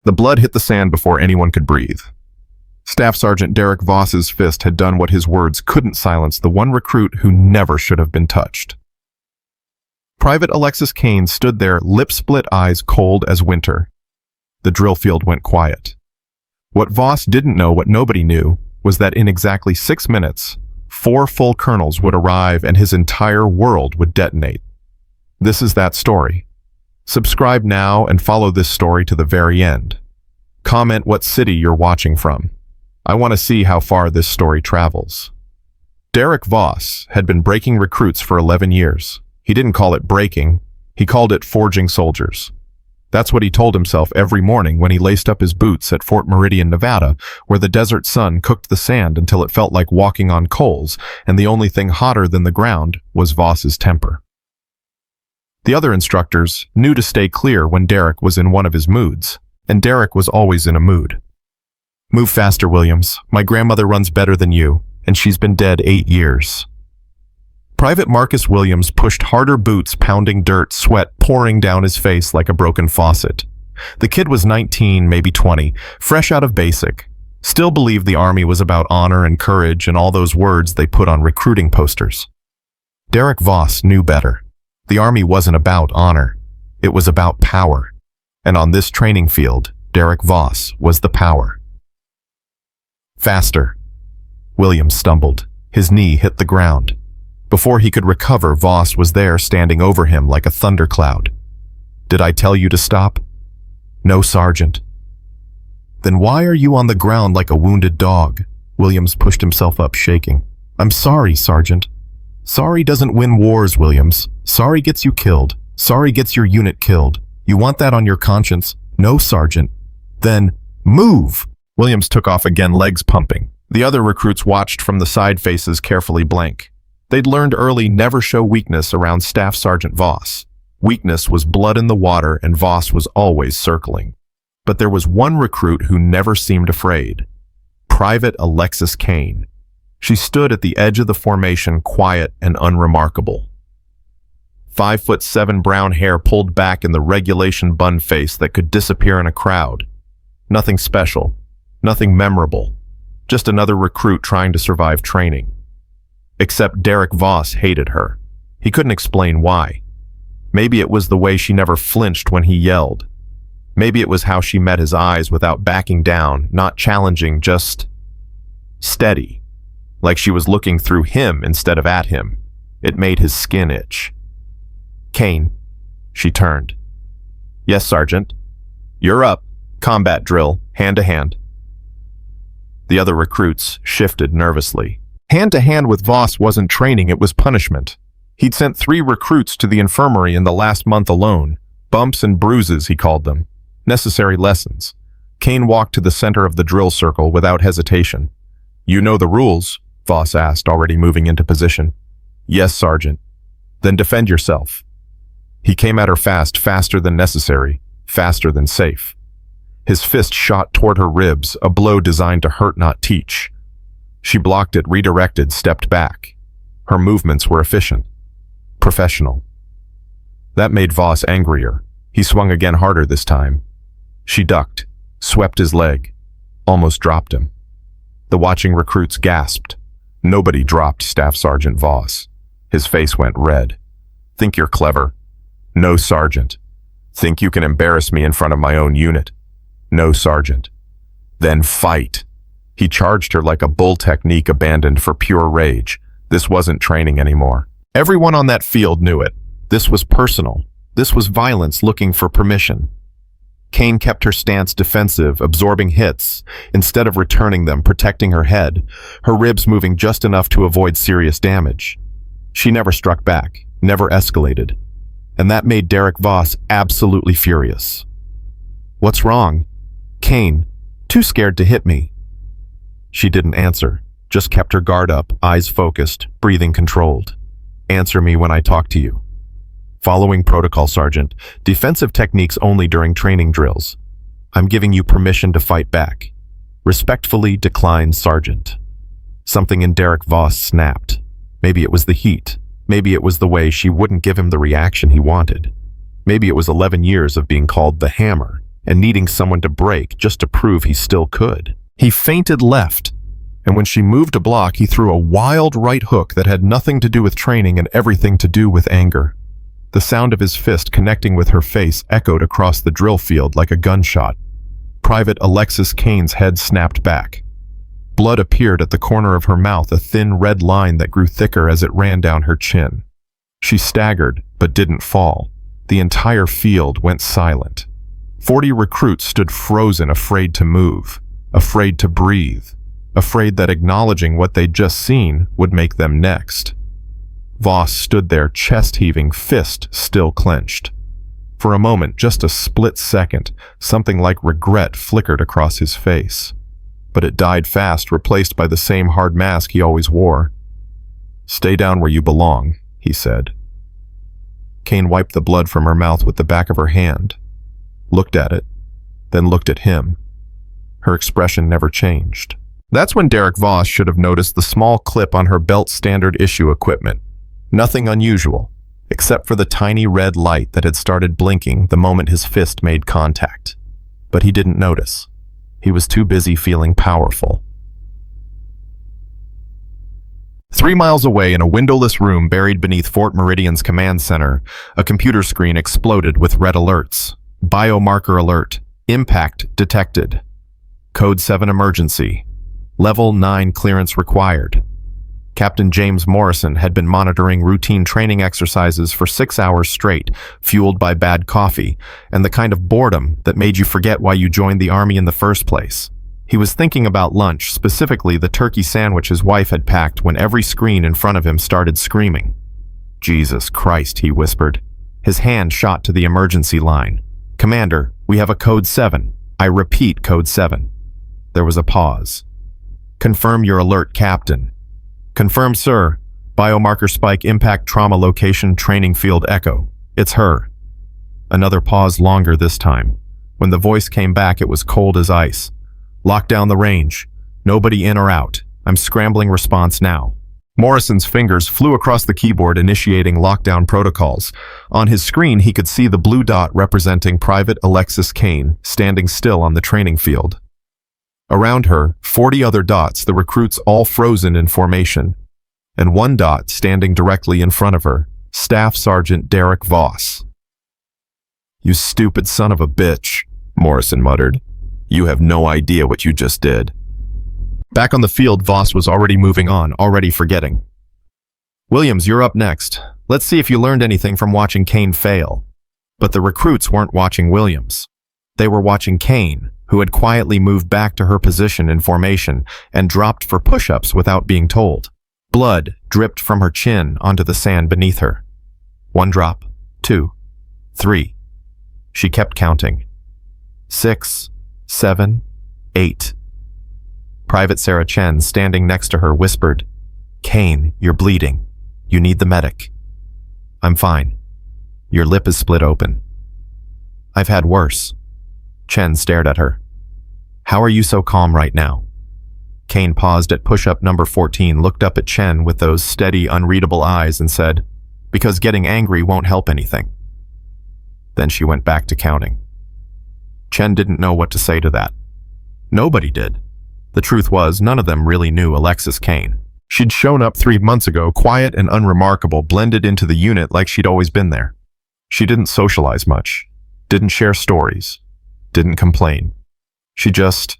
The blood hit the sand before anyone could breathe. Staff Sergeant Derek Voss's fist had done what his words couldn't silence the one recruit who never should have been touched. Private Alexis Kane stood there, lip-split eyes cold as winter. The drill field went quiet. What Voss didn't know, what nobody knew, was that in exactly 6 minutes, 4 full colonels would arrive and his entire world would detonate. This is that story. Subscribe now and follow this story to the very end. Comment what city you're watching from. I want to see how far this story travels. Derek Voss had been breaking recruits for 11 years. He didn't call it breaking, he called it forging soldiers. That's what he told himself every morning when he laced up his boots at Fort Meridian, Nevada, where the desert sun cooked the sand until it felt like walking on coals, and the only thing hotter than the ground was Voss's temper. The other instructors knew to stay clear when Derek was in one of his moods, and Derek was always in a mood. "Move faster, Williams. My grandmother runs better than you, and she's been dead 8 years. Private Marcus Williams pushed harder, boots pounding dirt, sweat pouring down his face like a broken faucet. The kid was 19, maybe 20, fresh out of basic, still believed the Army was about honor and courage and all those words they put on recruiting posters. Derek Voss knew better. The Army wasn't about honor. It was about power. And on this training field, Derek Voss was the power. Faster. Williams stumbled. His knee hit the ground. Before he could recover, Voss was there standing over him like a thundercloud. "Did I tell you to stop?" "No, Sergeant." "Then why are you on the ground like a wounded dog?" Williams pushed himself up, shaking. "I'm sorry, Sergeant." "Sorry doesn't win wars, Williams. Sorry gets you killed. Sorry gets your unit killed. You want that on your conscience?" "No, Sergeant." "Then move!" Williams took off again, legs pumping. The other recruits watched from the side, faces carefully blank. They'd learned early never show weakness around Staff Sergeant Voss. Weakness was blood in the water, and Voss was always circling. But there was one recruit who never seemed afraid. Private Alexis Kane. She stood at the edge of the formation, quiet and unremarkable. 5'7", brown hair pulled back in the regulation bun face that could disappear in a crowd. Nothing special, nothing memorable, just another recruit trying to survive training. Except Derek Voss hated her. He couldn't explain why. Maybe it was the way she never flinched when he yelled. Maybe it was how she met his eyes without backing down, not challenging, just steady, like she was looking through him instead of at him. It made his skin itch. "Kane." She turned. "Yes, Sergeant." "You're up. Combat drill, hand to hand." The other recruits shifted nervously. Hand-to-hand with Voss wasn't training, it was punishment. He'd sent 3 recruits to the infirmary in the last month alone. Bumps and bruises, he called them. Necessary lessons. Kane walked to the center of the drill circle without hesitation. "You know the rules?" Voss asked, already moving into position. "Yes, Sergeant." "Then defend yourself." He came at her fast, faster than necessary, faster than safe. His fist shot toward her ribs, a blow designed to hurt, not teach. She blocked it, redirected, stepped back. Her movements were efficient, professional. That made Voss angrier. He swung again, harder this time. She ducked, swept his leg, almost dropped him. The watching recruits gasped. Nobody dropped Staff Sergeant Voss. His face went red. "Think you're clever?" "No, Sergeant." "Think you can embarrass me in front of my own unit?" "No, Sergeant." "Then fight." He charged her like a bull, technique abandoned for pure rage. This wasn't training anymore. Everyone on that field knew it. This was personal. This was violence looking for permission. Kane kept her stance defensive, absorbing hits, instead of returning them, protecting her head, her ribs moving just enough to avoid serious damage. She never struck back, never escalated. And that made Derek Voss absolutely furious. "What's wrong?" "Kane, too scared to hit me." She didn't answer, just kept her guard up, eyes focused, breathing controlled. "Answer me when I talk to you." "Following protocol, Sergeant. Defensive techniques only during training drills. I'm giving you permission to fight back." "Respectfully decline, Sergeant." Something in Derek Voss snapped. Maybe it was the heat. Maybe it was the way she wouldn't give him the reaction he wanted. Maybe it was 11 years of being called the Hammer, and needing someone to break just to prove he still could. He feinted left, and when she moved a block, he threw a wild right hook that had nothing to do with training and everything to do with anger. The sound of his fist connecting with her face echoed across the drill field like a gunshot. Private Alexis Kane's head snapped back. Blood appeared at the corner of her mouth, a thin red line that grew thicker as it ran down her chin. She staggered, but didn't fall. The entire field went silent. 40 recruits stood frozen, afraid to move, afraid to breathe, afraid that acknowledging what they'd just seen would make them next. Voss stood there, chest-heaving, fist still clenched. For a moment, just a split second, something like regret flickered across his face. But it died fast, replaced by the same hard mask he always wore. "Stay down where you belong," he said. Kane wiped the blood from her mouth with the back of her hand, looked at it, then looked at him. Her expression never changed. That's when Derek Voss should have noticed the small clip on her belt standard issue equipment. Nothing unusual, except for the tiny red light that had started blinking the moment his fist made contact. But he didn't notice. He was too busy feeling powerful. 3 miles away, in a windowless room buried beneath Fort Meridian's command center, a computer screen exploded with red alerts. Biomarker alert. Impact detected. Code 7 emergency. Level 9 clearance required. Captain James Morrison had been monitoring routine training exercises for 6 hours straight, fueled by bad coffee, and the kind of boredom that made you forget why you joined the army in the first place. He was thinking about lunch, specifically the turkey sandwich his wife had packed, when every screen in front of him started screaming. "Jesus Christ," he whispered. His hand shot to the emergency line. "Commander, we have a code 7. I repeat, code 7. There was a pause. "Confirm your alert, Captain." "Confirm, sir. Biomarker spike, impact trauma location, training field echo. It's her." Another pause, longer this time. When the voice came back, it was cold as ice. "Lock down the range. Nobody in or out. I'm scrambling response now." Morrison's fingers flew across the keyboard, initiating lockdown protocols. On his screen, he could see the blue dot representing Private Alexis Kane, standing still on the training field. Around her, 40 other dots, the recruits all frozen in formation. And one dot standing directly in front of her, Staff Sergeant Derek Voss. "You stupid son of a bitch," Morrison muttered. "You have no idea what you just did." Back on the field, Voss was already moving on, already forgetting. "Williams, you're up next. Let's see if you learned anything from watching Kane fail." But the recruits weren't watching Williams. They were watching Kane, who had quietly moved back to her position in formation and dropped for push-ups without being told. Blood dripped from her chin onto the sand beneath her. 1 drop, 2, 3. She kept counting. 6, 7, 8. Private Sarah Chen, standing next to her, whispered, "Kane, you're bleeding. You need the medic." "I'm fine. Your lip is split open." "I've had worse." Chen stared at her. "How are you so calm right now?" Kane paused at push-up number 14, looked up at Chen with those steady, unreadable eyes and said, "Because getting angry won't help anything." Then she went back to counting. Chen didn't know what to say to that. Nobody did. The truth was, none of them really knew Alexis Kane. She'd shown up 3 months ago, quiet and unremarkable, blended into the unit like she'd always been there. She didn't socialize much, didn't share stories, didn't complain. She just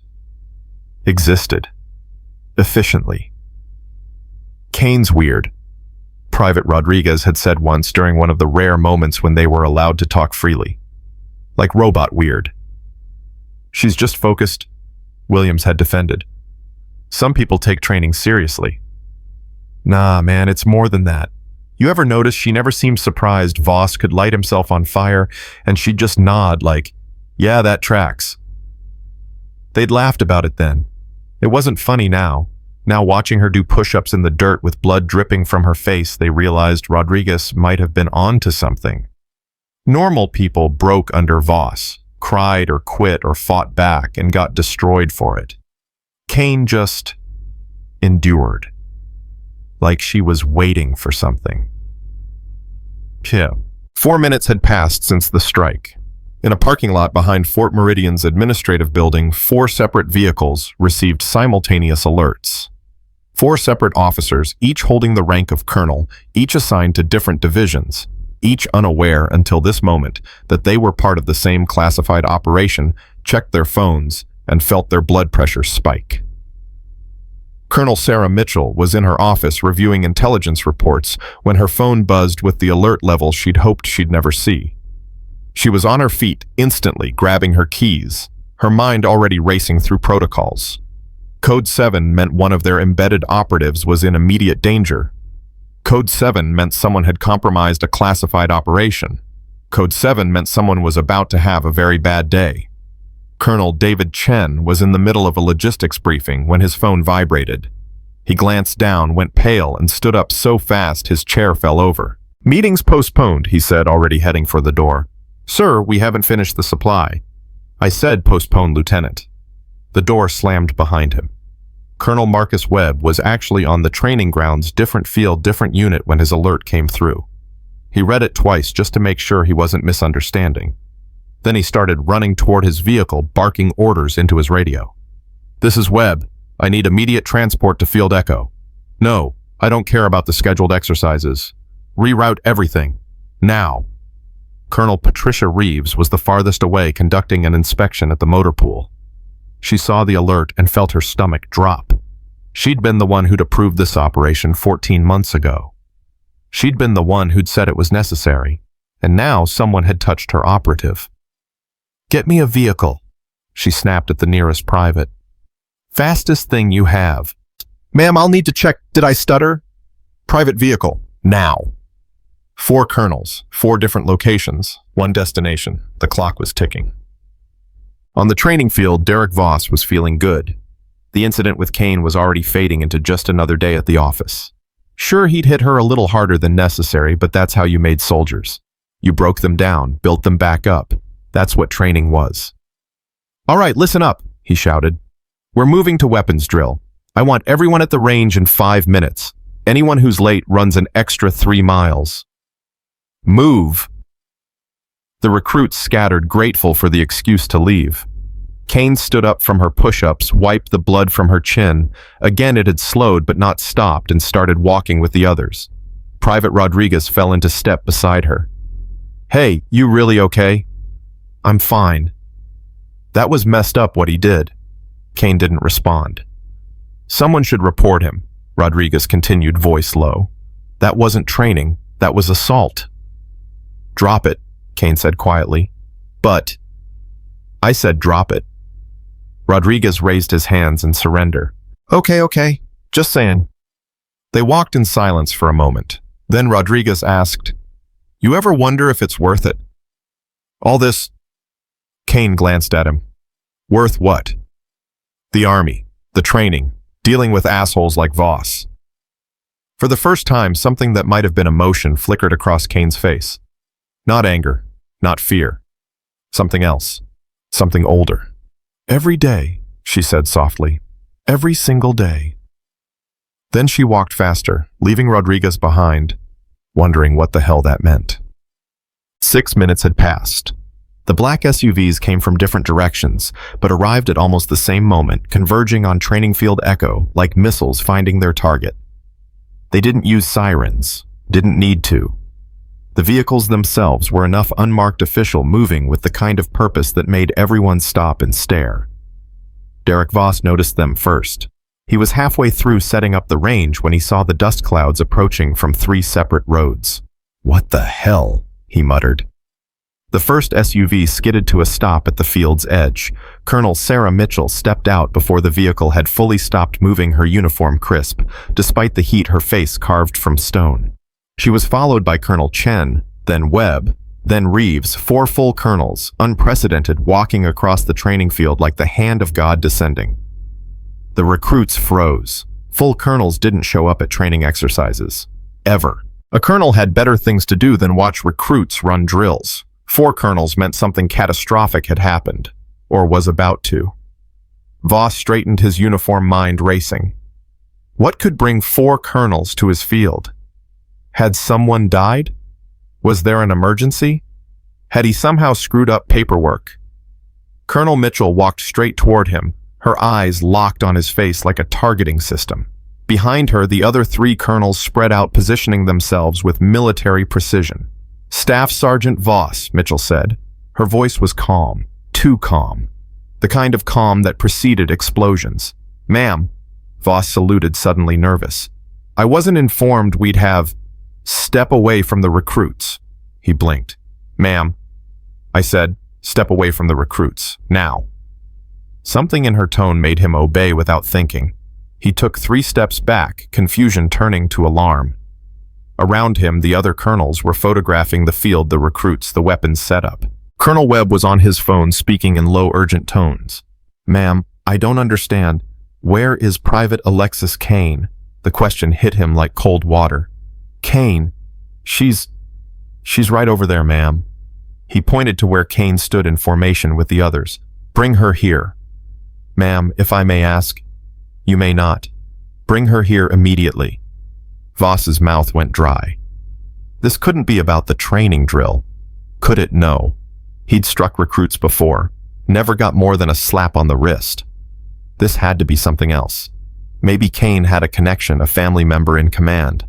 existed. Efficiently. "Kane's weird," Private Rodriguez had said once during one of the rare moments when they were allowed to talk freely. "Like robot weird." "She's just focused," Williams had defended. "Some people take training seriously." "Nah, man, it's more than that. You ever notice she never seemed surprised Voss could light himself on fire, and she'd just nod like, 'Yeah, that tracks.' They'd laughed about it then. It wasn't funny now. Now watching her do push-ups in the dirt with blood dripping from her face, they realized Rodriguez might have been onto something. Normal people broke under Voss, cried or quit or fought back and got destroyed for it. Kane just endured, like she was waiting for something. 4 minutes had passed since the strike. In a parking lot behind Fort Meridian's administrative building, 4 separate vehicles received simultaneous alerts. 4 separate officers, each holding the rank of colonel, each assigned to different divisions, each unaware until this moment that they were part of the same classified operation, checked their phones and felt their blood pressure spike. Colonel Sarah Mitchell was in her office reviewing intelligence reports when her phone buzzed with the alert level she'd hoped she'd never see. She was on her feet, instantly grabbing her keys, her mind already racing through protocols. Code 7 meant one of their embedded operatives was in immediate danger. Code 7 meant someone had compromised a classified operation. Code 7 meant someone was about to have a very bad day. Colonel David Chen was in the middle of a logistics briefing when his phone vibrated. He glanced down, went pale, and stood up so fast his chair fell over. "Meeting's postponed," he said, already heading for the door. "Sir, we haven't finished the supply." "I said postpone, Lieutenant." The door slammed behind him. Colonel Marcus Webb was actually on the training grounds, different field, different unit when his alert came through. He read it twice just to make sure he wasn't misunderstanding. Then he started running toward his vehicle, barking orders into his radio. "This is Webb. I need immediate transport to Field Echo. No, I don't care about the scheduled exercises. Reroute everything. Now." Colonel Patricia Reeves was the farthest away conducting an inspection at the motor pool. She saw the alert and felt her stomach drop. She'd been the one who'd approved this operation 14 months ago. She'd been the one who'd said it was necessary, and now someone had touched her operative. "Get me a vehicle," she snapped at the nearest private. "Fastest thing you have." "Ma'am, I'll need to check. Did I stutter?" "Private vehicle, now." 4 colonels, 4 different locations, 1 destination. The clock was ticking. On the training field, Derek Voss was feeling good. The incident with Kane was already fading into just another day at the office. Sure, he'd hit her a little harder than necessary, but that's how you made soldiers. You broke them down, built them back up. That's what training was. "All right, listen up," he shouted. "We're moving to weapons drill. I want everyone at the range in 5 minutes. Anyone who's late runs an extra 3 miles. Move." The recruits scattered, grateful for the excuse to leave. Kane stood up from her push-ups, wiped the blood from her chin. Again it had slowed but not stopped, and started walking with the others. Private Rodriguez fell into step beside her. "Hey, you really okay?" "I'm fine." "That was messed up what he did." Kane didn't respond. "Someone should report him," Rodriguez continued, voice low. "That wasn't training, that was assault." "Drop it," Kane said quietly. "But..." "I said drop it." Rodriguez raised his hands in surrender. Okay, just saying." They walked in silence for a moment. Then Rodriguez asked, "You ever wonder if it's worth it? All this..." Kane glanced at him. "Worth what?" "The army, the training, dealing with assholes like Voss." For the first time, something that might have been emotion flickered across Kane's face. Not anger, not fear. Something else, something older. "Every day," she said softly. "Every single day." Then she walked faster, leaving Rodriguez behind, wondering what the hell that meant. 6 minutes had passed. The black SUVs came from different directions, but arrived at almost the same moment, converging on Training Field Echo like missiles finding their target. They didn't use sirens, didn't need to. The vehicles themselves were enough unmarked official moving with the kind of purpose that made everyone stop and stare. Derek Voss noticed them first. He was halfway through setting up the range when he saw the dust clouds approaching from 3 separate roads. "What the hell?" he muttered. The first SUV skidded to a stop at the field's edge. Colonel Sarah Mitchell stepped out before the vehicle had fully stopped moving, her uniform crisp, despite the heat, her face carved from stone. She was followed by Colonel Chen, then Webb, then Reeves, 4 full colonels, unprecedented, walking across the training field like the hand of God descending. The recruits froze. Full colonels didn't show up at training exercises. Ever. A colonel had better things to do than watch recruits run drills. 4 colonels meant something catastrophic had happened, or was about to. Voss straightened, his uniform mind racing. What could bring 4 colonels to his field? Had someone died? Was there an emergency? Had he somehow screwed up paperwork? Colonel Mitchell walked straight toward him, her eyes locked on his face like a targeting system. Behind her, the other 3 colonels spread out, positioning themselves with military precision. "Staff Sergeant Voss," Mitchell said. Her voice was calm, too calm. The kind of calm that preceded explosions. "Ma'am," Voss saluted, suddenly nervous. "I wasn't informed we'd have—" "Step away from the recruits." He blinked. "Ma'am," I said, "step away from the recruits, now." Something in her tone made him obey without thinking. He took 3 steps back, confusion turning to alarm. Around him, the other colonels were photographing the field, the recruits, the weapons set up. Colonel Webb was on his phone, speaking in low, urgent tones. "Ma'am, I don't understand. Where is Private Alexis Kane?" The question hit him like cold water. "Kane? She's right over there, ma'am." He pointed to where Kane stood in formation with the others. "Bring her here." "Ma'am, if I may ask." "You may not. Bring her here immediately." Voss's mouth went dry. This couldn't be about the training drill. Could it? No. He'd struck recruits before, never got more than a slap on the wrist. This had to be something else. Maybe Kane had a connection, a family member in command.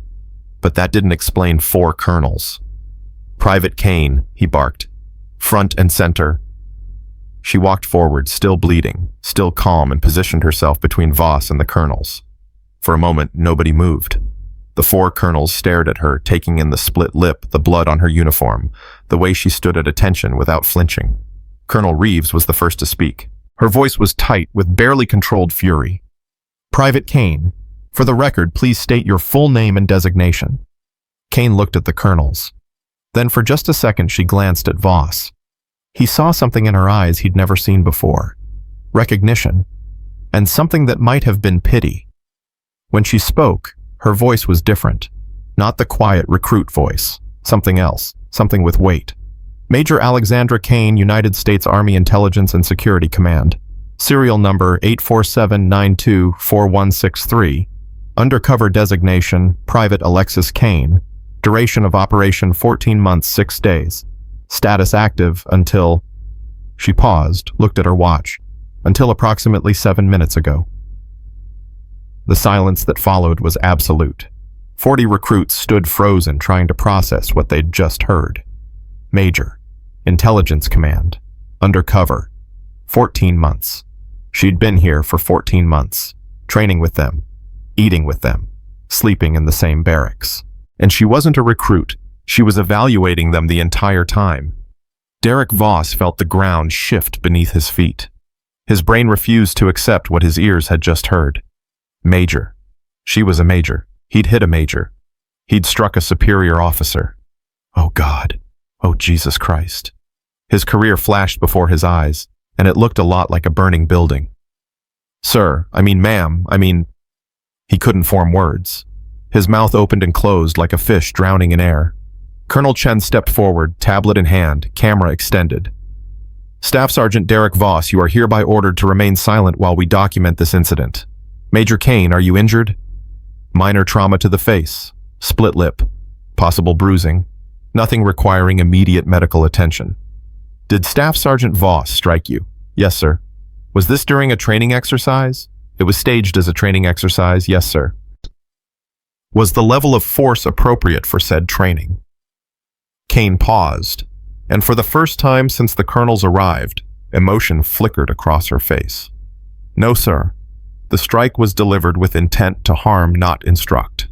But that didn't explain 4 colonels. "Private Kane," he barked. "Front and center." She walked forward, still bleeding, still calm, and positioned herself between Voss and the colonels. For a moment, nobody moved. The 4 colonels stared at her, taking in the split lip, the blood on her uniform, the way she stood at attention without flinching. Colonel Reeves was the first to speak. Her voice was tight, with barely controlled fury. "Private Kane, for the record, please state your full name and designation." Kane looked at the colonels. Then for just a second she glanced at Voss. He saw something in her eyes he'd never seen before. Recognition. And something that might have been pity. When she spoke, her voice was different. Not the quiet recruit voice. Something else. Something with weight. "Major Alexandra Kane, United States Army Intelligence and Security Command. Serial number 847924163. Undercover designation, Private Alexis Kane. Duration of operation 14 months, 6 days. Status active until—" She paused, looked at her watch. "Until approximately 7 minutes ago." The silence that followed was absolute. 40 recruits stood frozen, trying to process what they'd just heard. Major. Intelligence Command. Undercover. 14 months. She'd been here for 14 months, training with them, eating with them, sleeping in the same barracks. And she wasn't a recruit. She was evaluating them the entire time. Derek Voss felt the ground shift beneath his feet. His brain refused to accept what his ears had just heard. Major. She was a major. He'd hit a major. He'd struck a superior officer. Oh God. Oh Jesus Christ. His career flashed before his eyes, and it looked a lot like a burning building. "Sir, ma'am, He couldn't form words. His mouth opened and closed like a fish drowning in air. Colonel Chen stepped forward, tablet in hand, camera extended. "Staff Sergeant Derek Voss, you are hereby ordered to remain silent while we document this incident. Major Kane, are you injured?" "Minor trauma to the face. Split lip. Possible bruising. Nothing requiring immediate medical attention." "Did Staff Sergeant Voss strike you?" "Yes, sir." "Was this during a training exercise?" "It was staged as a training exercise, yes, sir." "Was the level of force appropriate for said training?" Kane paused, and for the first time since the colonels arrived, emotion flickered across her face. "No, sir. The strike was delivered with intent to harm, not instruct."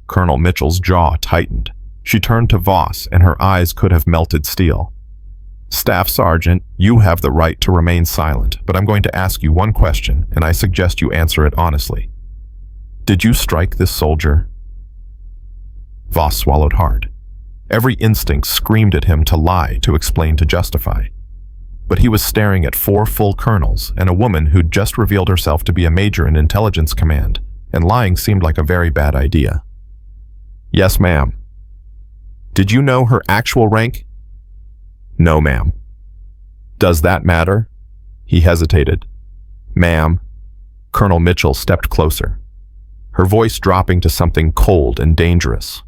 Colonel Mitchell's jaw tightened. She turned to Voss, and her eyes could have melted steel. "Staff Sergeant, you have the right to remain silent, but I'm going to ask you one question, and I suggest you answer it honestly. Did you strike this soldier?" Voss swallowed hard. Every instinct screamed at him to lie, to explain, to justify. But he was staring at 4 full colonels and a woman who'd just revealed herself to be a major in intelligence command, and lying seemed like a very bad idea. "Yes, ma'am." "Did you know her actual rank?" "No, ma'am." "Does that matter?" He hesitated. "Ma'am." Colonel Mitchell stepped closer, her voice dropping to something cold and dangerous.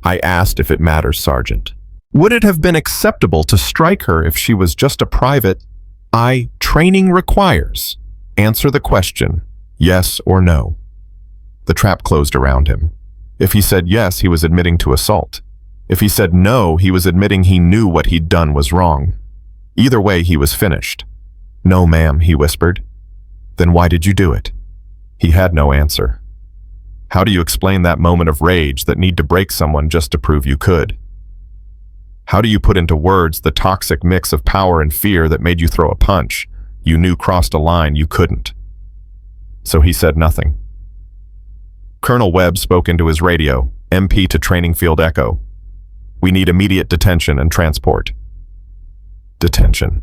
"I asked if it matters, Sergeant. Would it have been acceptable to strike her if she was just a private? Training requires. Answer the question, yes or no. The trap closed around him. If he said yes, he was admitting to assault. If he said no, he was admitting he knew what he'd done was wrong. Either way, he was finished. No, ma'am, he whispered. Then why did you do it? He had no answer. How do you explain that moment of rage that need to break someone just to prove you could? How do you put into words the toxic mix of power and fear that made you throw a punch you knew crossed a line you couldn't? So he said nothing. Colonel Webb spoke into his radio, MP to Training Field Echo. We need immediate detention and transport. Detention.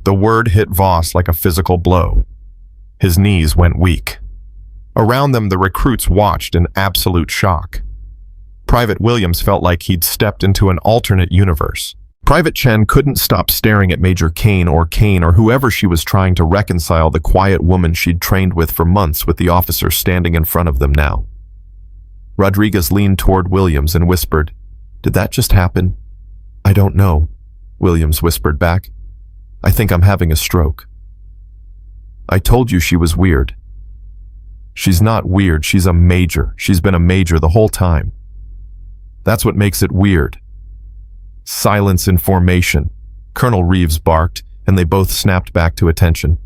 The word hit Voss like a physical blow. His knees went weak. Around them, the recruits watched in absolute shock. Private Williams felt like he'd stepped into an alternate universe. Private Chen couldn't stop staring at Major Kane or whoever she was trying to reconcile the quiet woman she'd trained with for months with the officer standing in front of them now. Rodriguez leaned toward Williams and whispered, "Did that just happen?" "I don't know," Williams whispered back. "I think I'm having a stroke." "I told you she was weird." "She's not weird, she's a major. She's been a major the whole time. That's what makes it weird." "Silence in formation," Colonel Reeves barked, and they both snapped back to attention.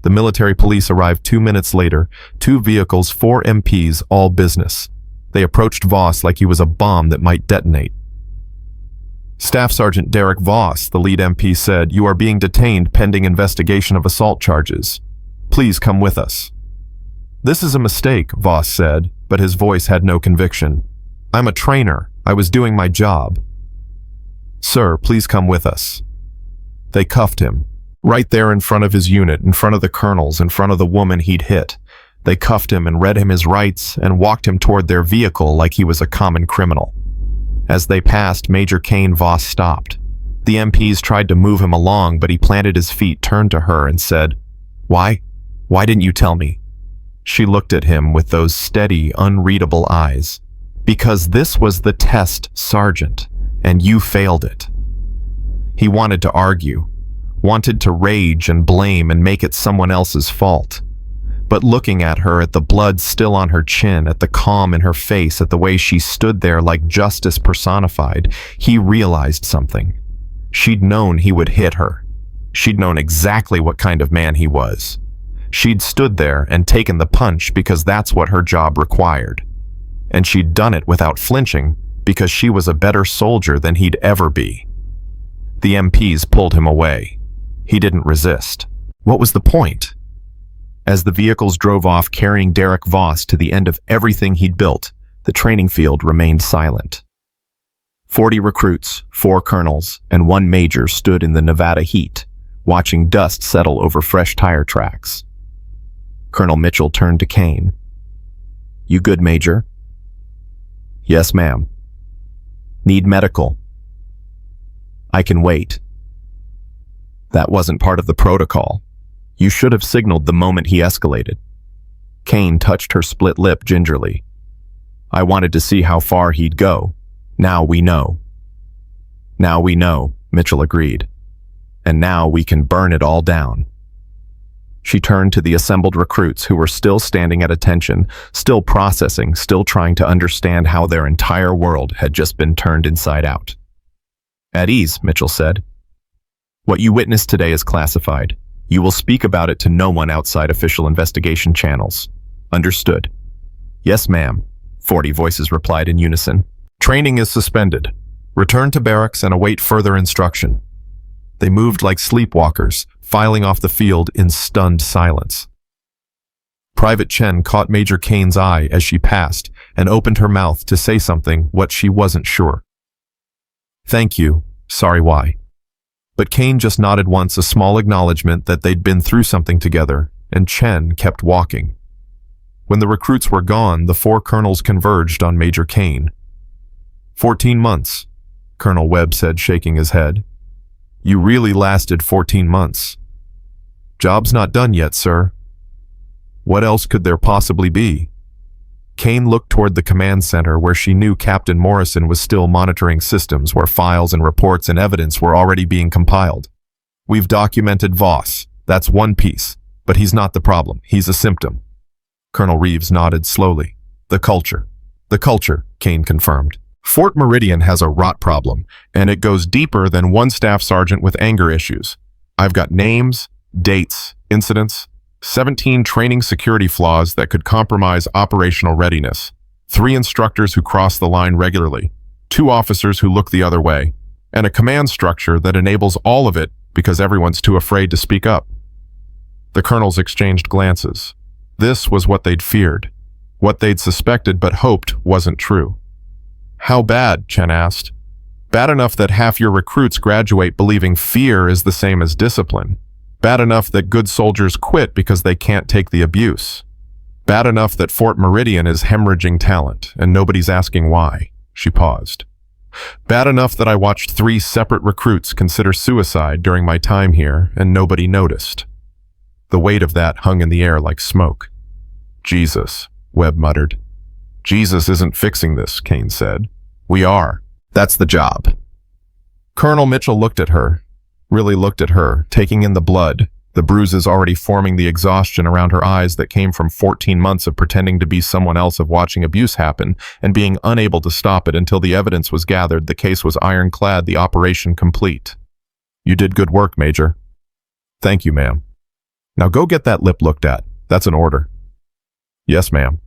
The military police arrived 2 minutes later, 2 vehicles, 4 MPs, all business. They approached Voss like he was a bomb that might detonate. Staff Sergeant Derek Voss, the lead MP, said, "You are being detained pending investigation of assault charges. Please come with us." "This is a mistake," Voss said, but his voice had no conviction. "I'm a trainer. I was doing my job." "Sir, please come with us." They cuffed him. Right there in front of his unit, in front of the colonels, in front of the woman he'd hit. They cuffed him and read him his rights and walked him toward their vehicle like he was a common criminal. As they passed Major Kane, Voss stopped. The MPs tried to move him along, but he planted his feet, turned to her, and said, Why didn't you tell me?" She looked at him with those steady, unreadable eyes. "Because this was the test, Sergeant, and you failed it." He wanted to argue, wanted to rage and blame and make it someone else's fault. But looking at her, at the blood still on her chin, at the calm in her face, at the way she stood there like justice personified, he realized something. She'd known he would hit her. She'd known exactly what kind of man he was. She'd stood there and taken the punch because that's what her job required. And she'd done it without flinching because she was a better soldier than he'd ever be. The MPs pulled him away. He didn't resist. What was the point? As the vehicles drove off carrying Derek Voss to the end of everything he'd built, the training field remained silent. 40 recruits, 4 colonels, and 1 major stood in the Nevada heat, watching dust settle over fresh tire tracks. Colonel Mitchell turned to Kane. "You good, Major?" "Yes, ma'am." "Need medical?" "I can wait." "That wasn't part of the protocol. You should have signaled the moment he escalated." Kane touched her split lip gingerly. "I wanted to see how far he'd go. Now we know." "Now we know," Mitchell agreed. "And now we can burn it all down." She turned to the assembled recruits who were still standing at attention, still processing, still trying to understand how their entire world had just been turned inside out. "At ease," Mitchell said. "What you witnessed today is classified. You will speak about it to no one outside official investigation channels. Understood?" "Yes, ma'am," 40 voices replied in unison. "Training is suspended. Return to barracks and await further instruction." They moved like sleepwalkers, filing off the field in stunned silence. Private Chen caught Major Kane's eye as she passed and opened her mouth to say something what she wasn't sure. "Thank you, sorry why." But Kane just nodded once, a small acknowledgement that they'd been through something together, and Chen kept walking. When the recruits were gone, the 4 colonels converged on Major Kane. 14 months, Colonel Webb said, shaking his head. "You really lasted 14 months. Job's not done yet, sir." "What else could there possibly be?" Kane looked toward the command center where she knew Captain Morrison was still monitoring systems where files and reports and evidence were already being compiled. We've documented Voss. That's one piece. But he's not the problem. He's a symptom. Colonel Reeves nodded slowly. The culture. The culture, Kane confirmed. Fort Meridian has a rot problem, and it goes deeper than one staff sergeant with anger issues. I've got names, dates, incidents, 17 training security flaws that could compromise operational readiness, 3 instructors who cross the line regularly, 2 officers who look the other way, and a command structure that enables all of it because everyone's too afraid to speak up. The colonels exchanged glances. This was what they'd feared, what they'd suspected but hoped wasn't true. How bad? Chen asked. Bad enough that half your recruits graduate believing fear is the same as discipline. Bad enough that good soldiers quit because they can't take the abuse. Bad enough that Fort Meridian is hemorrhaging talent, and nobody's asking why. She paused. Bad enough that I watched 3 separate recruits consider suicide during my time here, and nobody noticed. The weight of that hung in the air like smoke. Jesus, Webb muttered. Jesus isn't fixing this, Kane said. We are. That's the job. Colonel Mitchell looked at her, really looked at her, taking in the blood, the bruises already forming the exhaustion around her eyes that came from 14 months of pretending to be someone else, of watching abuse happen and being unable to stop it until the evidence was gathered, the case was ironclad, the operation complete. You did good work, Major. Thank you, ma'am. Now go get that lip looked at. That's an order. Yes, ma'am.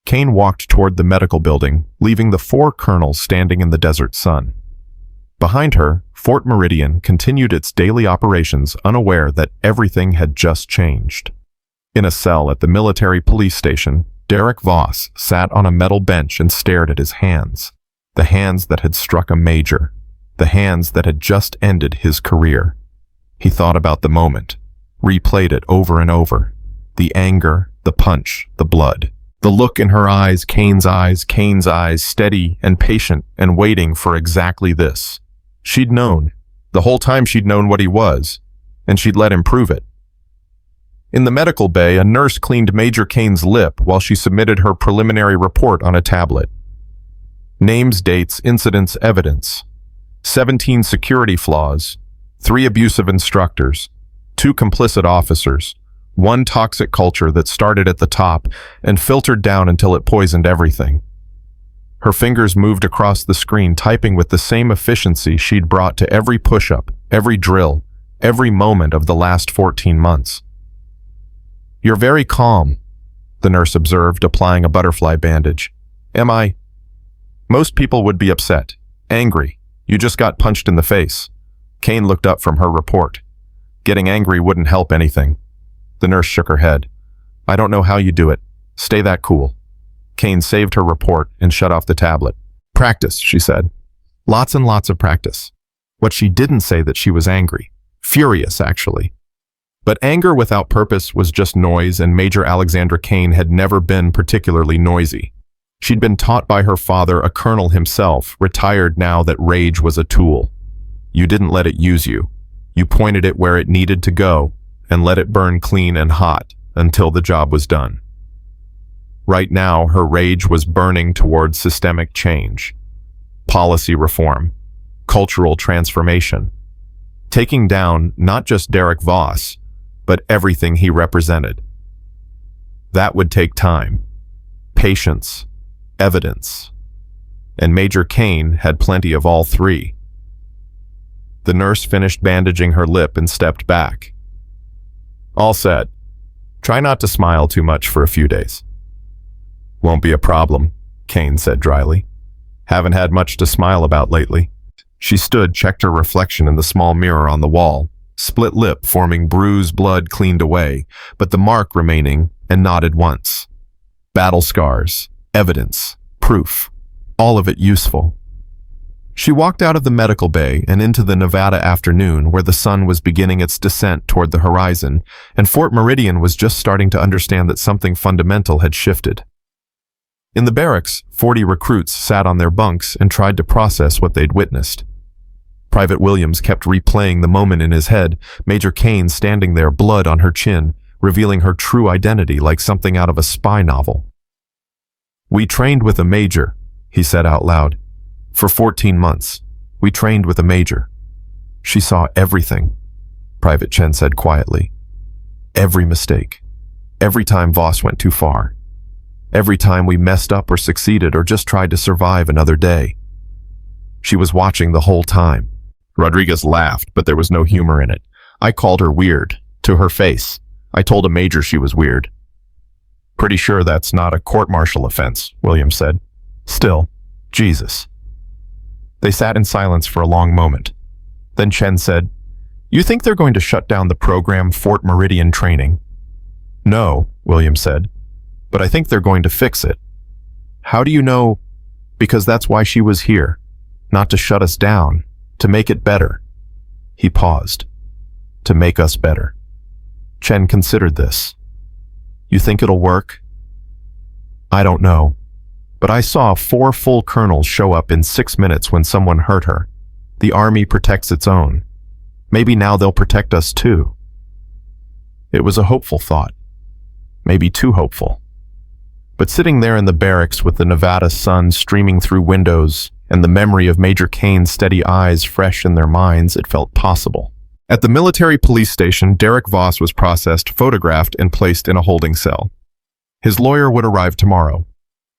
Kane walked toward the medical building, leaving the 4 colonels standing in the desert sun. Behind her, Fort Meridian continued its daily operations, unaware that everything had just changed. In a cell at the military police station, Derek Voss sat on a metal bench and stared at his hands. The hands that had struck a major. The hands that had just ended his career. He thought about the moment, replayed it over and over. The anger, the punch, the blood. The look in her eyes, Kane's eyes, steady and patient and waiting for exactly this. She'd known. The whole time she'd known what he was, and she'd let him prove it. In the medical bay, a nurse cleaned Major Kane's lip while she submitted her preliminary report on a tablet. Names, dates, incidents, evidence. 17 security flaws, 3 abusive instructors, 2 complicit officers, 1 toxic culture that started at the top and filtered down until it poisoned everything. Her fingers moved across the screen, typing with the same efficiency she'd brought to every push-up, every drill, every moment of the last 14 months. You're very calm, the nurse observed, applying a butterfly bandage. Am I? Most people would be upset, angry. You just got punched in the face. Kane looked up from her report. Getting angry wouldn't help anything. The nurse shook her head. I don't know how you do it. Stay that cool. Kane saved her report and shut off the tablet. Practice, she said. Lots and lots of practice. What she didn't say that she was angry. Furious, actually. But anger without purpose was just noise, and Major Alexandra Kane had never been particularly noisy. She'd been taught by her father, a colonel himself, retired now, that rage was a tool. You didn't let it use you. You pointed it where it needed to go and let it burn clean and hot until the job was done. Right now, her rage was burning towards systemic change, policy reform, cultural transformation, taking down not just Derek Voss, but everything he represented. That would take time, patience, evidence, and Major Kane had plenty of all 3. The nurse finished bandaging her lip and stepped back. All set. Try not to smile too much for a few days. Won't be a problem, Kane said dryly. Haven't had much to smile about lately. She stood, checked her reflection in the small mirror on the wall, split lip forming bruised blood cleaned away, but the mark remaining, and nodded once. Battle scars, evidence, proof, all of it useful. She walked out of the medical bay and into the Nevada afternoon, where the sun was beginning its descent toward the horizon, and Fort Meridian was just starting to understand that something fundamental had shifted. In the barracks, 40 recruits sat on their bunks and tried to process what they'd witnessed. Private Williams kept replaying the moment in his head, Major Kane standing there, blood on her chin, revealing her true identity like something out of a spy novel. "We trained with a major," he said out loud. "For 14 months. We trained with a major." "She saw everything," Private Chen said quietly. "Every mistake. Every time Voss went too far. Every time we messed up or succeeded or just tried to survive another day. She was watching the whole time." Rodriguez laughed, but there was no humor in it. "I called her weird, to her face. I told a major she was weird." "Pretty sure that's not a court-martial offense," Williams said. "Still, Jesus." They sat in silence for a long moment. Then Chen said, "You think they're going to shut down the program Fort Meridian training?" "No," Williams said, "but I think they're going to fix it." "How do you know?" "Because that's why she was here. Not to shut us down, to make it better." He paused. "To make us better." Chen considered this. "You think it'll work?" "I don't know. But I saw 4 full colonels show up in 6 minutes when someone hurt her. The army protects its own. Maybe now they'll protect us too." It was a hopeful thought. Maybe too hopeful. But sitting there in the barracks with the Nevada sun streaming through windows and the memory of Major Kane's steady eyes fresh in their minds, it felt possible. At the military police station, Derek Voss was processed, photographed, and placed in a holding cell. His lawyer would arrive tomorrow.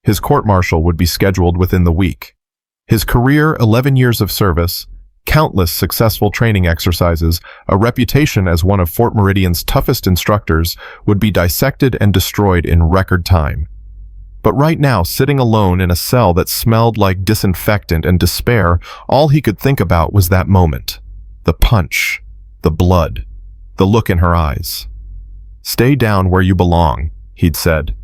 His court-martial would be scheduled within the week. His career, 11 years of service, countless successful training exercises, a reputation as one of Fort Meridian's toughest instructors, would be dissected and destroyed in record time. But right now, sitting alone in a cell that smelled like disinfectant and despair, all he could think about was that moment. The punch, the blood, the look in her eyes. "Stay down where you belong," he'd said.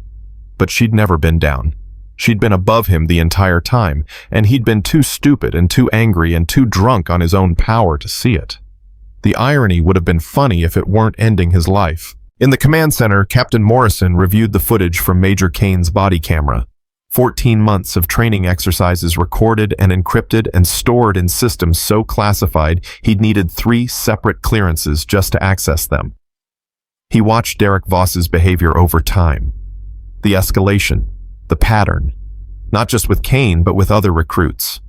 But she'd never been down. She'd been above him the entire time, and he'd been too stupid and too angry and too drunk on his own power to see it. The irony would have been funny if it weren't ending his life. In the command center, Captain Morrison reviewed the footage from Major Kane's body camera. 14 months of training exercises recorded and encrypted and stored in systems so classified he'd needed 3 separate clearances just to access them. He watched Derek Voss's behavior over time. The escalation, the pattern, not just with Kane but with other recruits.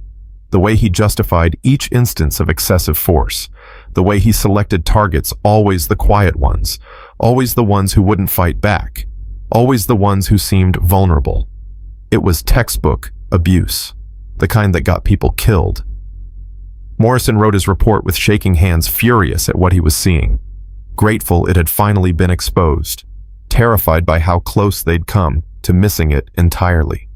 The way he justified each instance of excessive force. The way he selected targets, always the quiet ones, always the ones who wouldn't fight back, always the ones who seemed vulnerable. It was textbook abuse, the kind that got people killed. Morrison wrote his report with shaking hands, furious at what he was seeing, grateful it had finally been exposed, terrified by how close they'd come to missing it entirely.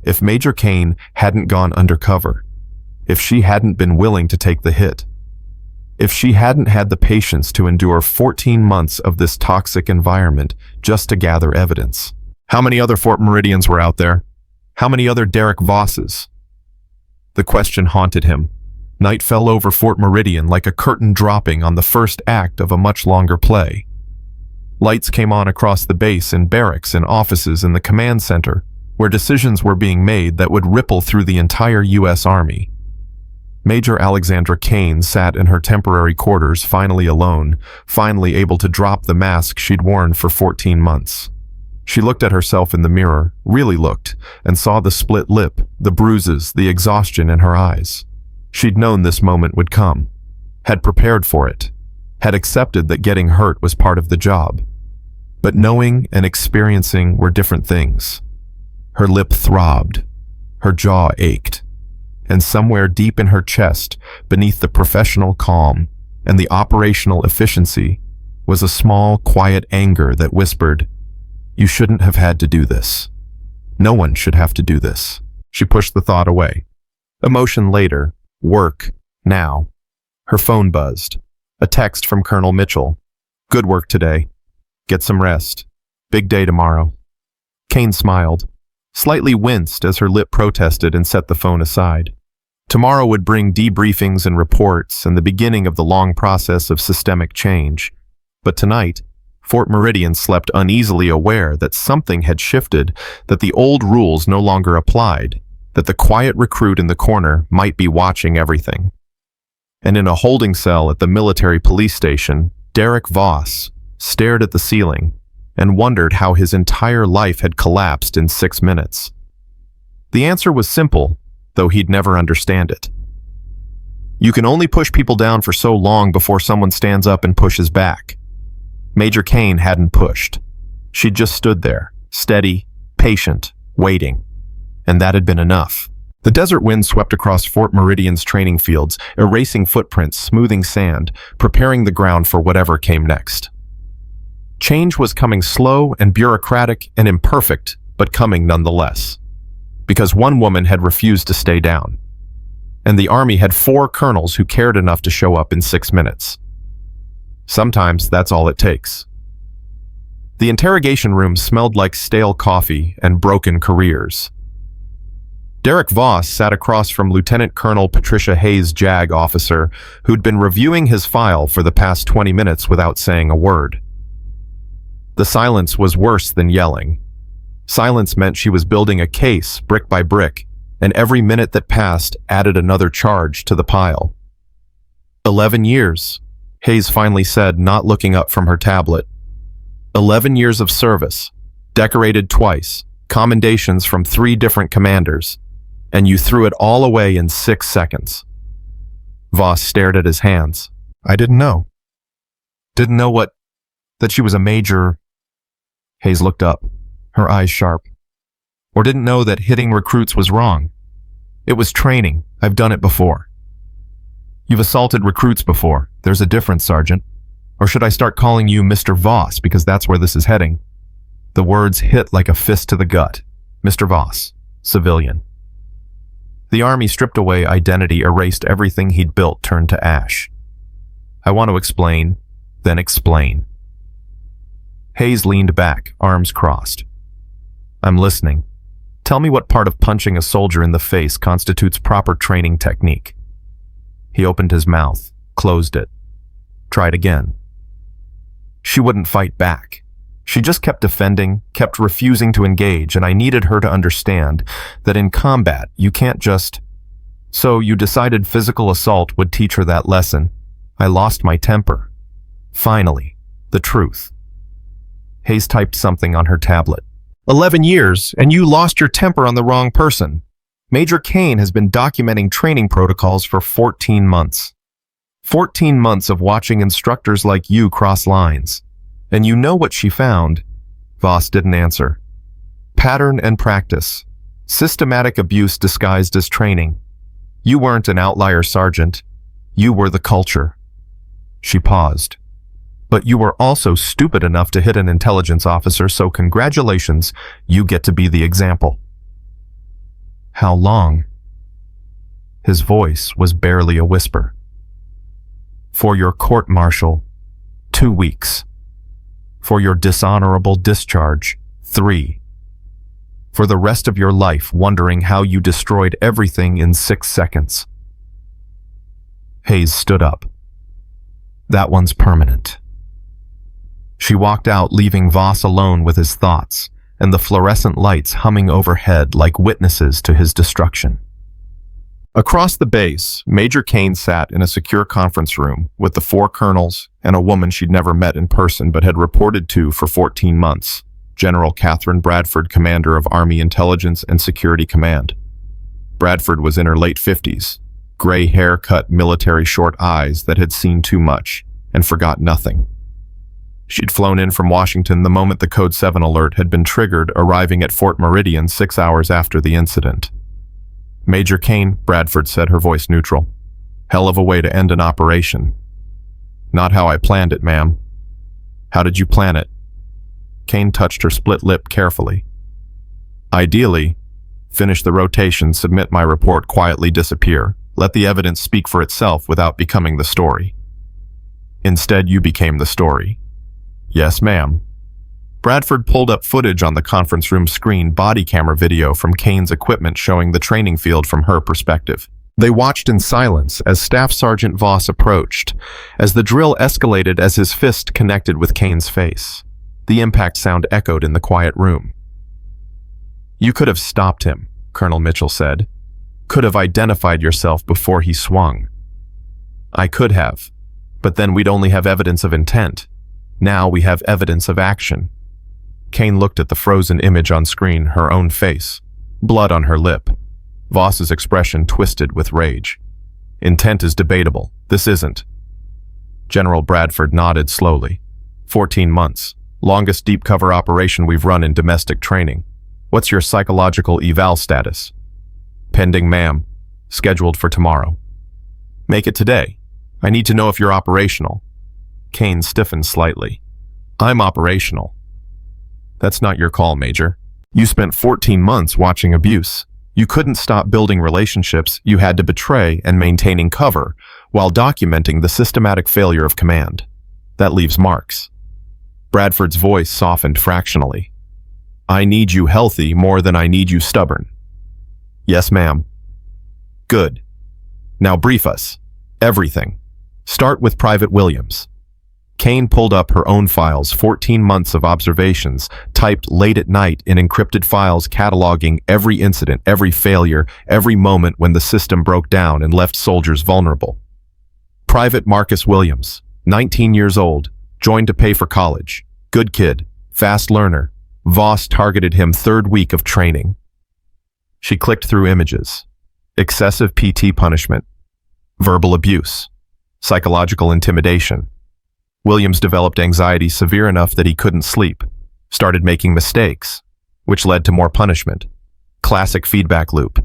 If Major Kane hadn't gone undercover, if she hadn't been willing to take the hit, if she hadn't had the patience to endure 14 months of this toxic environment just to gather evidence. How many other Fort Meridians were out there? How many other Derek Vosses? The question haunted him. Night fell over Fort Meridian like a curtain dropping on the first act of a much longer play. Lights came on across the base, in barracks, in offices, in the command center, where decisions were being made that would ripple through the entire U.S. Army. Major Alexandra Kane sat in her temporary quarters, finally alone, finally able to drop the mask she'd worn for 14 months. She looked at herself in the mirror, really looked, and saw the split lip, the bruises, the exhaustion in her eyes. She'd known this moment would come, had prepared for it, had accepted that getting hurt was part of the job. But knowing and experiencing were different things. Her lip throbbed, her jaw ached, and somewhere deep in her chest, beneath the professional calm and the operational efficiency, was a small, quiet anger that whispered, "You shouldn't have had to do this. No one should have to do this." She pushed the thought away. Emotion later, work now. Her phone buzzed. A text from Colonel Mitchell. "Good work today. Get some rest. Big day tomorrow." Kane smiled, slightly winced as her lip protested and set the phone aside. Tomorrow would bring debriefings and reports and the beginning of the long process of systemic change. But tonight, Fort Meridian slept uneasily, aware that something had shifted, that the old rules no longer applied, that the quiet recruit in the corner might be watching everything. And in a holding cell at the military police station, Derek Voss stared at the ceiling, and wondered how his entire life had collapsed in 6 minutes. The answer was simple, though he'd never understand it. You can only push people down for so long before someone stands up and pushes back. Major Kane hadn't pushed. She'd just stood there, steady, patient, waiting. And that had been enough. The desert wind swept across Fort Meridian's training fields, erasing footprints, smoothing sand, preparing the ground for whatever came next. Change was coming slow and bureaucratic and imperfect, but coming nonetheless. Because one woman had refused to stay down. And the army had 4 colonels who cared enough to show up in 6 minutes. Sometimes that's all it takes. The interrogation room smelled like stale coffee and broken careers. Derek Voss sat across from Lieutenant Colonel Patricia Hayes' JAG officer, who'd been reviewing his file for the past 20 minutes without saying a word. The silence was worse than yelling. Silence meant she was building a case, brick by brick, and every minute that passed added another charge to the pile. 11 years, Hayes finally said, not looking up from her tablet. 11 years of service, decorated twice, commendations from 3 different commanders, and you threw it all away in 6 seconds. Voss stared at his hands. I didn't know. Didn't know what? That she was a major. Hayes looked up, her eyes sharp. Or didn't know that hitting recruits was wrong. It was training. I've done it before. You've assaulted recruits before. There's a difference, Sergeant. Or should I start calling you Mr. Voss, because that's where this is heading? The words hit like a fist to the gut. Mr. Voss, civilian. The army stripped away identity, erased everything he'd built, turned to ash. I want to explain, then explain. Hayes leaned back, arms crossed. I'm listening. Tell me what part of punching a soldier in the face constitutes proper training technique. He opened his mouth, closed it. Tried again. She wouldn't fight back. She just kept defending, kept refusing to engage, and I needed her to understand that in combat, you can't just... So you decided physical assault would teach her that lesson. I lost my temper. Finally, the truth. Hayes typed something on her tablet. 11 years, and you lost your temper on the wrong person. Major Kane has been documenting training protocols for 14 months. 14 months of watching instructors like you cross lines. And you know what she found? Voss didn't answer. Pattern and practice. Systematic abuse disguised as training. You weren't an outlier, Sergeant. You were the culture. She paused. But you were also stupid enough to hit an intelligence officer, so congratulations, you get to be the example. How long? His voice was barely a whisper. For your court-martial, 2 weeks. For your dishonorable discharge, 3. For the rest of your life wondering how you destroyed everything in 6 seconds. Hayes stood up. That one's permanent. She walked out, leaving Voss alone with his thoughts, and the fluorescent lights humming overhead like witnesses to his destruction. Across the base, Major Kane sat in a secure conference room with the 4 colonels and a woman she'd never met in person but had reported to for 14 months, General Catherine Bradford, commander of Army Intelligence and Security Command. Bradford was in her late 50s, gray hair-cut military short eyes that had seen too much and forgot nothing. She'd flown in from Washington the moment the Code 7 alert had been triggered, arriving at Fort Meridian 6 hours after the incident. Major Kane, Bradford said, her voice neutral. Hell of a way to end an operation. Not how I planned it, ma'am. How did you plan it? Kane touched her split lip carefully. Ideally, finish the rotation, submit my report, quietly disappear. Let the evidence speak for itself without becoming the story. Instead, you became the story. Yes, ma'am. Bradford pulled up footage on the conference room screen, body camera video from Kane's equipment showing the training field from her perspective. They watched in silence as Staff Sergeant Voss approached, as the drill escalated as his fist connected with Kane's face. The impact sound echoed in the quiet room. You could have stopped him, Colonel Mitchell said. Could have identified yourself before he swung. I could have, but then we'd only have evidence of intent. Now we have evidence of action. Kane looked at the frozen image on screen, her own face, blood on her lip. Voss's expression twisted with rage. Intent is debatable. This isn't. General Bradford nodded slowly. 14 months. Longest deep cover operation we've run in domestic training. What's your psychological eval status? Pending, ma'am. Scheduled for tomorrow. Make it today. I need to know if you're operational. Kane stiffened slightly. I'm operational. That's not your call, Major. You spent 14 months watching abuse. You couldn't stop building relationships you had to betray and maintaining cover while documenting the systematic failure of command. That leaves marks. Bradford's voice softened fractionally. I need you healthy more than I need you stubborn. Yes, ma'am. Good. Now brief us. Everything. Start with Private Williams. Kane pulled up her own files, 14 months of observations, typed late at night in encrypted files cataloging every incident, every failure, every moment when the system broke down and left soldiers vulnerable. Private Marcus Williams, 19 years old, joined to pay for college. Good kid, fast learner. Voss targeted him third week of training. She clicked through images. Excessive PT punishment. Verbal abuse. Psychological intimidation. Williams developed anxiety severe enough that he couldn't sleep, started making mistakes, which led to more punishment. Classic feedback loop.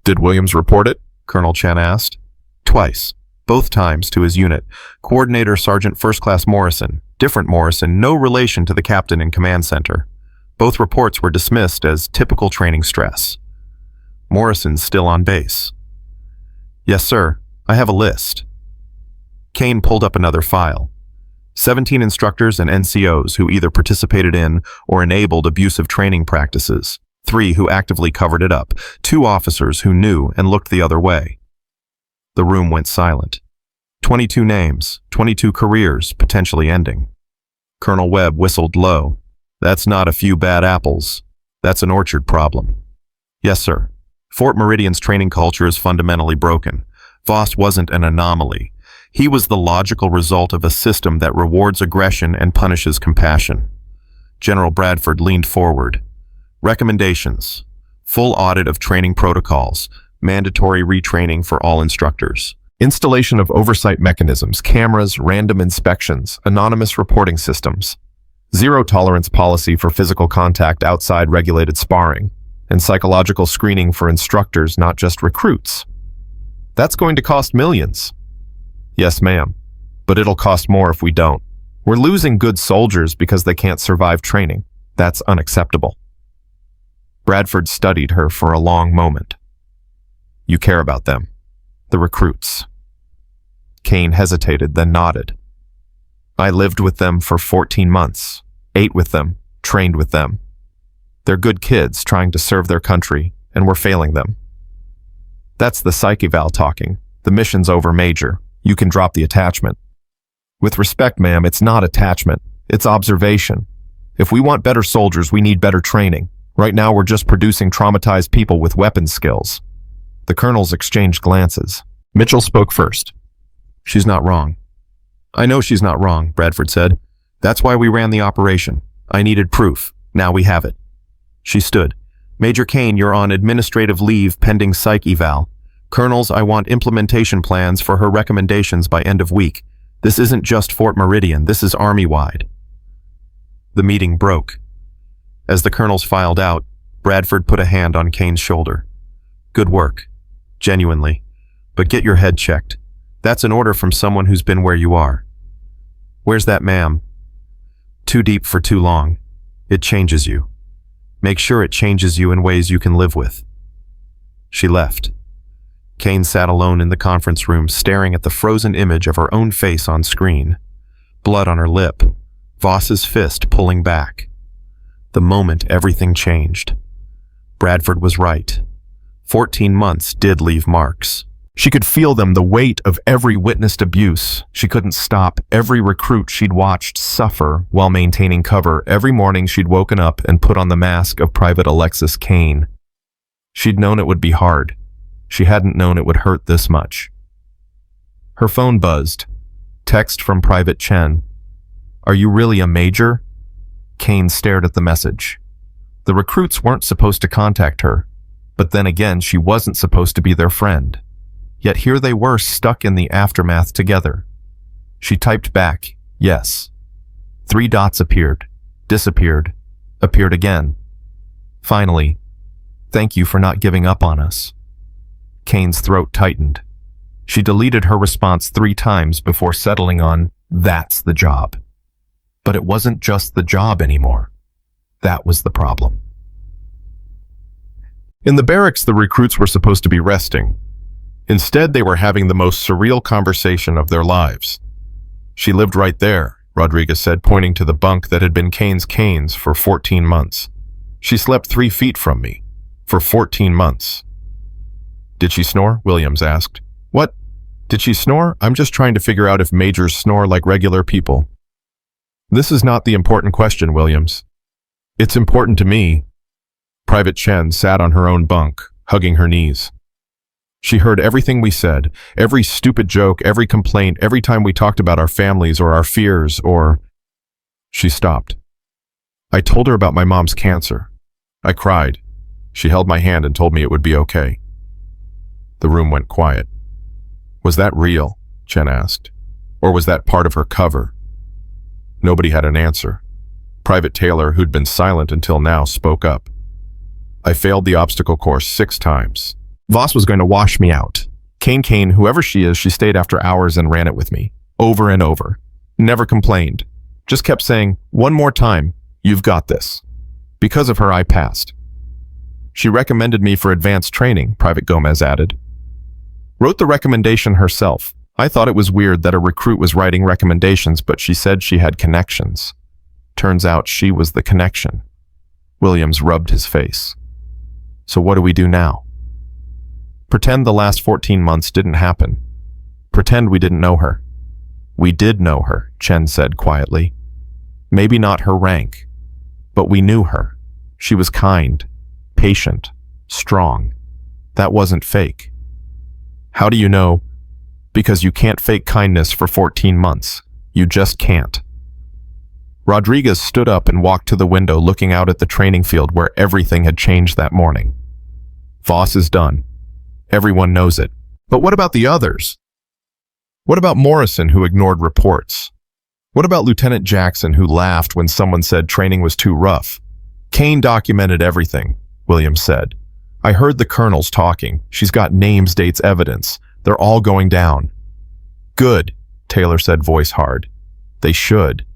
Did Williams report it? Colonel Chen asked. Twice, both times to his unit. Coordinator Sergeant First Class Morrison, different Morrison, no relation to the captain in command center. Both reports were dismissed as typical training stress. Morrison's still on base. Yes, sir. I have a list. Kane pulled up another file. 17 instructors and NCOs who either participated in or enabled abusive training practices, 3 who actively covered it up, 2 officers who knew and looked the other way. The room went silent. 22 names, 22 careers potentially ending. Colonel Webb whistled low. That's not a few bad apples. That's an orchard problem. Yes, sir. Fort Meridian's training culture is fundamentally broken. Voss wasn't an anomaly. He was the logical result of a system that rewards aggression and punishes compassion. General Bradford leaned forward. Recommendations. Full audit of training protocols. Mandatory retraining for all instructors. Installation of oversight mechanisms, cameras, random inspections, anonymous reporting systems. Zero tolerance policy for physical contact outside regulated sparring. And psychological screening for instructors, not just recruits. That's going to cost millions. Yes, ma'am. But it'll cost more if we don't. We're losing good soldiers because they can't survive training. That's unacceptable. Bradford studied her for a long moment. You care about them. The recruits. Kane hesitated, then nodded. I lived with them for 14 months, ate with them, trained with them. They're good kids trying to serve their country, and we're failing them. That's the psych eval talking. The mission's over, Major. You can drop the attachment. With respect, ma'am, it's not attachment. It's observation. If we want better soldiers, we need better training. Right now, we're just producing traumatized people with weapons skills. The colonels exchanged glances. Mitchell spoke first. She's not wrong. I know she's not wrong, Bradford said. That's why we ran the operation. I needed proof. Now we have it. She stood. Major Kane, you're on administrative leave pending psych eval. Colonels, I want implementation plans for her recommendations by end of week. This isn't just Fort Meridian, this is Army-wide. The meeting broke. As the colonels filed out, Bradford put a hand on Kane's shoulder. Good work. Genuinely. But get your head checked. That's an order from someone who's been where you are. Where's that, ma'am? Too deep for too long. It changes you. Make sure it changes you in ways you can live with. She left. Kane sat alone in the conference room, staring at the frozen image of her own face on screen. Blood on her lip. Voss's fist pulling back. The moment everything changed. Bradford was right. 14 months did leave marks. She could feel them, the weight of every witnessed abuse. She couldn't stop every recruit she'd watched suffer while maintaining cover. Every morning she'd woken up and put on the mask of Private Alexis Kane. She'd known it would be hard. She hadn't known it would hurt this much. Her phone buzzed. Text from Private Chen. Are you really a major? Kane stared at the message. The recruits weren't supposed to contact her, but then again, she wasn't supposed to be their friend. Yet here they were, stuck in the aftermath together. She typed back, yes. 3 dots appeared, disappeared, appeared again. Finally, thank you for not giving up on us. Kane's throat tightened. She deleted her response 3 times before settling on, that's the job. But it wasn't just the job anymore. That was the problem. In the barracks, the recruits were supposed to be resting. Instead, they were having the most surreal conversation of their lives. She lived right there, Rodriguez said, pointing to the bunk that had been Kane's for 14 months. She slept 3 feet from me. For 14 months. Did she snore? Williams asked. What? Did she snore? I'm just trying to figure out if majors snore like regular people. This is not the important question, Williams. It's important to me. Private Chen sat on her own bunk, hugging her knees. She heard everything we said, every stupid joke, every complaint, every time we talked about our families or our fears or... She stopped. I told her about my mom's cancer. I cried. She held my hand and told me it would be okay. The room went quiet. Was that real? Chen asked. Or was that part of her cover? Nobody had an answer. Private Taylor, who'd been silent until now, spoke up. I failed the obstacle course 6 times. Voss was going to wash me out. Kane, whoever she is, she stayed after hours and ran it with me. Over and over. Never complained. Just kept saying, one more time, you've got this. Because of her, I passed. She recommended me for advanced training, Private Gomez added. Wrote the recommendation herself. I thought it was weird that a recruit was writing recommendations, but she said she had connections. Turns out she was the connection. Williams rubbed his face. So what do we do now? Pretend the last 14 months didn't happen. Pretend we didn't know her. We did know her, Chen said quietly. Maybe not her rank, but we knew her. She was kind, patient, strong. That wasn't fake. How do you know? Because you can't fake kindness for 14 months. You just can't. Rodriguez stood up and walked to the window, looking out at the training field where everything had changed that morning. Voss is done. Everyone knows it. But what about the others? What about Morrison, who ignored reports? What about Lieutenant Jackson, who laughed when someone said training was too rough? Kane documented everything, Williams said. I heard the colonels talking. She's got names, dates, evidence. They're all going down. Good, Taylor said, voice hard. They should.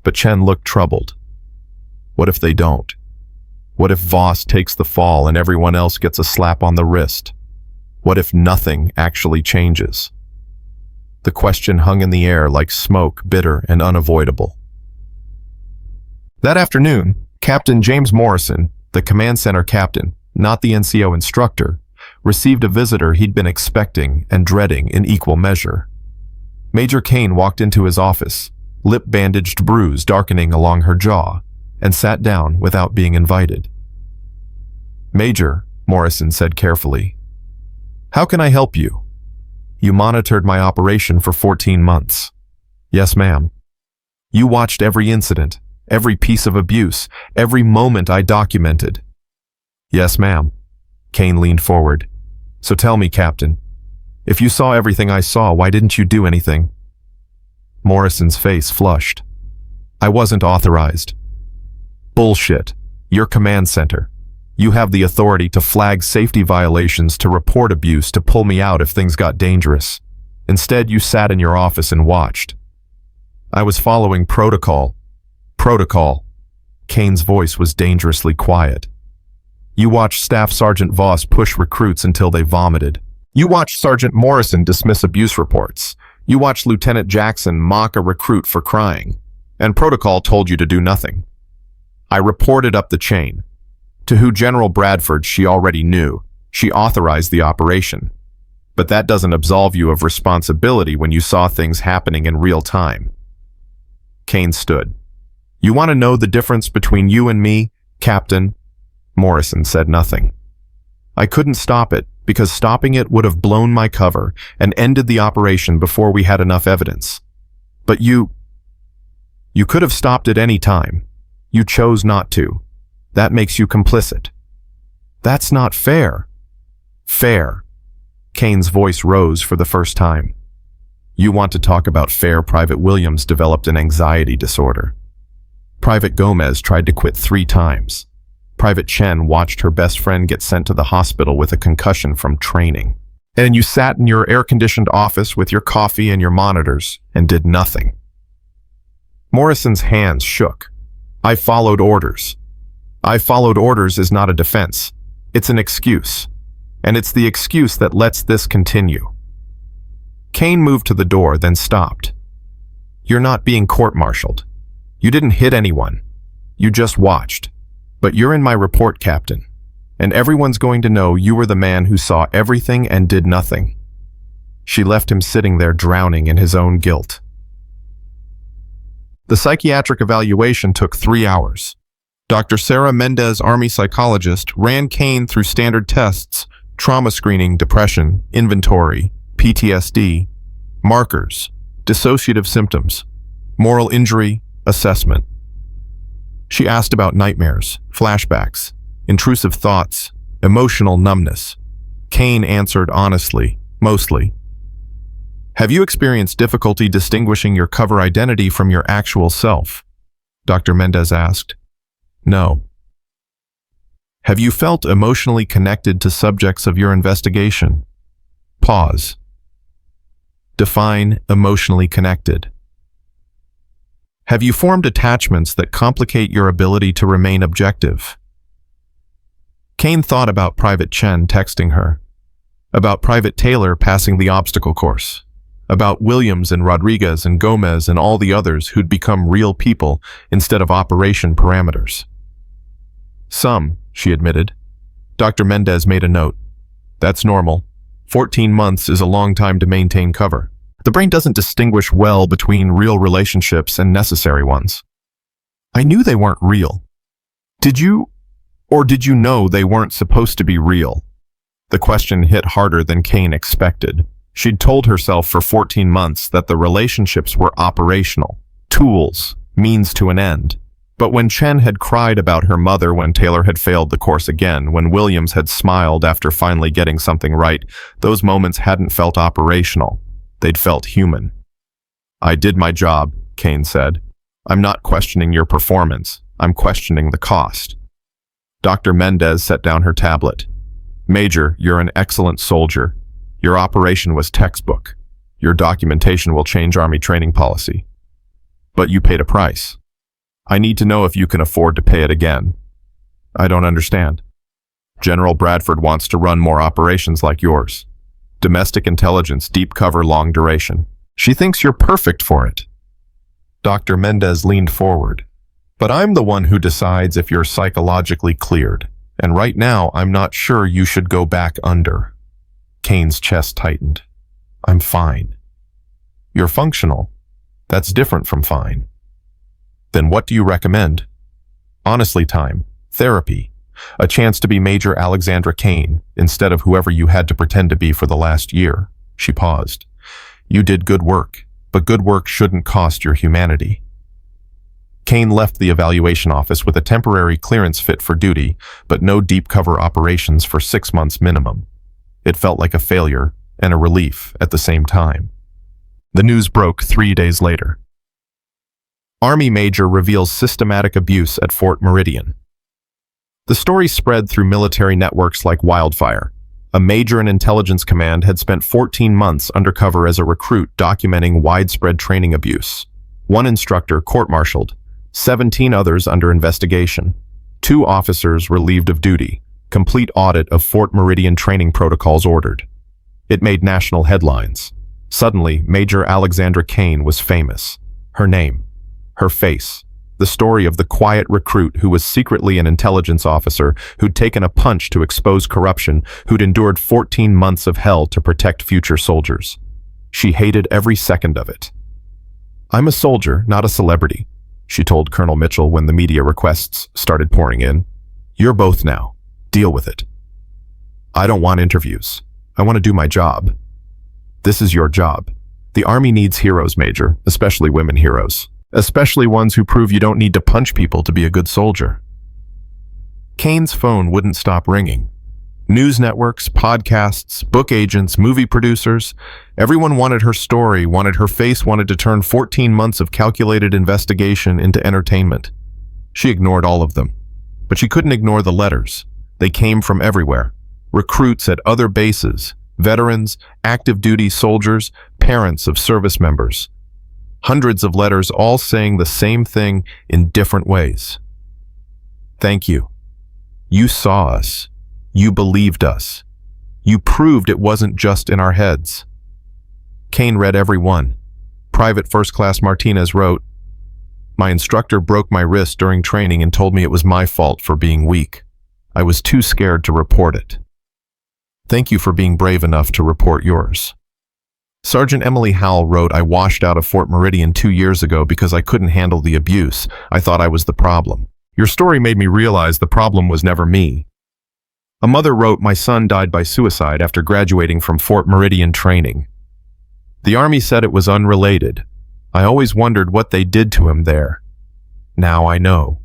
But Chen looked troubled. What if they don't? What if Voss takes the fall and everyone else gets a slap on the wrist? What if nothing actually changes? The question hung in the air like smoke, bitter and unavoidable. That afternoon, Captain James Morrison, the command center captain, not the NCO instructor, received a visitor he'd been expecting and dreading in equal measure. Major Kane walked into his office, lip-bandaged bruise darkening along her jaw, and sat down without being invited. Major, Morrison said carefully, how can I help you? You monitored my operation for 14 months. Yes, ma'am. You watched every incident, every piece of abuse, every moment I documented. Yes, ma'am. Kane leaned forward. So tell me, Captain, if you saw everything I saw, why didn't you do anything? Morrison's face flushed. I wasn't authorized. Bullshit. Your command center. You have the authority to flag safety violations, to report abuse, to pull me out if things got dangerous. Instead, you sat in your office and watched. I was following protocol. Protocol. Kane's voice was dangerously quiet. You watched Staff Sergeant Voss push recruits until they vomited. You watched Sergeant Morrison dismiss abuse reports. You watched Lieutenant Jackson mock a recruit for crying. And protocol told you to do nothing. I reported up the chain. To who General Bradford she already knew. She authorized the operation. But that doesn't absolve you of responsibility when you saw things happening in real time. Kane stood. You want to know the difference between you and me, Captain? Morrison said nothing. I couldn't stop it, because stopping it would have blown my cover and ended the operation before we had enough evidence. But you could have stopped it any time. You chose not to. That makes you complicit. That's not fair. Fair. Kane's voice rose for the first time. You want to talk about fair? Private Williams developed an anxiety disorder. Private Gomez tried to quit 3 times. Private Chen watched her best friend get sent to the hospital with a concussion from training. And you sat in your air-conditioned office with your coffee and your monitors and did nothing. Morrison's hands shook. I followed orders. I followed orders is not a defense. It's an excuse. And it's the excuse that lets this continue. Kane moved to the door, then stopped. You're not being court-martialed. You didn't hit anyone. You just watched. But you're in my report, Captain. And everyone's going to know you were the man who saw everything and did nothing. She left him sitting there drowning in his own guilt. The psychiatric evaluation took 3 hours. Dr. Sarah Mendez, Army psychologist, ran Kane through standard tests, trauma screening, depression, inventory, PTSD, markers, dissociative symptoms, moral injury, assessment. She asked about nightmares, flashbacks, intrusive thoughts, emotional numbness. Kane answered honestly, mostly. Have you experienced difficulty distinguishing your cover identity from your actual self? Dr. Mendez asked. No. Have you felt emotionally connected to subjects of your investigation? Pause. Define emotionally connected. Have you formed attachments that complicate your ability to remain objective? Kane thought about Private Chen texting her, about Private Taylor passing the obstacle course, about Williams and Rodriguez and Gomez and all the others who'd become real people instead of operation parameters. Some, she admitted. Dr. Mendez made a note. That's normal. 14 months is a long time to maintain cover. The brain doesn't distinguish well between real relationships and necessary ones. I knew they weren't real. Did you know they weren't supposed to be real? The question hit harder than Kane expected. She'd told herself for 14 months that the relationships were operational, tools, means to an end. But when Chen had cried about her mother when Taylor had failed the course again, when Williams had smiled after finally getting something right, those moments hadn't felt operational. They'd felt human. I did my job, Kane said. I'm not questioning your performance. I'm questioning the cost. Dr. Mendez set down her tablet. Major, you're an excellent soldier. Your operation was textbook. Your documentation will change Army training policy. But you paid a price. I need to know if you can afford to pay it again. I don't understand. General Bradford wants to run more operations like yours. Domestic intelligence, deep cover, long duration. She thinks you're perfect for it. Dr. Mendez leaned forward. But I'm the one who decides if you're psychologically cleared. And right now, I'm not sure you should go back under. Kane's chest tightened. I'm fine. You're functional. That's different from fine. Then what do you recommend? Honestly, time. Therapy. A chance to be Major Alexandra Kane instead of whoever you had to pretend to be for the last year. She paused. You did good work, but good work shouldn't cost your humanity. Kane left the evaluation office with a temporary clearance fit for duty, but no deep cover operations for 6 months minimum. It felt like a failure and a relief at the same time. The news broke 3 days later. Army Major reveals systematic abuse at Fort Meridian. The story spread through military networks like wildfire. A major in intelligence command had spent 14 months undercover as a recruit documenting widespread training abuse. 1 instructor court-martialed, 17 others under investigation. 2 officers relieved of duty. Complete audit of Fort Meridian training protocols ordered. It made national headlines. Suddenly, Major Alexandra Kane was famous. Her name, her face, the story of the quiet recruit who was secretly an intelligence officer, who'd taken a punch to expose corruption, who'd endured 14 months of hell to protect future soldiers. She hated every second of it. I'm a soldier, not a celebrity, she told Colonel Mitchell when the media requests started pouring in. You're both now. Deal with it. I don't want interviews. I want to do my job. This is your job. The Army needs heroes, Major, especially women heroes. especially ones who prove you don't need to punch people to be a good soldier. Kane's phone wouldn't stop ringing. News networks, podcasts, book agents, movie producers, everyone wanted her story, wanted her face, wanted to turn 14 months of calculated investigation into entertainment. She ignored all of them. But she couldn't ignore the letters. They came from everywhere. Recruits at other bases, veterans, active duty soldiers, parents of service members. Hundreds of letters all saying the same thing in different ways. Thank you. You saw us. You believed us. You proved it wasn't just in our heads. Kane read every one. Private First Class Martinez wrote, "My instructor broke my wrist during training and told me it was my fault for being weak. I was too scared to report it. Thank you for being brave enough to report yours." Sergeant Emily Howell wrote, "I washed out of Fort Meridian 2 years ago because I couldn't handle the abuse. I thought I was the problem. Your story made me realize the problem was never me." A mother wrote, "My son died by suicide after graduating from Fort Meridian training. The Army said it was unrelated. I always wondered what they did to him there. Now I know.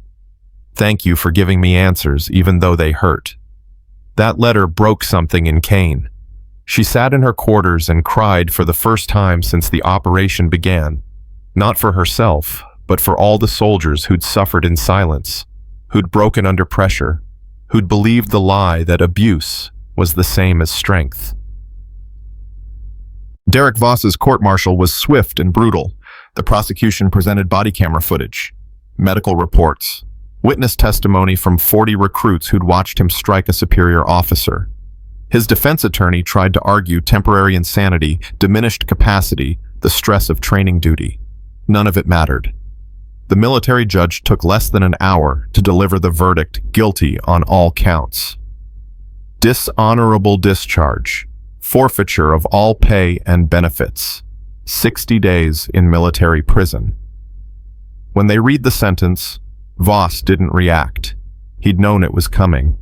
Thank you for giving me answers, even though they hurt." That letter broke something in Kane. She sat in her quarters and cried for the first time since the operation began. Not for herself, but for all the soldiers who'd suffered in silence, who'd broken under pressure, who'd believed the lie that abuse was the same as strength. Derek Voss's court-martial was swift and brutal. The prosecution presented body camera footage, medical reports, witness testimony from 40 recruits who'd watched him strike a superior officer. His defense attorney tried to argue temporary insanity, diminished capacity, the stress of training duty. None of it mattered. The military judge took less than an hour to deliver the verdict, guilty on all counts. Dishonorable discharge, forfeiture of all pay and benefits, 60 days in military prison. When they read the sentence, Voss didn't react. He'd known it was coming.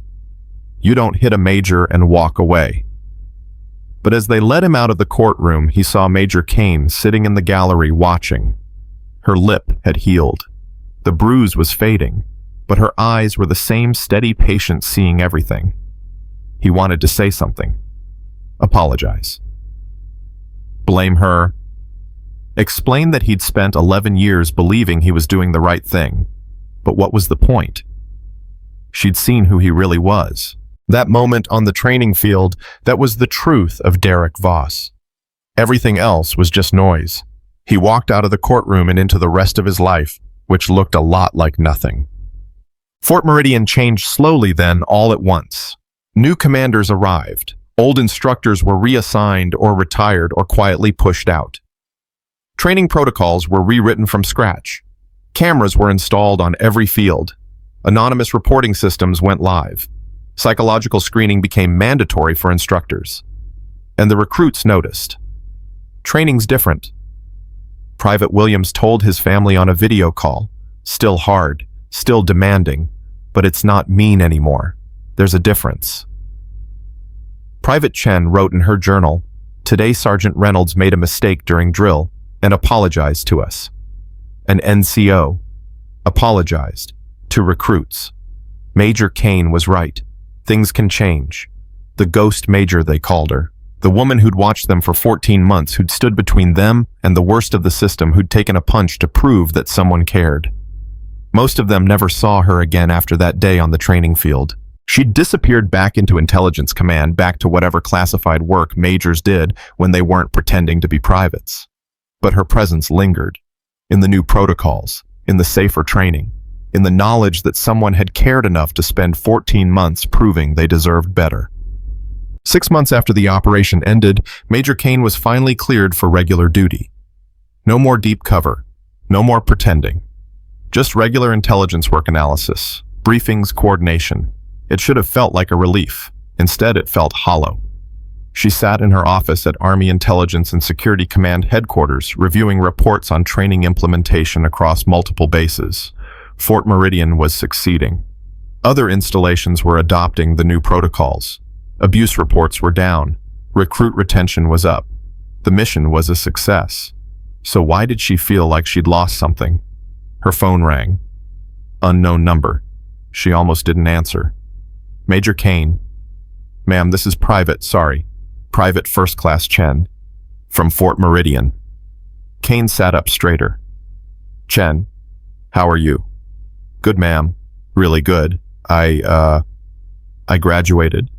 You don't hit a major and walk away. But as they led him out of the courtroom, he saw Major Kane sitting in the gallery watching. Her lip had healed. The bruise was fading, but her eyes were the same steady patient seeing everything. He wanted to say something. Apologize. Blame her. Explain that he'd spent 11 years believing he was doing the right thing. But what was the point? She'd seen who he really was. That moment on the training field, that was the truth of Derek Voss. Everything else was just noise. He walked out of the courtroom and into the rest of his life, which looked a lot like nothing. Fort Meridian changed slowly then, all at once. New commanders arrived. Old instructors were reassigned or retired or quietly pushed out. Training protocols were rewritten from scratch. Cameras were installed on every field. Anonymous reporting systems went live. Psychological screening became mandatory for instructors. And the recruits noticed. Training's different. Private Williams told his family on a video call, still hard, still demanding, but it's not mean anymore. There's a difference. Private Chen wrote in her journal, "Today Sergeant Reynolds made a mistake during drill and apologized to us." An NCO apologized to recruits. Major Kane was right. Things can change. The ghost major, they called her. The woman who'd watched them for 14 months, who'd stood between them and the worst of the system, who'd taken a punch to prove that someone cared. Most of them never saw her again after that day on the training field. She'd disappeared back into intelligence command, back to whatever classified work majors did when they weren't pretending to be privates. But her presence lingered. In the new protocols, in the safer training, in the knowledge that someone had cared enough to spend 14 months proving they deserved better. 6 months after the operation ended, Major Kane was finally cleared for regular duty. No more deep cover, no more pretending. Just regular intelligence work analysis, briefings, coordination. It should have felt like a relief. Instead, it felt hollow. She sat in her office at Army Intelligence and Security Command headquarters, reviewing reports on training implementation across multiple bases. Fort Meridian was succeeding. Other installations were adopting the new protocols. Abuse reports were down. Recruit retention was up. The mission was a success. So why did she feel like she'd lost something? Her phone rang. Unknown number. She almost didn't answer. Major Kane. Ma'am, this is Private, sorry. Private First Class Chen. From Fort Meridian. Kane sat up straighter. Chen, how are you? Good, ma'am. Really good. I graduated.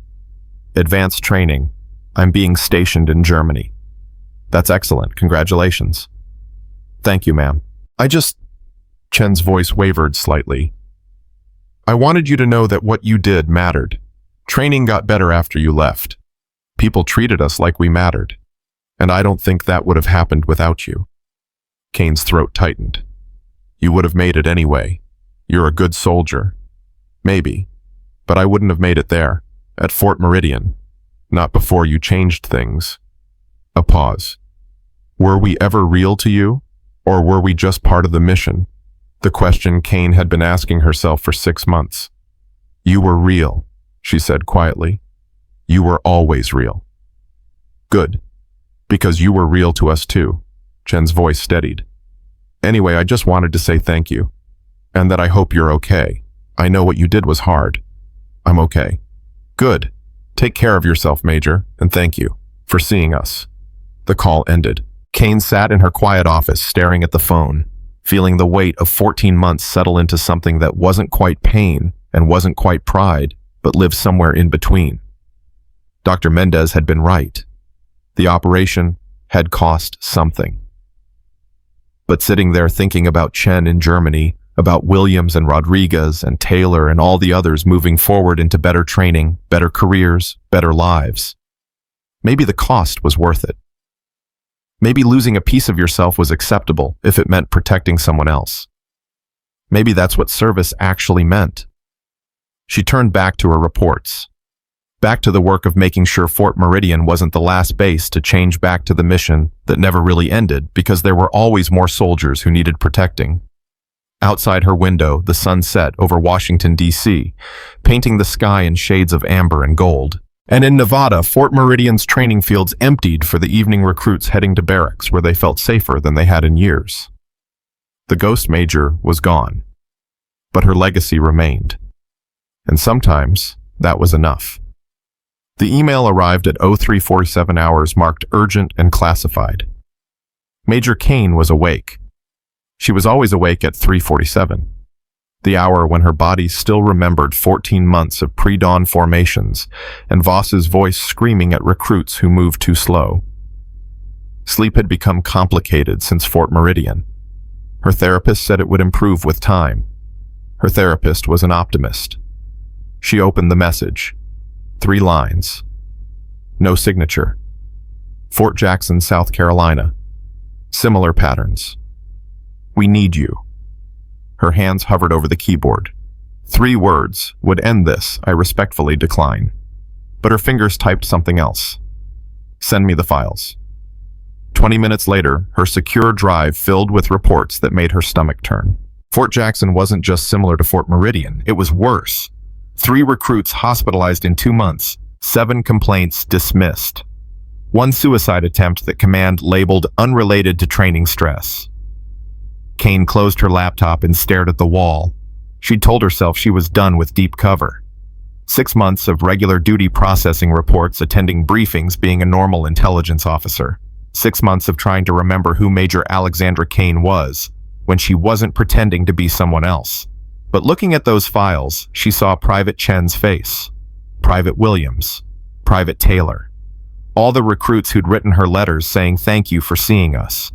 Advanced training. I'm being stationed in Germany. That's excellent. Congratulations. Thank you, ma'am. Chen's voice wavered slightly. I wanted you to know that what you did mattered. Training got better after you left. People treated us like we mattered. And I don't think that would have happened without you. Kane's throat tightened. You would have made it anyway. You're a good soldier. Maybe. But I wouldn't have made it there, at Fort Meridian. Not before you changed things. A pause. Were we ever real to you? Or were we just part of the mission? The question Kane had been asking herself for 6 months. You were real, she said quietly. You were always real. Good. Because you were real to us too. Chen's voice steadied. Anyway, I just wanted to say thank you. And that I hope you're okay. I know what you did was hard. I'm okay. Good. Take care of yourself, Major, and thank you for seeing us. The call ended. Kane sat in her quiet office staring at the phone, feeling the weight of 14 months settle into something that wasn't quite pain and wasn't quite pride, but lived somewhere in between. Dr. Mendez had been right. The operation had cost something. But sitting there thinking about Chen in Germany, about Williams and Rodriguez and Taylor and all the others moving forward into better training, better careers, better lives, maybe the cost was worth it. Maybe losing a piece of yourself was acceptable if it meant protecting someone else. Maybe that's what service actually meant. She turned back to her reports, back to the work of making sure Fort Meridian wasn't the last base to change back to the mission that never really ended because there were always more soldiers who needed protecting. Outside her window, the sun set over Washington, D.C., painting the sky in shades of amber and gold. And in Nevada, Fort Meridian's training fields emptied for the evening recruits heading to barracks where they felt safer than they had in years. The ghost major was gone, but her legacy remained. And sometimes that was enough. The email arrived at 0347 hours marked urgent and classified. Major Kane was awake. She was always awake at 3:47, the hour when her body still remembered 14 months of pre-dawn formations and Voss's voice screaming at recruits who moved too slow. Sleep had become complicated since Fort Meridian. Her therapist said it would improve with time. Her therapist was an optimist. She opened the message. 3 lines. No signature. Fort Jackson, South Carolina. Similar patterns. We need you. Her hands hovered over the keyboard. 3 words would end this, I respectfully decline. But her fingers typed something else. Send me the files. 20 minutes later, her secure drive filled with reports that made her stomach turn. Fort Jackson wasn't just similar to Fort Meridian, it was worse. 3 recruits hospitalized in 2 months, 7 complaints dismissed. 1 suicide attempt that command labeled unrelated to training stress. Kane closed her laptop and stared at the wall. She'd told herself she was done with deep cover. 6 months of regular duty processing reports, attending briefings, being a normal intelligence officer. 6 months of trying to remember who Major Alexandra Kane was, when she wasn't pretending to be someone else. But looking at those files, she saw Private Chen's face, Private Williams, Private Taylor, all the recruits who'd written her letters saying thank you for seeing us.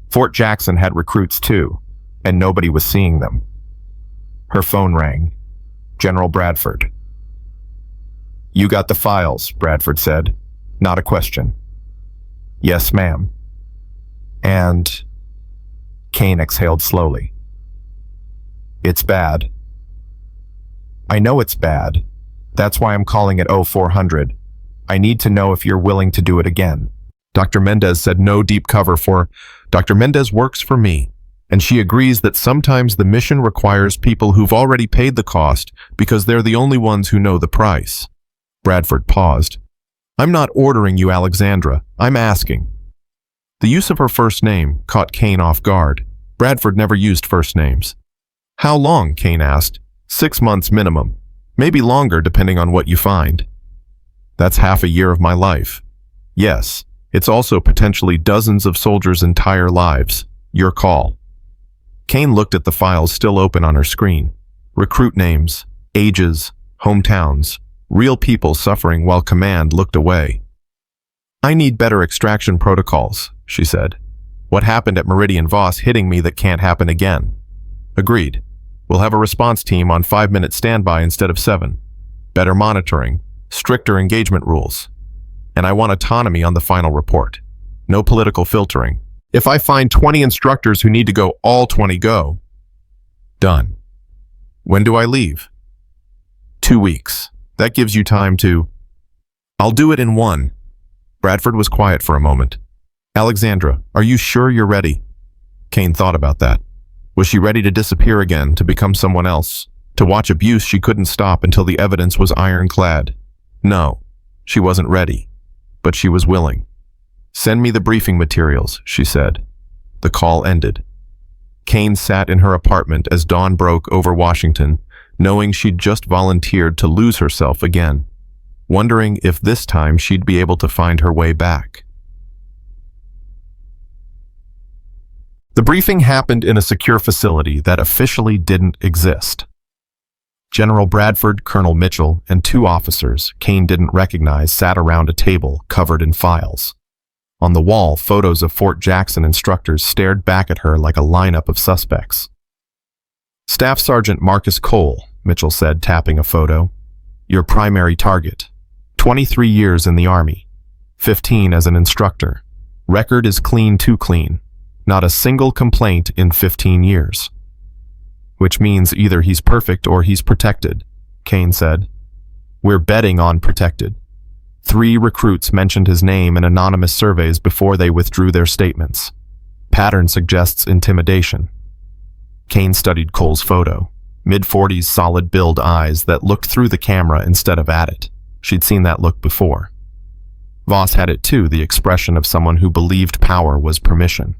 Fort Jackson had recruits too, and nobody was seeing them. Her phone rang. General Bradford. You got the files, Bradford said. Not a question. Yes, ma'am. And... Kane exhaled slowly. It's bad. I know it's bad. That's why I'm calling it 0400. I need to know if you're willing to do it again. Dr. Mendez said no deep cover for... Dr. Mendez works for me, and she agrees that sometimes the mission requires people who've already paid the cost because they're the only ones who know the price. Bradford paused. I'm not ordering you, Alexandra. I'm asking. The use of her first name caught Kane off guard. Bradford never used first names. How long? Kane asked. 6 months minimum. Maybe longer depending on what you find. That's half a year of my life. Yes, it's also potentially dozens of soldiers' entire lives. Your call. Kane looked at the files still open on her screen. Recruit names, ages, hometowns, real people suffering while command looked away. I need better extraction protocols, she said. What happened at Meridian Voss hitting me that can't happen again. Agreed. We'll have a response team on 5-minute standby instead of 7. Better monitoring, stricter engagement rules. And I want autonomy on the final report. No political filtering. If I find 20 instructors who need to go, all 20 go. Done. When do I leave? 2 weeks. That gives you time to... I'll do it in 1. Bradford was quiet for a moment. Alexandra, are you sure you're ready? Kane thought about that. Was she ready to disappear again, to become someone else? To watch abuse she couldn't stop until the evidence was ironclad? No, she wasn't ready. But she was willing. Send me the briefing materials, she said. The call ended. Kane sat in her apartment as dawn broke over Washington, knowing she'd just volunteered to lose herself again, wondering if this time she'd be able to find her way back. The briefing happened in a secure facility that officially didn't exist. General Bradford, Colonel Mitchell, and 2 officers Kane didn't recognize sat around a table covered in files. On the wall, photos of Fort Jackson instructors stared back at her like a lineup of suspects. Staff Sergeant Marcus Cole, Mitchell said, tapping a photo. Your primary target. 23 years in the Army. 15 as an instructor. Record is clean to clean. Not a single complaint in 15 years. Which means either he's perfect or he's protected, Kane said. We're betting on protected. 3 recruits mentioned his name in anonymous surveys before they withdrew their statements. Pattern suggests intimidation. Kane studied Cole's photo. Mid-40s solid-build eyes that looked through the camera instead of at it. She'd seen that look before. Voss had it too, the expression of someone who believed power was permission.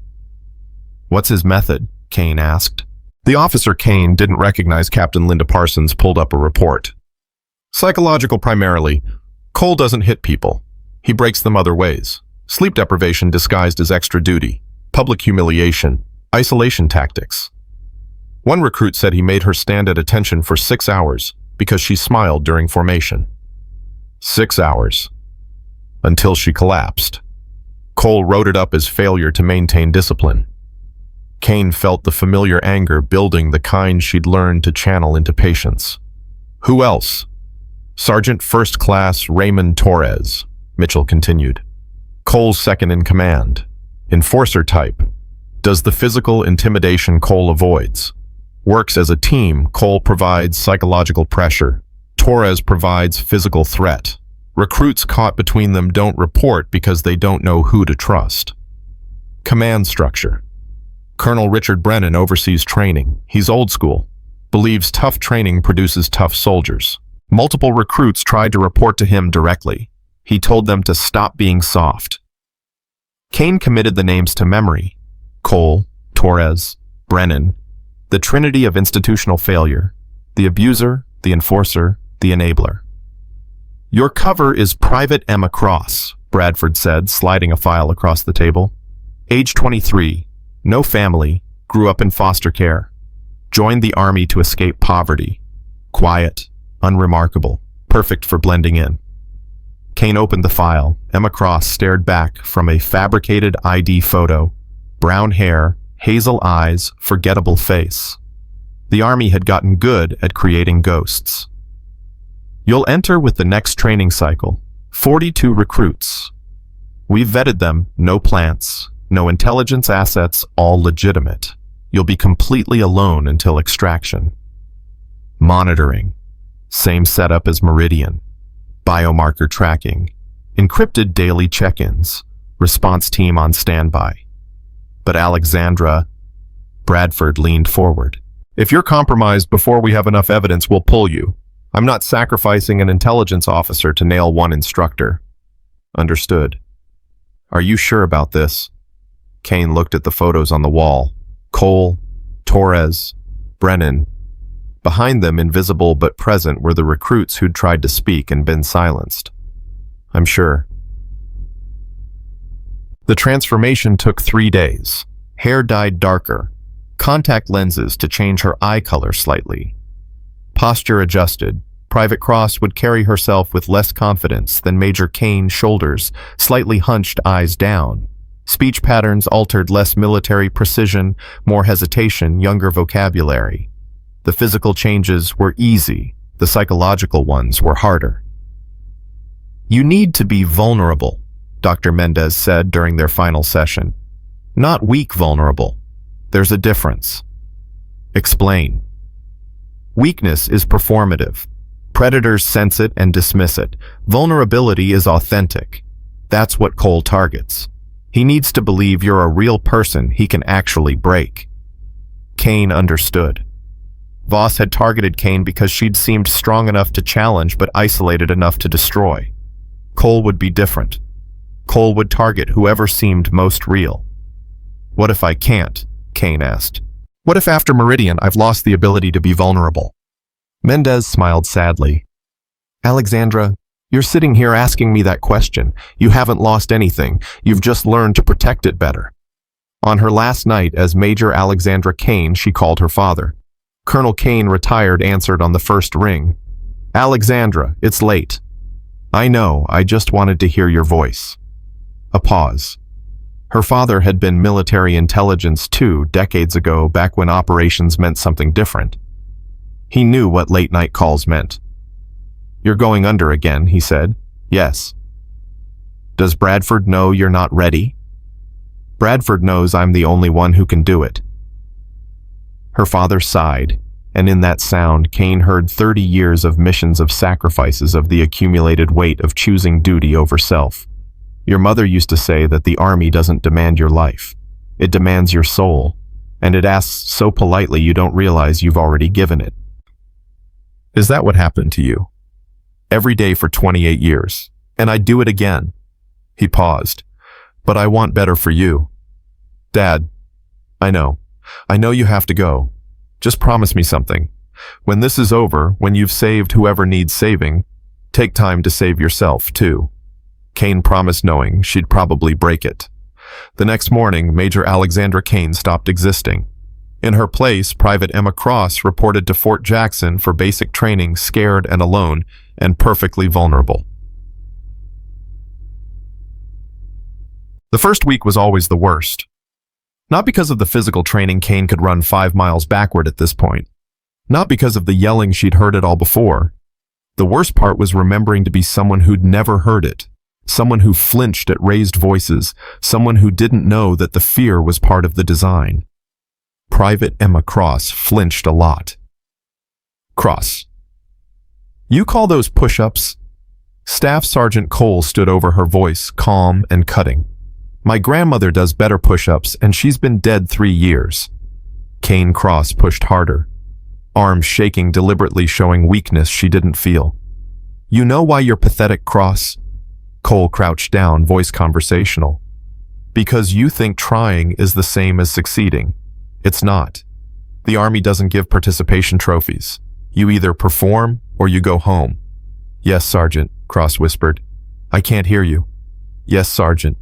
What's his method? Kane asked. The officer Kane didn't recognize Captain Linda Parsons pulled up a report. Psychological primarily. Cole doesn't hit people. He breaks them other ways. Sleep deprivation disguised as extra duty. Public humiliation. Isolation tactics. One recruit said he made her stand at attention for 6 hours because she smiled during formation. 6 hours. Until she collapsed. Cole wrote it up as failure to maintain discipline. Kane felt the familiar anger building, the kind she'd learned to channel into patience. Who else? Sergeant First Class Raymond Torres, Mitchell continued. Cole's second in command. Enforcer type. Does the physical intimidation Cole avoids. Works as a team, Cole provides psychological pressure. Torres provides physical threat. Recruits caught between them don't report because they don't know who to trust. Command structure. Colonel Richard Brennan oversees training. He's old school. Believes tough training produces tough soldiers. Multiple recruits tried to report to him directly. He told them to stop being soft. Kane committed the names to memory. Cole, Torres, Brennan. The trinity of institutional failure. The abuser, the enforcer, the enabler. Your cover is Private Emma Cross, Bradford said, sliding a file across the table. Age 23. No family, grew up in foster care. Joined the Army to escape poverty. Quiet, unremarkable, perfect for blending in. Kane opened the file. Emma Cross stared back from a fabricated ID photo. Brown hair, hazel eyes, forgettable face. The Army had gotten good at creating ghosts. You'll enter with the next training cycle. 42 recruits. We've vetted them, no plants. No intelligence assets, all legitimate. You'll be completely alone until extraction. Monitoring. Same setup as Meridian. Biomarker tracking. Encrypted daily check-ins. Response team on standby. But Alexandra... Bradford leaned forward. If you're compromised before we have enough evidence, we'll pull you. I'm not sacrificing an intelligence officer to nail one instructor. Understood. Are you sure about this? Kane looked at the photos on the wall. Cole, Torres, Brennan. Behind them, invisible but present, were the recruits who'd tried to speak and been silenced. I'm sure. The transformation took 3 days. Hair dyed darker, contact lenses to change her eye color slightly. Posture adjusted. Private Cross would carry herself with less confidence than Major Kane's shoulders, slightly hunched, eyes down. Speech patterns altered, less military precision, more hesitation, younger vocabulary. The physical changes were easy, the psychological ones were harder. You need to be vulnerable, Dr. Mendez said during their final session. Not weak vulnerable. There's a difference. Explain. Weakness is performative. Predators sense it and dismiss it. Vulnerability is authentic. That's what Cole targets. He needs to believe you're a real person he can actually break. Kane understood. Voss had targeted Kane because she'd seemed strong enough to challenge but isolated enough to destroy. Cole would be different. Cole would target whoever seemed most real. What if I can't? Kane asked. What if after Meridian I've lost the ability to be vulnerable? Mendez smiled sadly. Alexandra, you're sitting here asking me that question. You haven't lost anything. You've just learned to protect it better. On her last night as Major Alexandra Kane, she called her father. Colonel Kane, retired, answered on the first ring. Alexandra, it's late. I know, I just wanted to hear your voice. A pause. Her father had been military intelligence too, decades ago, back when operations meant something different. He knew what late-night calls meant. You're going under again, he said. Yes. Does Bradford know you're not ready? Bradford knows I'm the only one who can do it. Her father sighed, and in that sound, Kane heard 30 years of missions of sacrifices, of the accumulated weight of choosing duty over self. Your mother used to say that the army doesn't demand your life. It demands your soul, and it asks so politely you don't realize you've already given it. Is that what happened to you? Every day for 28 years, and I'd do it again. He paused. But I want better for you. Dad, I know you have to go. Just promise me something. When this is over, when you've saved whoever needs saving, take time to save yourself, too. Kane promised, knowing she'd probably break it. The next morning, Major Alexandra Kane stopped existing. In her place, Private Emma Cross reported to Fort Jackson for basic training, scared and alone, and perfectly vulnerable. The first week was always the worst. Not because of the physical training, Kane could run 5 miles backward at this point. Not because of the yelling, she'd heard it all before. The worst part was remembering to be someone who'd never heard it. Someone who flinched at raised voices. Someone who didn't know that the fear was part of the design. Private Emma Cross flinched a lot. Cross. You call those push-ups? Staff Sergeant Cole stood over her, voice calm and cutting. My grandmother does better push-ups, and she's been dead 3 years. Kane Cross pushed harder, arms shaking, deliberately showing weakness she didn't feel. You know why you're pathetic, Cross? Cole crouched down, voice conversational. Because you think trying is the same as succeeding. It's not. The Army doesn't give participation trophies. You either perform or you go home. Yes, Sergeant, Cross whispered. I can't hear you. Yes, Sergeant.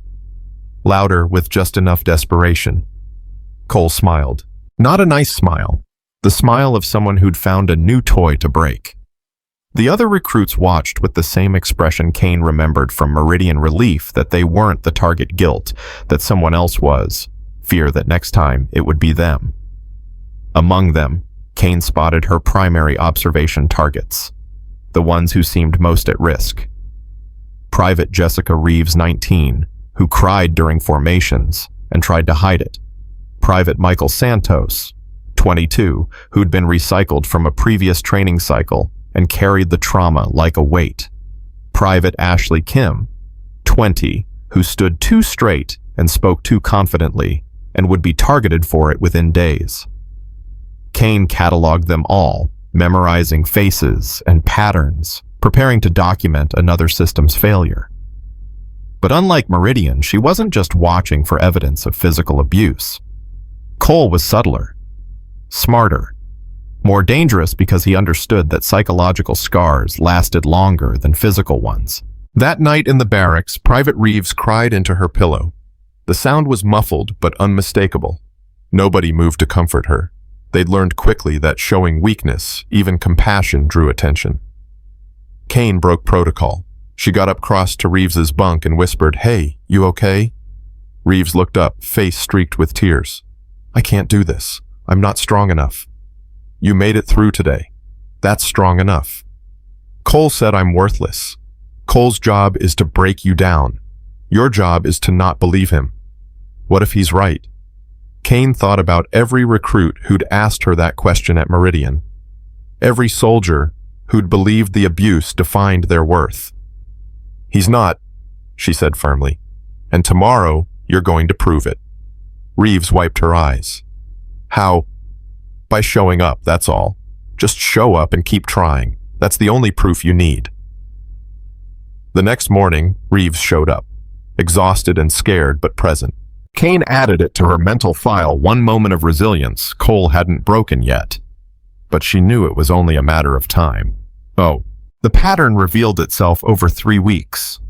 Louder, with just enough desperation. Cole smiled. Not a nice smile. The smile of someone who'd found a new toy to break. The other recruits watched with the same expression Kane remembered from Meridian, relief that they weren't the target, guilt that someone else was, fear that next time it would be them. Among them, Kane spotted her primary observation targets, the ones who seemed most at risk. Private Jessica Reeves, 19, who cried during formations and tried to hide it. Private Michael Santos, 22, who'd been recycled from a previous training cycle and carried the trauma like a weight. Private Ashley Kim, 20, who stood too straight and spoke too confidently and would be targeted for it within days. Kane cataloged them all, memorizing faces and patterns, preparing to document another system's failure. But unlike Meridian, she wasn't just watching for evidence of physical abuse. Cole was subtler, smarter, more dangerous because he understood that psychological scars lasted longer than physical ones. That night in the barracks, Private Reeves cried into her pillow. The sound was muffled but unmistakable. Nobody moved to comfort her. They'd learned quickly that showing weakness, even compassion, drew attention. Kane broke protocol. She got up across to Reeves's bunk and whispered, "Hey, you okay?" Reeves looked up, face streaked with tears. "I can't do this. I'm not strong enough." "You made it through today. That's strong enough." Cole said, "I'm worthless. Cole's job is to break you down. Your job is to not believe him." What if he's right? Kane thought about every recruit who'd asked her that question at Meridian. Every soldier who'd believed the abuse defined their worth. "He's not," she said firmly, "and tomorrow you're going to prove it." Reeves wiped her eyes. "How?" "By showing up, that's all. Just show up and keep trying. That's the only proof you need." The next morning, Reeves showed up, exhausted and scared but present. Kane added it to her mental file, one moment of resilience Cole hadn't broken yet. But she knew it was only a matter of time. The pattern revealed itself over 3 weeks.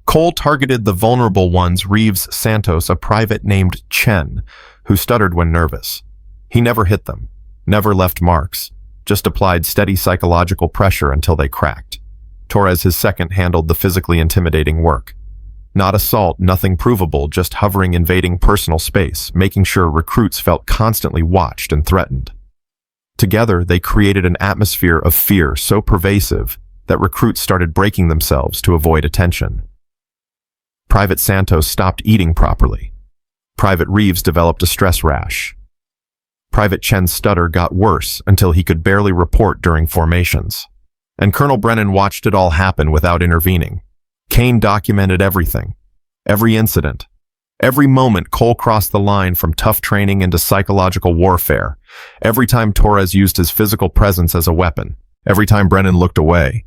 Cole targeted the vulnerable ones, Reeves, Santos, a private named Chen, who stuttered when nervous. He never hit them, never left marks, just applied steady psychological pressure until they cracked. Torres, his second, handled the physically intimidating work. Not assault, nothing provable, just hovering, invading personal space, making sure recruits felt constantly watched and threatened. Together, they created an atmosphere of fear so pervasive that recruits started breaking themselves to avoid attention. Private Santos stopped eating properly. Private Reeves developed a stress rash. Private Chen's stutter got worse until he could barely report during formations. And Colonel Brennan watched it all happen without intervening. Kane documented everything, every incident, every moment Cole crossed the line from tough training into psychological warfare, every time Torres used his physical presence as a weapon, every time Brennan looked away.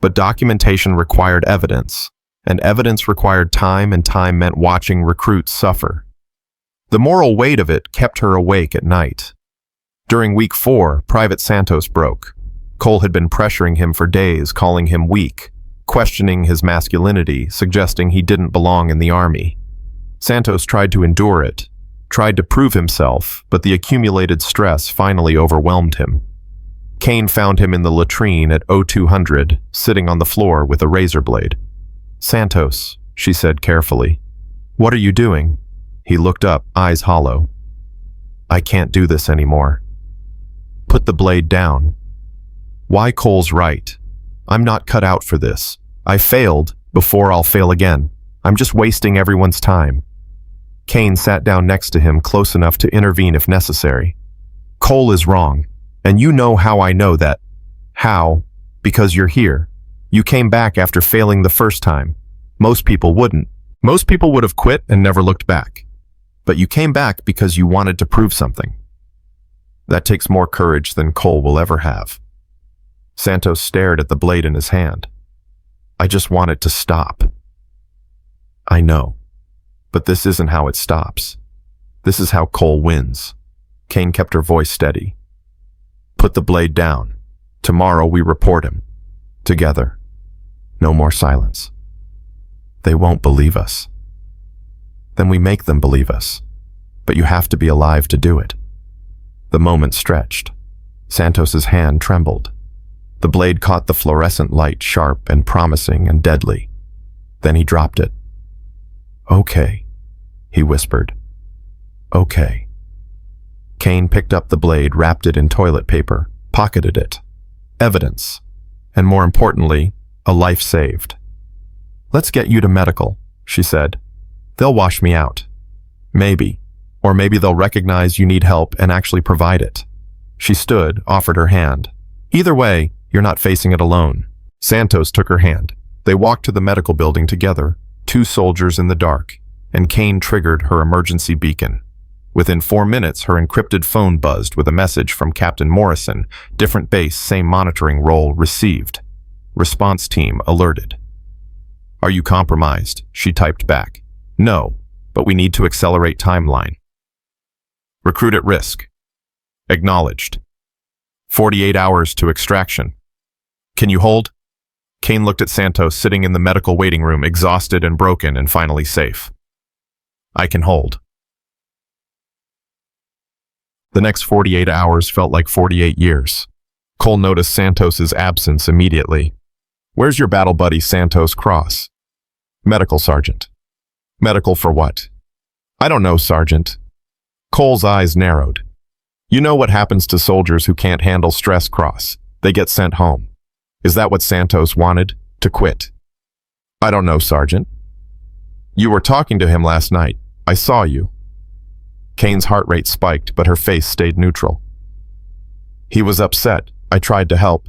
But documentation required evidence, and evidence required time, and time meant watching recruits suffer. The moral weight of it kept her awake at night. During week 4, Private Santos broke. Cole had been pressuring him for days, calling him weak, questioning his masculinity, suggesting he didn't belong in the army. Santos tried to endure it, tried to prove himself, but the accumulated stress finally overwhelmed him. Kane found him in the latrine at 0200, sitting on the floor with a razor blade. "Santos," she said carefully, "what are you doing?" He looked up, eyes hollow. "I can't do this anymore." "Put the blade down." "Why?" Cole's right. "I'm not cut out for this. I failed, before I'll fail again. I'm just wasting everyone's time." Kane sat down next to him, close enough to intervene if necessary. "Cole is wrong, and you know how I know that." "How?" "Because you're here. You came back after failing the first time. Most people wouldn't. Most people would have quit and never looked back. But you came back because you wanted to prove something. That takes more courage than Cole will ever have." Santos stared at the blade in his hand. "I just want it to stop." "I know. But this isn't how it stops. This is how Cole wins." Kane kept her voice steady. "Put the blade down. Tomorrow we report him. Together. No more silence." "They won't believe us." "Then we make them believe us. But you have to be alive to do it." The moment stretched. Santos's hand trembled. The blade caught the fluorescent light, sharp and promising and deadly. Then he dropped it. "Okay," he whispered. "Okay." Kane picked up the blade, wrapped it in toilet paper, pocketed it. Evidence. And more importantly, a life saved. "Let's get you to medical," she said. "They'll wash me out. Maybe. Or maybe they'll recognize you need help and actually provide it." She stood, offered her hand. "Either way, you're not facing it alone." Santos took her hand. They walked to the medical building together, 2 soldiers in the dark, and Kane triggered her emergency beacon. Within 4 minutes, her encrypted phone buzzed with a message from Captain Morrison. "Different base, same monitoring role, received. Response team alerted." "Are you compromised?" she typed back. "No, but we need to accelerate timeline." Recruit at risk. Acknowledged. 48 hours to extraction. Can you hold? Kane looked at Santos sitting in the medical waiting room, exhausted and broken and finally safe. I can hold. The next 48 hours felt like 48 years. Cole noticed Santos's absence immediately. Where's your battle buddy Santos Cross? Medical, Sergeant. Medical for what? I don't know, Sergeant. Cole's eyes narrowed. You know what happens to soldiers who can't handle stress, Cross. They get sent home. Is that what Santos wanted? To quit? I don't know, Sergeant. You were talking to him last night. I saw you. Kane's heart rate spiked, but her face stayed neutral. He was upset. I tried to help.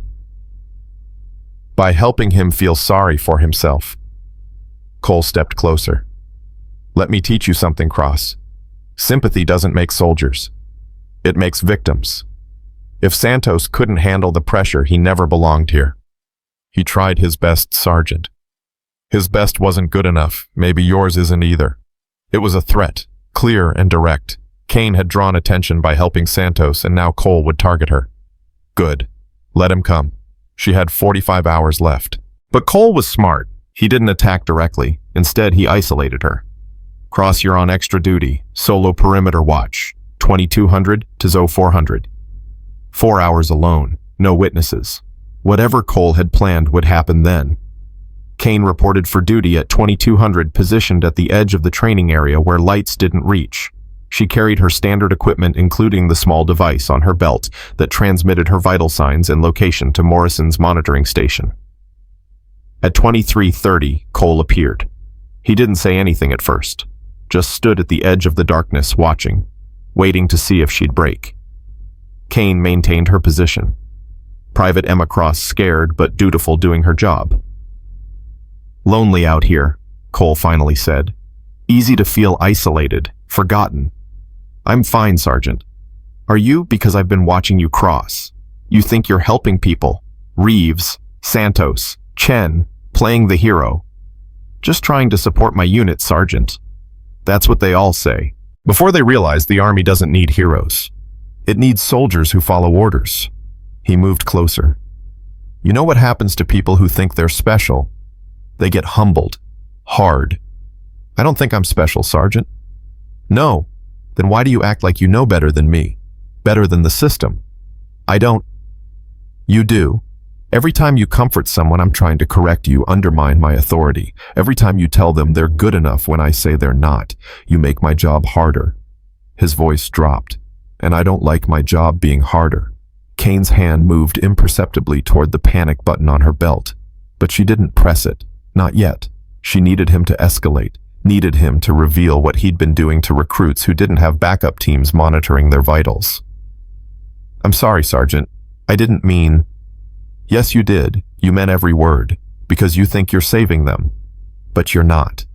By helping him feel sorry for himself. Cole stepped closer. Let me teach you something, Cross. Sympathy doesn't make soldiers. It makes victims. If Santos couldn't handle the pressure, he never belonged here. He tried his best, Sergeant. His best wasn't good enough. Maybe yours isn't either. It was a threat, clear and direct. Kane had drawn attention by helping Santos, and now Cole would target her. Good. Let him come. She had 45 hours left. But Cole was smart. He didn't attack directly. Instead, he isolated her. Cross, you're on extra duty. Solo perimeter watch. 2200 to 0400. 4 hours alone. No witnesses. Whatever Cole had planned would happen then. Kane reported for duty at 2200, positioned at the edge of the training area where lights didn't reach. She carried her standard equipment, including the small device on her belt that transmitted her vital signs and location to Morrison's monitoring station. At 2330, Cole appeared. He didn't say anything at first, just stood at the edge of the darkness watching, waiting to see if she'd break. Kane maintained her position. Private Emma Cross scared but dutiful, doing her job. Lonely out here, Cole finally said. Easy to feel isolated, forgotten. I'm fine, Sergeant. Are you? Because I've been watching you, Cross. You think you're helping people. Reeves, Santos, Chen, playing the hero. Just trying to support my unit, Sergeant. That's what they all say. Before they realize the army doesn't need heroes. It needs soldiers who follow orders. He moved closer. You know what happens to people who think they're special? They get humbled. Hard. I don't think I'm special, Sergeant. No. Then why do you act like you know better than me? Better than the system? I don't. You do. Every time you comfort someone, I'm trying to correct you, undermine my authority. Every time you tell them they're good enough when I say they're not, you make my job harder. His voice dropped. And I don't like my job being harder. Kane's hand moved imperceptibly toward the panic button on her belt. But she didn't press it. Not yet. She needed him to escalate. Needed him to reveal what he'd been doing to recruits who didn't have backup teams monitoring their vitals. I'm sorry, Sergeant. I didn't mean... Yes, you did. You meant every word. Because you think you're saving them. But you're not.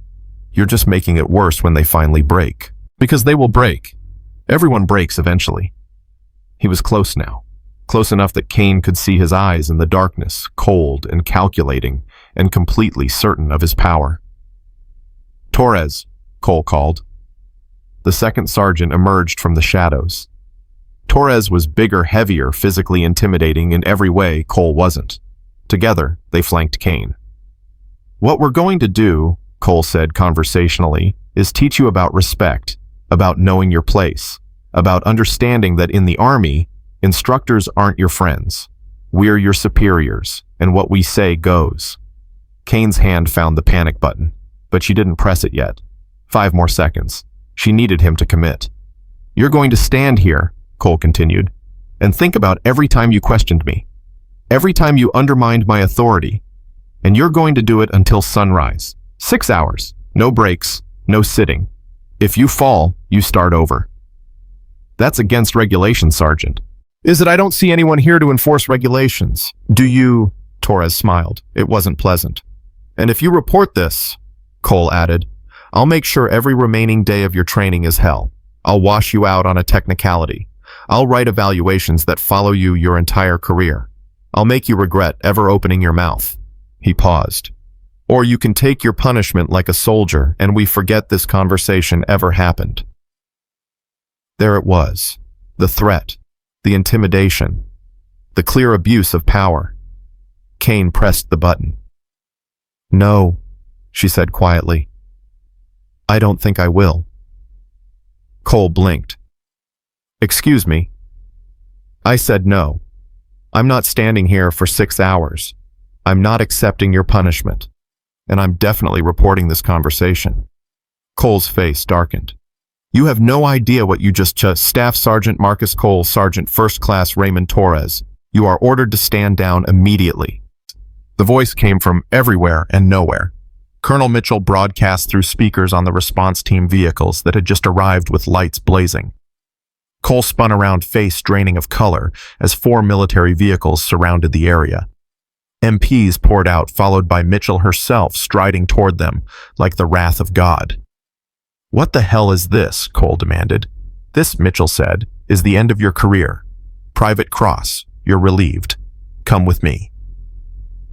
You're just making it worse when they finally break. Because they will break. Everyone breaks eventually. He was close now. Close enough that Kane could see his eyes in the darkness, cold and calculating, and completely certain of his power. Torres, Cole called. The second sergeant emerged from the shadows. Torres was bigger, heavier, physically intimidating in every way Cole wasn't. Together, they flanked Kane. What we're going to do, Cole said conversationally, is teach you about respect, about knowing your place, about understanding that in the army, instructors aren't your friends. We're your superiors, and what we say goes. Kane's hand found the panic button, but she didn't press it yet. 5 more seconds. She needed him to commit. You're going to stand here, Cole continued, and think about every time you questioned me. Every time you undermined my authority. And you're going to do it until sunrise. 6 hours. No breaks. No sitting. If you fall, you start over. That's against regulations, Sergeant. Is it? I don't see anyone here to enforce regulations. Do you? Torres smiled. It wasn't pleasant. And if you report this, Cole added, I'll make sure every remaining day of your training is hell. I'll wash you out on a technicality. I'll write evaluations that follow you your entire career. I'll make you regret ever opening your mouth. He paused. Or you can take your punishment like a soldier and we forget this conversation ever happened. There it was. The threat, the intimidation, the clear abuse of power. Kane pressed the button. "No," she said quietly. "I don't think I will." Cole blinked. "Excuse me." "I said no. I'm not standing here for 6 hours. I'm not accepting your punishment. And I'm definitely reporting this conversation." Cole's face darkened. "You have no idea what you just Staff Sergeant Marcus Cole, Sergeant First Class Raymond Torres. You are ordered to stand down immediately." The voice came from everywhere and nowhere. Colonel Mitchell broadcast through speakers on the response team vehicles that had just arrived with lights blazing. Cole spun around, face draining of color, as 4 military vehicles surrounded the area. MPs poured out, followed by Mitchell herself striding toward them like the wrath of God. "What the hell is this?" Cole demanded. "This," Mitchell said, "is the end of your career. Private Cross, you're relieved. Come with me."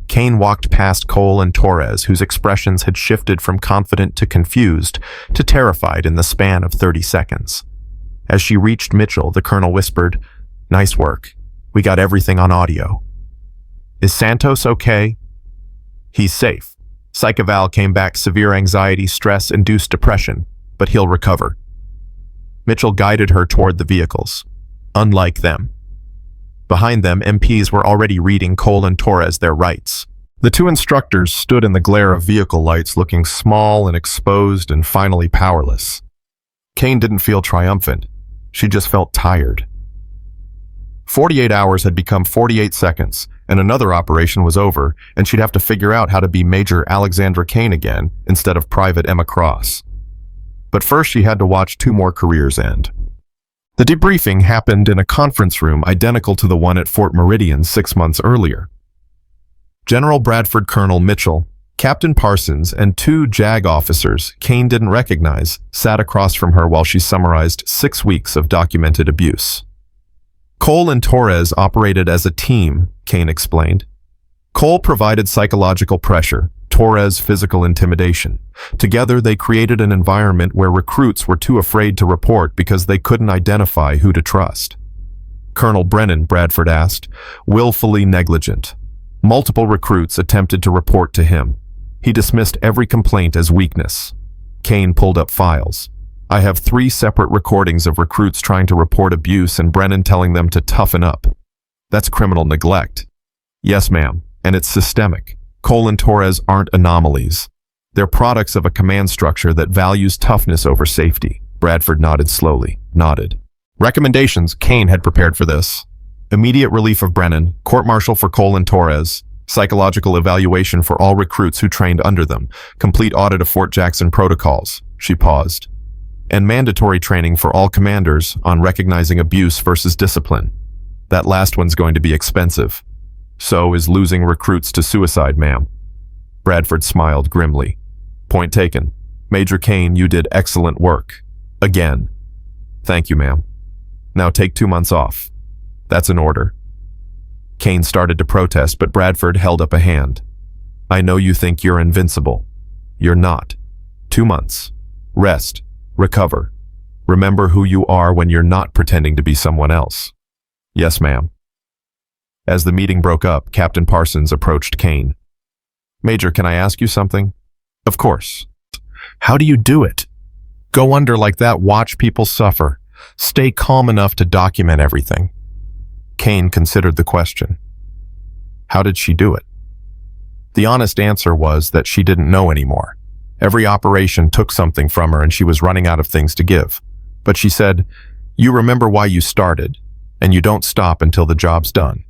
Kane walked past Cole and Torres, whose expressions had shifted from confident to confused to terrified in the span of 30 seconds. As she reached Mitchell, the colonel whispered, "Nice work. We got everything on audio." "Is Santos okay?" "He's safe. Psych eval came back severe anxiety, stress-induced depression, but he'll recover." Mitchell guided her toward the vehicles. Unlike them. Behind them, MPs were already reading Cole and Torres their rights. The 2 instructors stood in the glare of vehicle lights, looking small and exposed and finally powerless. Kane didn't feel triumphant. She just felt tired. 48 hours had become 48 seconds, and another operation was over, and she'd have to figure out how to be Major Alexandra Kane again instead of Private Emma Cross. But first she had to watch 2 more careers end. The debriefing happened in a conference room identical to the one at Fort Meridian 6 months earlier. General Bradford, Colonel Mitchell, Captain Parsons, and 2 JAG officers Kane didn't recognize sat across from her while she summarized 6 weeks of documented abuse. Cole and Torres operated as a team, Kane explained. Cole provided psychological pressure, Torres physical intimidation. Together they created an environment where recruits were too afraid to report because they couldn't identify who to trust. Colonel Brennan, Bradford asked, willfully negligent. Multiple recruits attempted to report to him. He dismissed every complaint as weakness. Kane pulled up files. "I have 3 separate recordings of recruits trying to report abuse and Brennan telling them to toughen up. That's criminal neglect." "Yes, ma'am, and it's systemic. Cole and Torres aren't anomalies. They're products of a command structure that values toughness over safety." Bradford nodded slowly, nodded. Recommendations. Kane had prepared for this. Immediate relief of Brennan, court-martial for Cole and Torres, psychological evaluation for all recruits who trained under them, complete audit of Fort Jackson protocols. She paused. And mandatory training for all commanders on recognizing abuse versus discipline. That last one's going to be expensive. So is losing recruits to suicide, ma'am. Bradford smiled grimly. Point taken. Major Kane, you did excellent work. Again. Thank you, ma'am. Now take 2 months off. That's an order. Kane started to protest, but Bradford held up a hand. I know you think you're invincible. You're not. 2 months. Rest. Recover. Remember who you are when you're not pretending to be someone else. Yes, ma'am. As the meeting broke up, Captain Parsons approached Kane. Major, can I ask you something? Of course. How do you do it? Go under like that, watch people suffer. Stay calm enough to document everything. Kane considered the question. How did she do it? The honest answer was that she didn't know anymore. Every operation took something from her and she was running out of things to give. But she said, you remember why you started, and you don't stop until the job's done.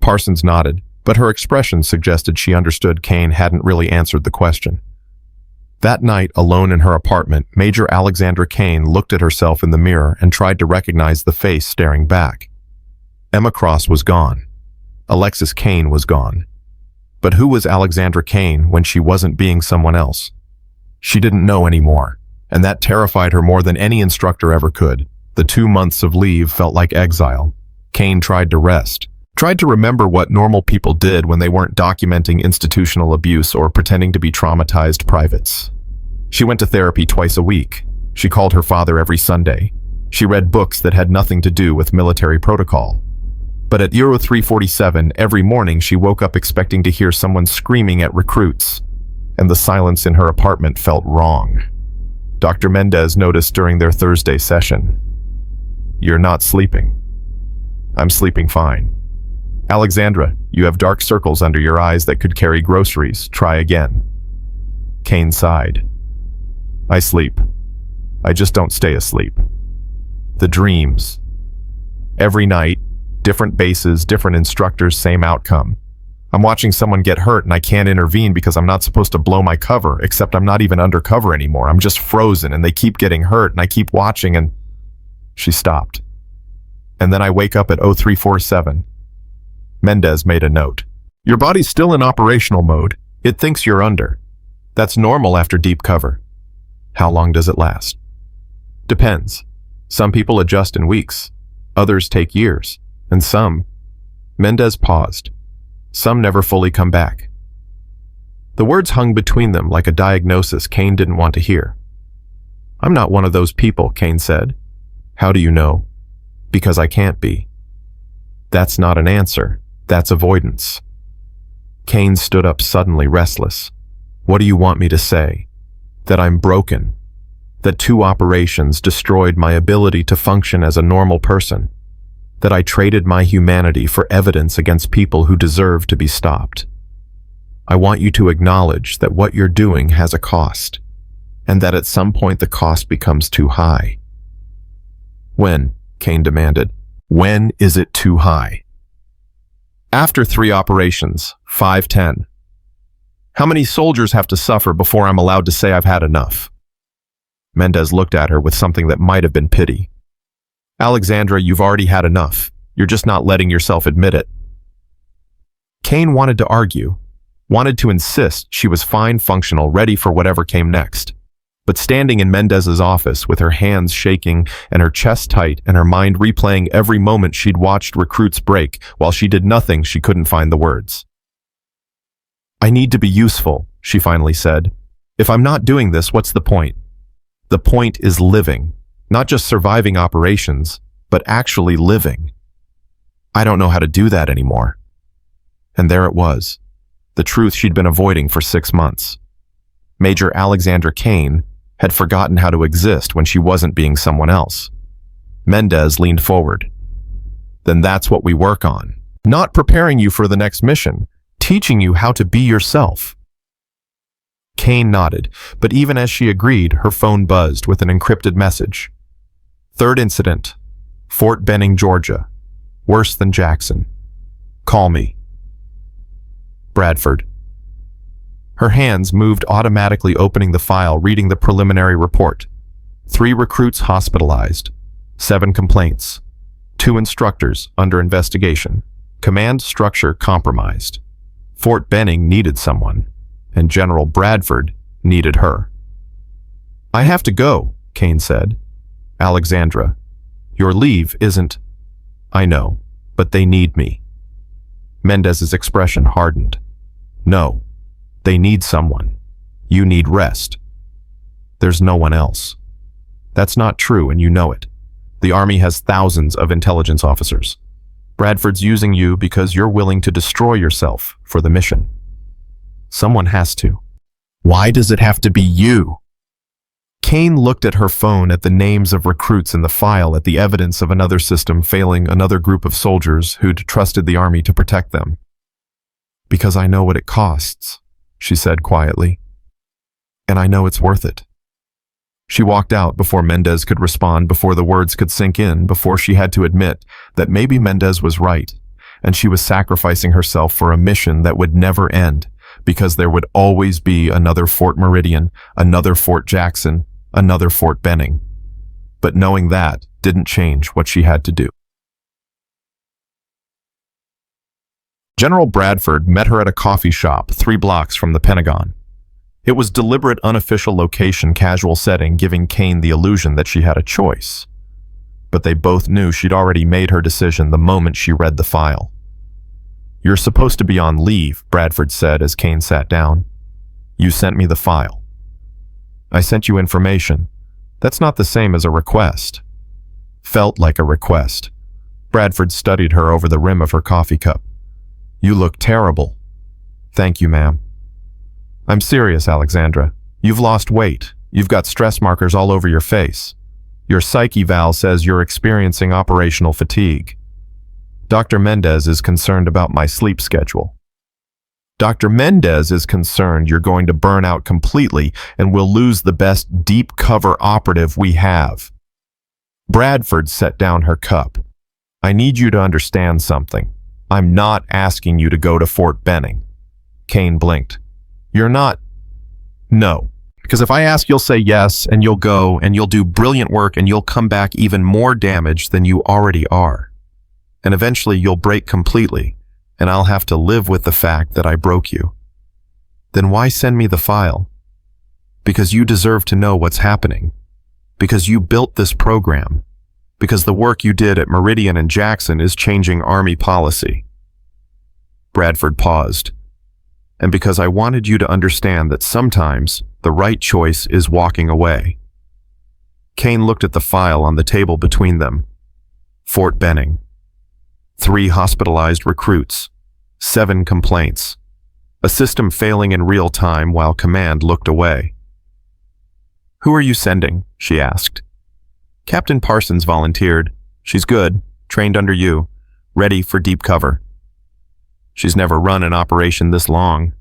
Parsons nodded, but her expression suggested she understood Kane hadn't really answered the question. That night, alone in her apartment, Major Alexandra Kane looked at herself in the mirror and tried to recognize the face staring back. Emma Cross was gone. Alexis Kane was gone. But who was Alexandra Kane when she wasn't being someone else? She didn't know anymore, and that terrified her more than any instructor ever could. The 2 months of leave felt like exile. Kane tried to rest, tried to remember what normal people did when they weren't documenting institutional abuse or pretending to be traumatized privates. She went to therapy twice a week. She called her father every Sunday. She read books that had nothing to do with military protocol. But at Euro 347, every morning she woke up expecting to hear someone screaming at recruits, and the silence in her apartment felt wrong. Dr. Mendez noticed during their Thursday session, "You're not sleeping." "I'm sleeping fine." "Alexandra, you have dark circles under your eyes that could carry groceries. Try again." Kane sighed. "I sleep. I just don't stay asleep." The dreams. Every night, different bases, different instructors, same outcome. I'm watching someone get hurt and I can't intervene because I'm not supposed to blow my cover, except I'm not even undercover anymore. I'm just frozen and they keep getting hurt and I keep watching and... She stopped. "And then I wake up at 0347. Mendez made a note. "Your body's still in operational mode. It thinks you're under. That's normal after deep cover." "How long does it last?" "Depends. Some people adjust in weeks. Others take years. And some..." Mendez paused. "Some never fully come back." The words hung between them like a diagnosis Kane didn't want to hear. "I'm not one of those people," Kane said. "How do you know?" "Because I can't be." That's not an answer. That's avoidance. Kane stood up suddenly restless. "What do you want me to say? That I'm broken? That 2 operations destroyed my ability to function as a normal person? That I traded my humanity for evidence against people who deserve to be stopped? I want you to acknowledge that what you're doing has a cost, and that at some point the cost becomes too high." "When?" Kane demanded. "When is it too high?" "After 3 operations, 5-10. How many soldiers have to suffer before I'm allowed to say I've had enough?" Mendez looked at her with something that might have been pity. "Alexandra, you've already had enough. You're just not letting yourself admit it." Kane wanted to argue, wanted to insist she was fine, functional, ready for whatever came next. But standing in Mendez's office with her hands shaking and her chest tight and her mind replaying every moment she'd watched recruits break while she did nothing, she couldn't find the words. "I need to be useful," she finally said. "If I'm not doing this, what's the point? The point is living. Not just surviving operations, but actually living. I don't know how to do that anymore." And there it was, the truth she'd been avoiding for 6 months. Major Alexandra Kane had forgotten how to exist when she wasn't being someone else. Mendez leaned forward. "Then that's what we work on. Not preparing you for the next mission, teaching you how to be yourself." Kane nodded, but even as she agreed, her phone buzzed with an encrypted message. "Third incident, Fort Benning, Georgia. Worse than Jackson. Call me. Bradford." Her hands moved automatically, opening the file, reading the preliminary report. 3 recruits hospitalized. 7 complaints. 2 instructors under investigation. Command structure compromised. Fort Benning needed someone, and General Bradford needed her. "I have to go," Kane said. "Alexandra, your leave isn't..." "I know, but they need me." Mendez's expression hardened. "No, they need someone. You need rest. There's no one else." "That's not true, and you know it. The Army has thousands of intelligence officers. Bradford's using you because you're willing to destroy yourself for the mission. Someone has to." "Why does it have to be you?" Kane looked at her phone, at the names of recruits in the file, at the evidence of another system failing another group of soldiers who'd trusted the Army to protect them. "Because I know what it costs," she said quietly. "And I know it's worth it." She walked out before Mendez could respond, before the words could sink in, before she had to admit that maybe Mendez was right, and she was sacrificing herself for a mission that would never end, because there would always be another Fort Meridian, another Fort Jackson, another Fort Benning. But knowing that didn't change what she had to do. General Bradford met her at a coffee shop 3 blocks from the Pentagon. It was deliberate, unofficial location, casual setting, giving Kane the illusion that she had a choice. But they both knew she'd already made her decision the moment she read the file. "You're supposed to be on leave," Bradford said as Kane sat down. "You sent me the file." "I sent you information. That's not the same as a request." felt like a request. Bradford studied her over the rim of her coffee cup. "You look terrible." "Thank you, ma'am." "I'm serious, Alexandra. You've lost weight. You've got stress markers all over your face. Your psych eval says you're experiencing operational fatigue. Dr. Mendez is concerned about my sleep schedule. Dr. Mendez is concerned you're going to burn out completely and we'll lose the best deep cover operative we have." Bradford set down her cup. "I need you to understand something. I'm not asking you to go to Fort Benning." Kane blinked. "You're not?" "No. Because if I ask, you'll say yes, and you'll go, and you'll do brilliant work, and you'll come back even more damaged than you already are. And eventually you'll break completely, and I'll have to live with the fact that I broke you. Then why send me the file? Because you deserve to know what's happening. Because you built this program. Because the work you did at Meridian and Jackson is changing Army policy." Bradford paused. "And because I wanted you to understand that sometimes the right choice is walking away." Kane looked at the file on the table between them. Fort Benning. 3 hospitalized recruits. 7 complaints. A system failing in real time while command looked away. "Who are you sending?" she asked. "Captain Parsons volunteered. She's good, trained under you, ready for deep cover." "She's never run an operation this long."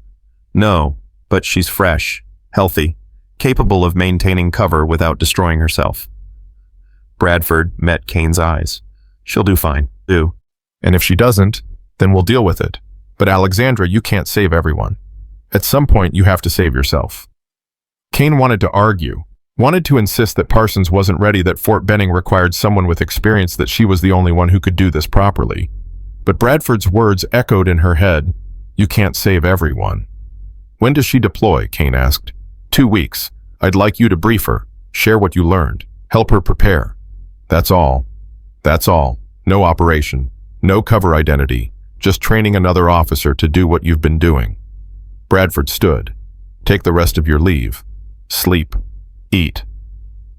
"No, but she's fresh, healthy, capable of maintaining cover without destroying herself." Bradford met Kane's eyes. "She'll do fine." "Do. And if she doesn't, then we'll deal with it. But Alexandra, you can't save everyone. At some point, you have to save yourself." Kane wanted to argue, wanted to insist that Parsons wasn't ready, that Fort Benning required someone with experience, that she was the only one who could do this properly. But Bradford's words echoed in her head. "You can't save everyone." "When does she deploy?" Kane asked. 2 weeks. I'd like you to brief her, share what you learned, help her prepare. That's all. That's all. No operation. No cover identity. Just training another officer to do what you've been doing." Bradford stood. "Take the rest of your leave. Sleep. Eat.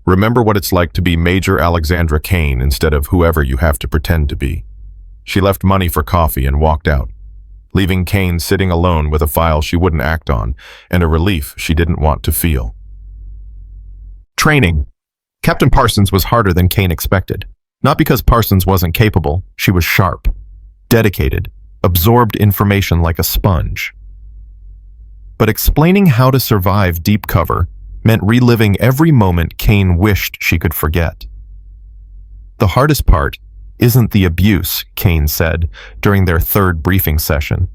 Remember what it's like to be Major Alexandra Kane instead of whoever you have to pretend to be." She left money for coffee and walked out, leaving Kane sitting alone with a file she wouldn't act on and a relief she didn't want to feel. Training. Captain Parsons was harder than Kane expected. Not because Parsons wasn't capable, she was sharp, dedicated, absorbed information like a sponge. But explaining how to survive deep cover meant reliving every moment Kane wished she could forget. "The hardest part isn't the abuse," Kane said during their 3rd briefing session.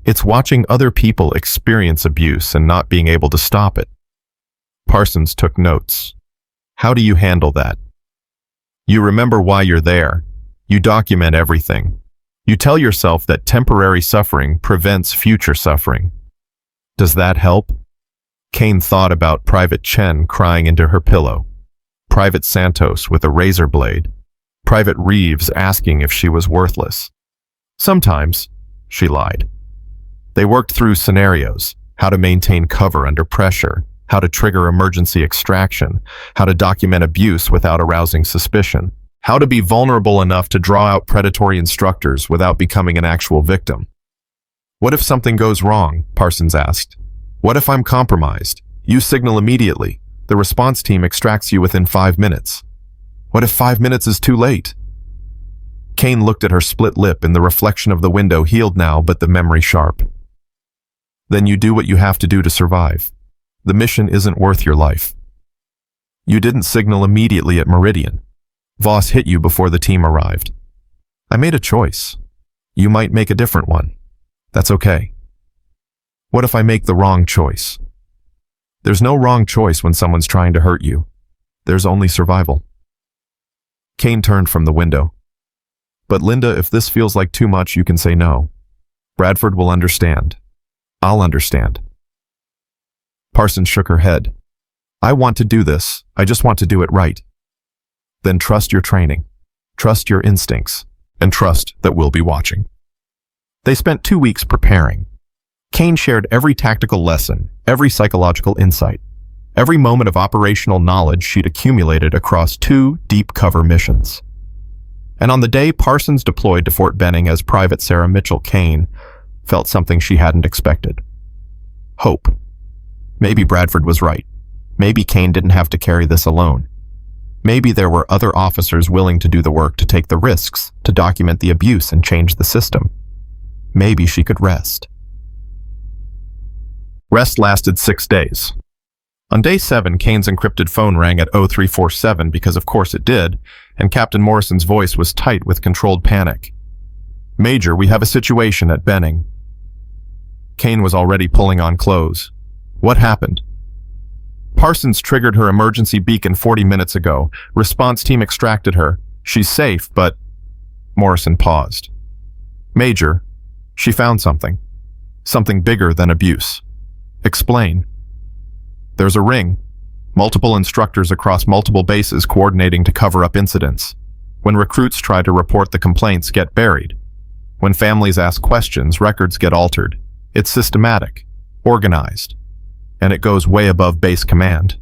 "It's watching other people experience abuse and not being able to stop it." Parsons took notes. "How do you handle that? You remember why you're there. You document everything. You tell yourself that temporary suffering prevents future suffering. Does that help?" Kane thought about Private Chen crying into her pillow, Private Santos with a razor blade, Private Reeves asking if she was worthless. "Sometimes," she lied. They worked through scenarios, how to maintain cover under pressure, how to trigger emergency extraction, how to document abuse without arousing suspicion, how to be vulnerable enough to draw out predatory instructors without becoming an actual victim. "What if something goes wrong?" Parsons asked. "What if I'm compromised? You signal immediately. The response team extracts you within 5 minutes. What if 5 minutes is too late?" Kane looked at her split lip in the reflection of the window, healed now, but the memory sharp. "Then you do what you have to do to survive. The mission isn't worth your life. You didn't signal immediately at Meridian. Voss hit you before the team arrived. I made a choice. You might make a different one. That's okay. What if I make the wrong choice? There's no wrong choice when someone's trying to hurt you. There's only survival." Kane turned from the window. "But Linda, if this feels like too much, you can say no. Bradford will understand. I'll understand." Parsons shook her head. "I want to do this. I just want to do it right." "Then trust your training. Trust your instincts. And trust that we'll be watching." They spent 2 weeks preparing. Kane shared every tactical lesson, every psychological insight. every moment of operational knowledge she'd accumulated across 2 deep cover missions. And on the day Parsons deployed to Fort Benning as Private Sarah Mitchell, Kane felt something she hadn't expected. Hope. Maybe Bradford was right. Maybe Kane didn't have to carry this alone. Maybe there were other officers willing to do the work, to take the risks, to document the abuse and change the system. Maybe she could rest. Rest lasted 6 days. On day 7, Kane's encrypted phone rang at 0347 because of course it did, and Captain Morrison's voice was tight with controlled panic. "Major, we have a situation at Benning." Kane was already pulling on clothes. What happened? "Parsons triggered her emergency beacon 40 minutes ago. Response team extracted her. She's safe, but..." Morrison paused. "Major, she found something. Something bigger than abuse. Explain." "There's a ring. Multiple instructors across multiple bases coordinating to cover up incidents. When recruits try to report the complaints, get buried. When families ask questions, records get altered. It's systematic, organized, and it goes way above base command."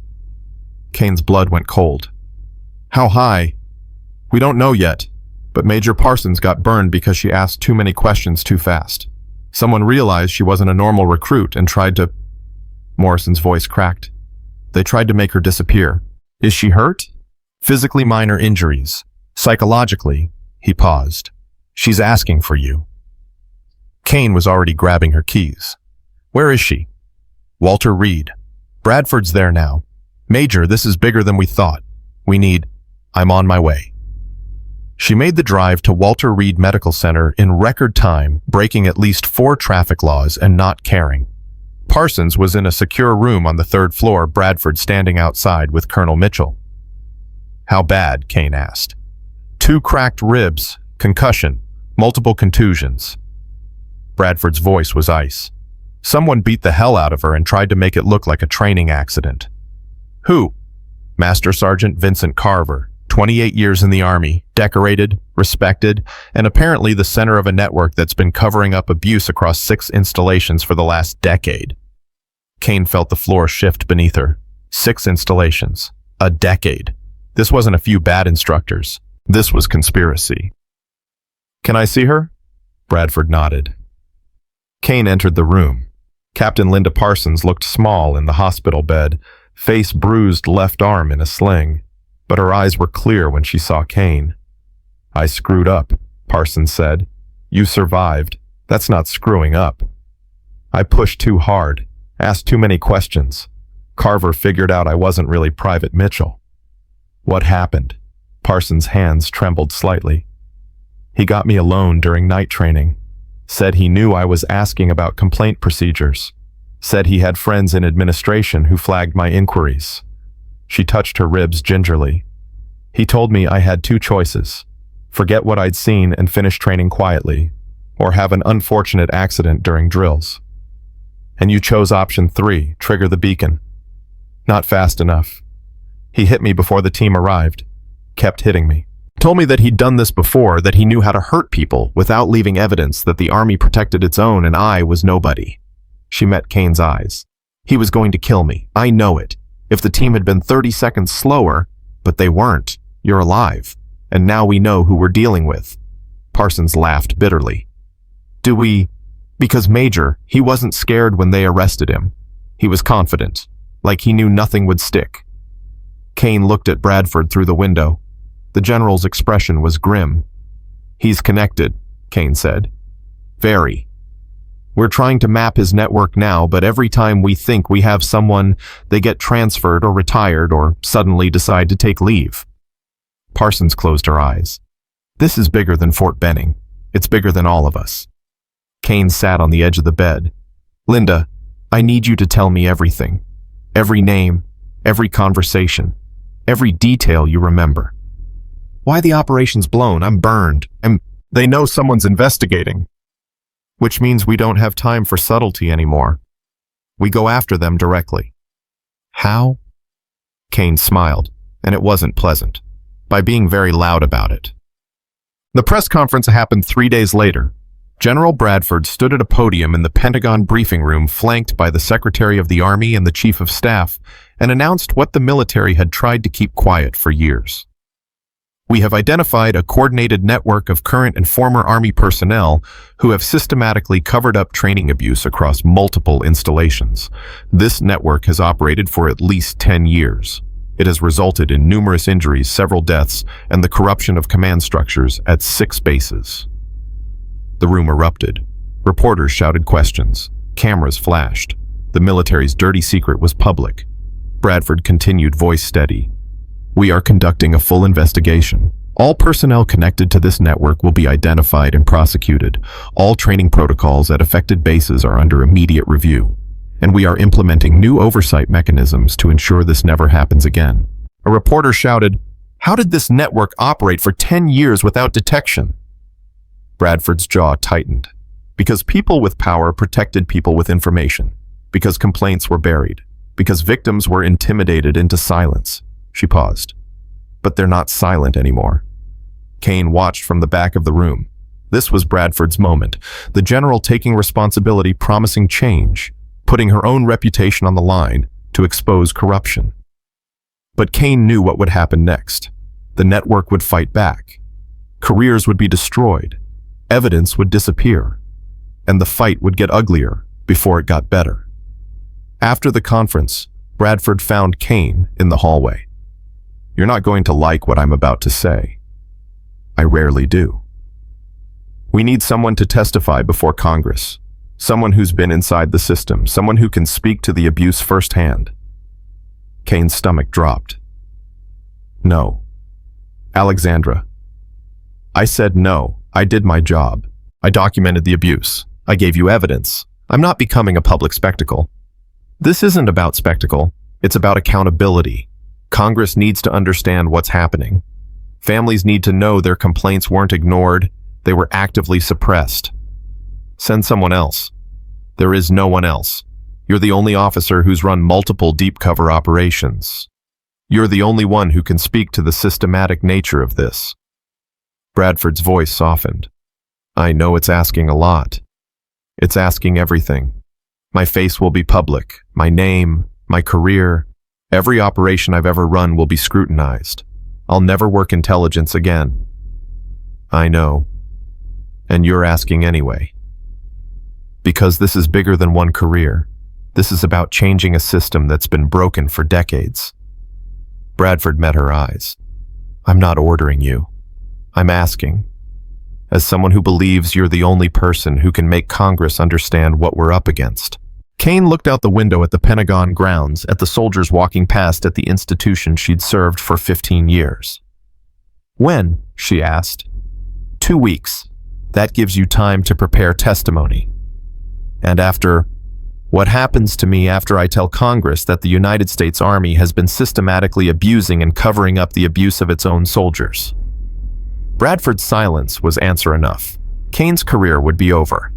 Kane's blood went cold. "How high?" "We don't know yet, but Major Parsons got burned because she asked too many questions too fast. Someone realized she wasn't a normal recruit and tried to..." Morrison's voice cracked. "They tried to make her disappear. Is she hurt?" "Physically minor injuries. Psychologically..." He paused. "She's asking for you." Kane was already grabbing her keys. "Where is she?" "Walter Reed. Bradford's there now. Major, this is bigger than we thought. We need..." "I'm on my way." She made the drive to Walter Reed Medical Center in record time, breaking at least 4 traffic laws and not caring. Parsons was in a secure room on the 3rd floor, Bradford standing outside with Colonel Mitchell. "How bad?" Kane asked. 2 cracked ribs, concussion, multiple contusions." Bradford's voice was ice. "Someone beat the hell out of her and tried to make it look like a training accident." "Who?" "Master Sergeant Vincent Carver, 28 years in the Army, decorated, respected, and apparently the center of a network that's been covering up abuse across 6 installations for the last decade." Kane felt the floor shift beneath her. 6 installations. A decade. This wasn't a few bad instructors. This was conspiracy. "Can I see her?" Bradford nodded. Kane entered the room. Captain Linda Parsons looked small in the hospital bed, face bruised, left arm in a sling, but her eyes were clear when she saw Kane. "I screwed up," Parsons said. "You survived. That's not screwing up." "I pushed too hard, asked too many questions. Carver figured out I wasn't really Private Mitchell." "What happened?" Parsons' hands trembled slightly. "He got me alone during night training. Said he knew I was asking about complaint procedures. Said he had friends in administration who flagged my inquiries." She touched her ribs gingerly. "He told me I had 2 choices. Forget what I'd seen and finish training quietly, or have an unfortunate accident during drills. And you chose option 3, trigger the beacon. Not fast enough. He hit me before the team arrived. Kept hitting me. Told me that he'd done this before, that he knew how to hurt people without leaving evidence, that the Army protected its own and I was nobody." She met Kane's eyes. "He was going to kill me. I know it. If the team had been 30 seconds slower, but they weren't. You're alive. And now we know who we're dealing with." Parsons laughed bitterly. "Do we..." "Because Major, he wasn't scared when they arrested him. He was confident, like he knew nothing would stick." Kane looked at Bradford through the window. The general's expression was grim. "He's connected," Kane said. "Very. We're trying to map his network now, but every time we think we have someone, they get transferred or retired or suddenly decide to take leave." Parsons closed her eyes. "This is bigger than Fort Benning. It's bigger than all of us." Kane sat on the edge of the bed. "Linda, I need you to tell me everything. Every name, every conversation, every detail you remember. Why the operation's blown? I'm burned. They know someone's investigating. Which means we don't have time for subtlety anymore. We go after them directly." "How?" Kane smiled, and it wasn't pleasant. By being very loud about it. The press conference happened 3 days later. General Bradford stood at a podium in the Pentagon briefing room flanked by the Secretary of the Army and the Chief of Staff, and announced what the military had tried to keep quiet for years. We have identified a coordinated network of current and former Army personnel who have systematically covered up training abuse across multiple installations. This network has operated for at least 10 years. It has resulted in numerous injuries, several deaths, and the corruption of command structures at 6 bases. The room erupted. Reporters shouted questions. Cameras flashed. The military's dirty secret was public. Bradford continued, voice steady. We are conducting a full investigation. All personnel connected to this network will be identified and prosecuted. All training protocols at affected bases are under immediate review. And we are implementing new oversight mechanisms to ensure this never happens again. A reporter shouted, "How did this network operate for 10 years without detection?" Bradford's jaw tightened. Because people with power protected people with information. Because complaints were buried. Because victims were intimidated into silence. She paused. But they're not silent anymore. Kane watched from the back of the room. This was Bradford's moment, the general taking responsibility, promising change, putting her own reputation on the line to expose corruption. But Kane knew what would happen next. The network would fight back. Careers would be destroyed. Evidence would disappear. And the fight would get uglier before it got better. After the conference, Bradford found Kane in the hallway. You're not going to like what I'm about to say. I rarely do. We need someone to testify before Congress. Someone who's been inside the system. Someone who can speak to the abuse firsthand. Kane's stomach dropped. No. Alexandra. I said no. I did my job. I documented the abuse. I gave you evidence. I'm not becoming a public spectacle. This isn't about spectacle. It's about accountability. Congress needs to understand what's happening. Families need to know their complaints weren't ignored, they were actively suppressed. Send someone else. There is no one else. You're the only officer who's run multiple deep cover operations. You're the only one who can speak to the systematic nature of this. Bradford's voice softened. I know it's asking a lot. It's asking everything. My face will be public, my name, my career. Every operation I've ever run will be scrutinized. I'll never work intelligence again. I know. And you're asking anyway. Because this is bigger than one career. This is about changing a system that's been broken for decades. Bradford met her eyes. I'm not ordering you. I'm asking. As someone who believes you're the only person who can make Congress understand what we're up against. Kane looked out the window at the Pentagon grounds, at the soldiers walking past at the institution she'd served for 15 years. When? She asked. 2 weeks. That gives you time to prepare testimony. And after, what happens to me after I tell Congress that the United States Army has been systematically abusing and covering up the abuse of its own soldiers? Bradford's silence was answer enough. Kane's career would be over.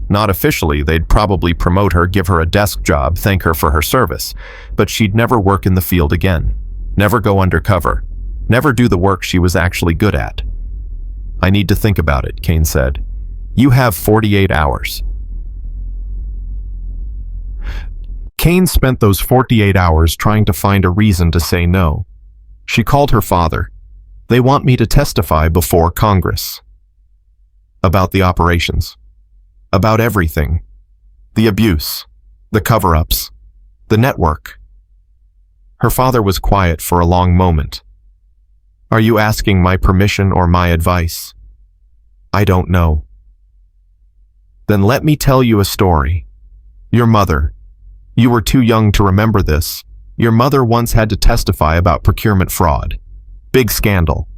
Not officially, they'd probably promote her, give her a desk job, thank her for her service, but she'd never work in the field again, never go undercover, never do the work she was actually good at. I need to think about it, Kane said. You have 48 hours. Kane spent those 48 hours trying to find a reason to say no. She called her father. They want me to testify before Congress. About the operations. About everything. The abuse. The cover-ups. The network. Her father was quiet for a long moment. Are you asking my permission or my advice? I don't know. Then let me tell you a story. Your mother. You were too young to remember this. Your mother once had to testify about procurement fraud. Big scandal.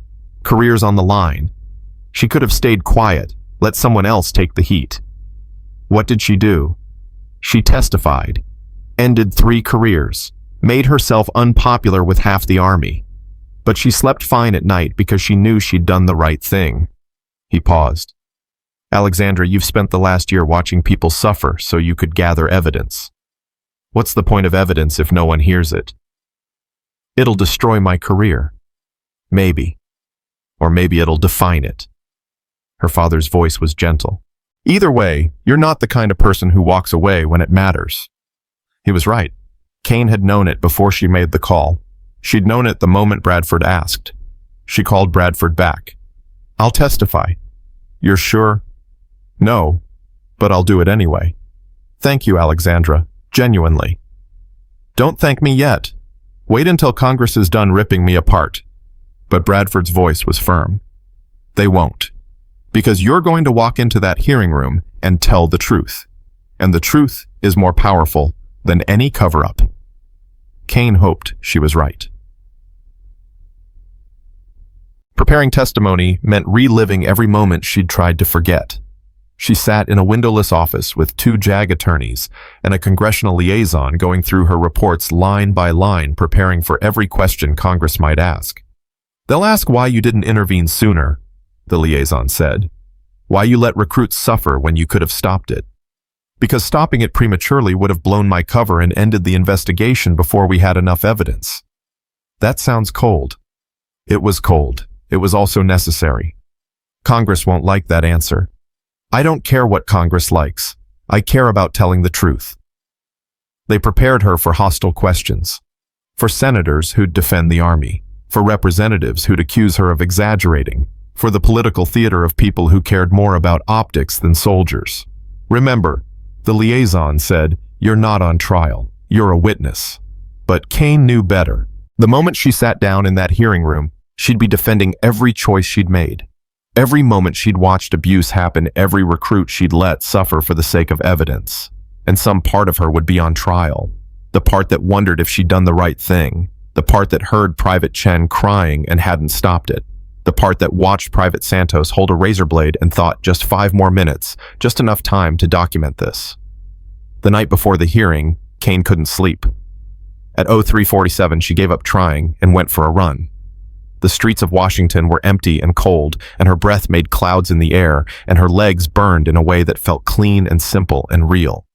Careers on the line. She could have stayed quiet, let someone else take the heat. What did she do? She testified, ended 3 careers, made herself unpopular with half the army. But she slept fine at night because she knew she'd done the right thing. He paused. Alexandra, you've spent the last year watching people suffer so you could gather evidence. What's the point of evidence if no one hears it? It'll destroy my career. Maybe. Or maybe it'll define it. Her father's voice was gentle. Either way, you're not the kind of person who walks away when it matters. He was right. Kane had known it before she made the call. She'd known it the moment Bradford asked. She called Bradford back. I'll testify. You're sure? No, but I'll do it anyway. Thank you, Alexandra. Genuinely. Don't thank me yet. Wait until Congress is done ripping me apart. But Bradford's voice was firm. They won't. Because you're going to walk into that hearing room and tell the truth. And the truth is more powerful than any cover-up. Kane hoped she was right. Preparing testimony meant reliving every moment she'd tried to forget. She sat in a windowless office with 2 JAG attorneys and a congressional liaison going through her reports line by line, preparing for every question Congress might ask. They'll ask why you didn't intervene sooner, the liaison said. Why you let recruits suffer when you could have stopped it. Because stopping it prematurely would have blown my cover and ended the investigation before we had enough evidence. That sounds cold. It was cold. It was also necessary. Congress won't like that answer. I don't care what Congress likes. I care about telling the truth. They prepared her for hostile questions. For senators who'd defend the army. For representatives who'd accuse her of exaggerating. For the political theater of people who cared more about optics than soldiers. Remember, the liaison said, you're not on trial. You're a witness. But Kane knew better. The moment she sat down in that hearing room, she'd be defending every choice she'd made. Every moment she'd watched abuse happen, every recruit she'd let suffer for the sake of evidence. And some part of her would be on trial. The part that wondered if she'd done the right thing. The part that heard Private Chen crying and hadn't stopped it. The part that watched Private Santos hold a razor blade and thought just 5 more minutes, just enough time to document this. The night before the hearing, Kane couldn't sleep. At 03:47, she gave up trying and went for a run. The streets of Washington were empty and cold, and her breath made clouds in the air, and her legs burned in a way that felt clean and simple and real.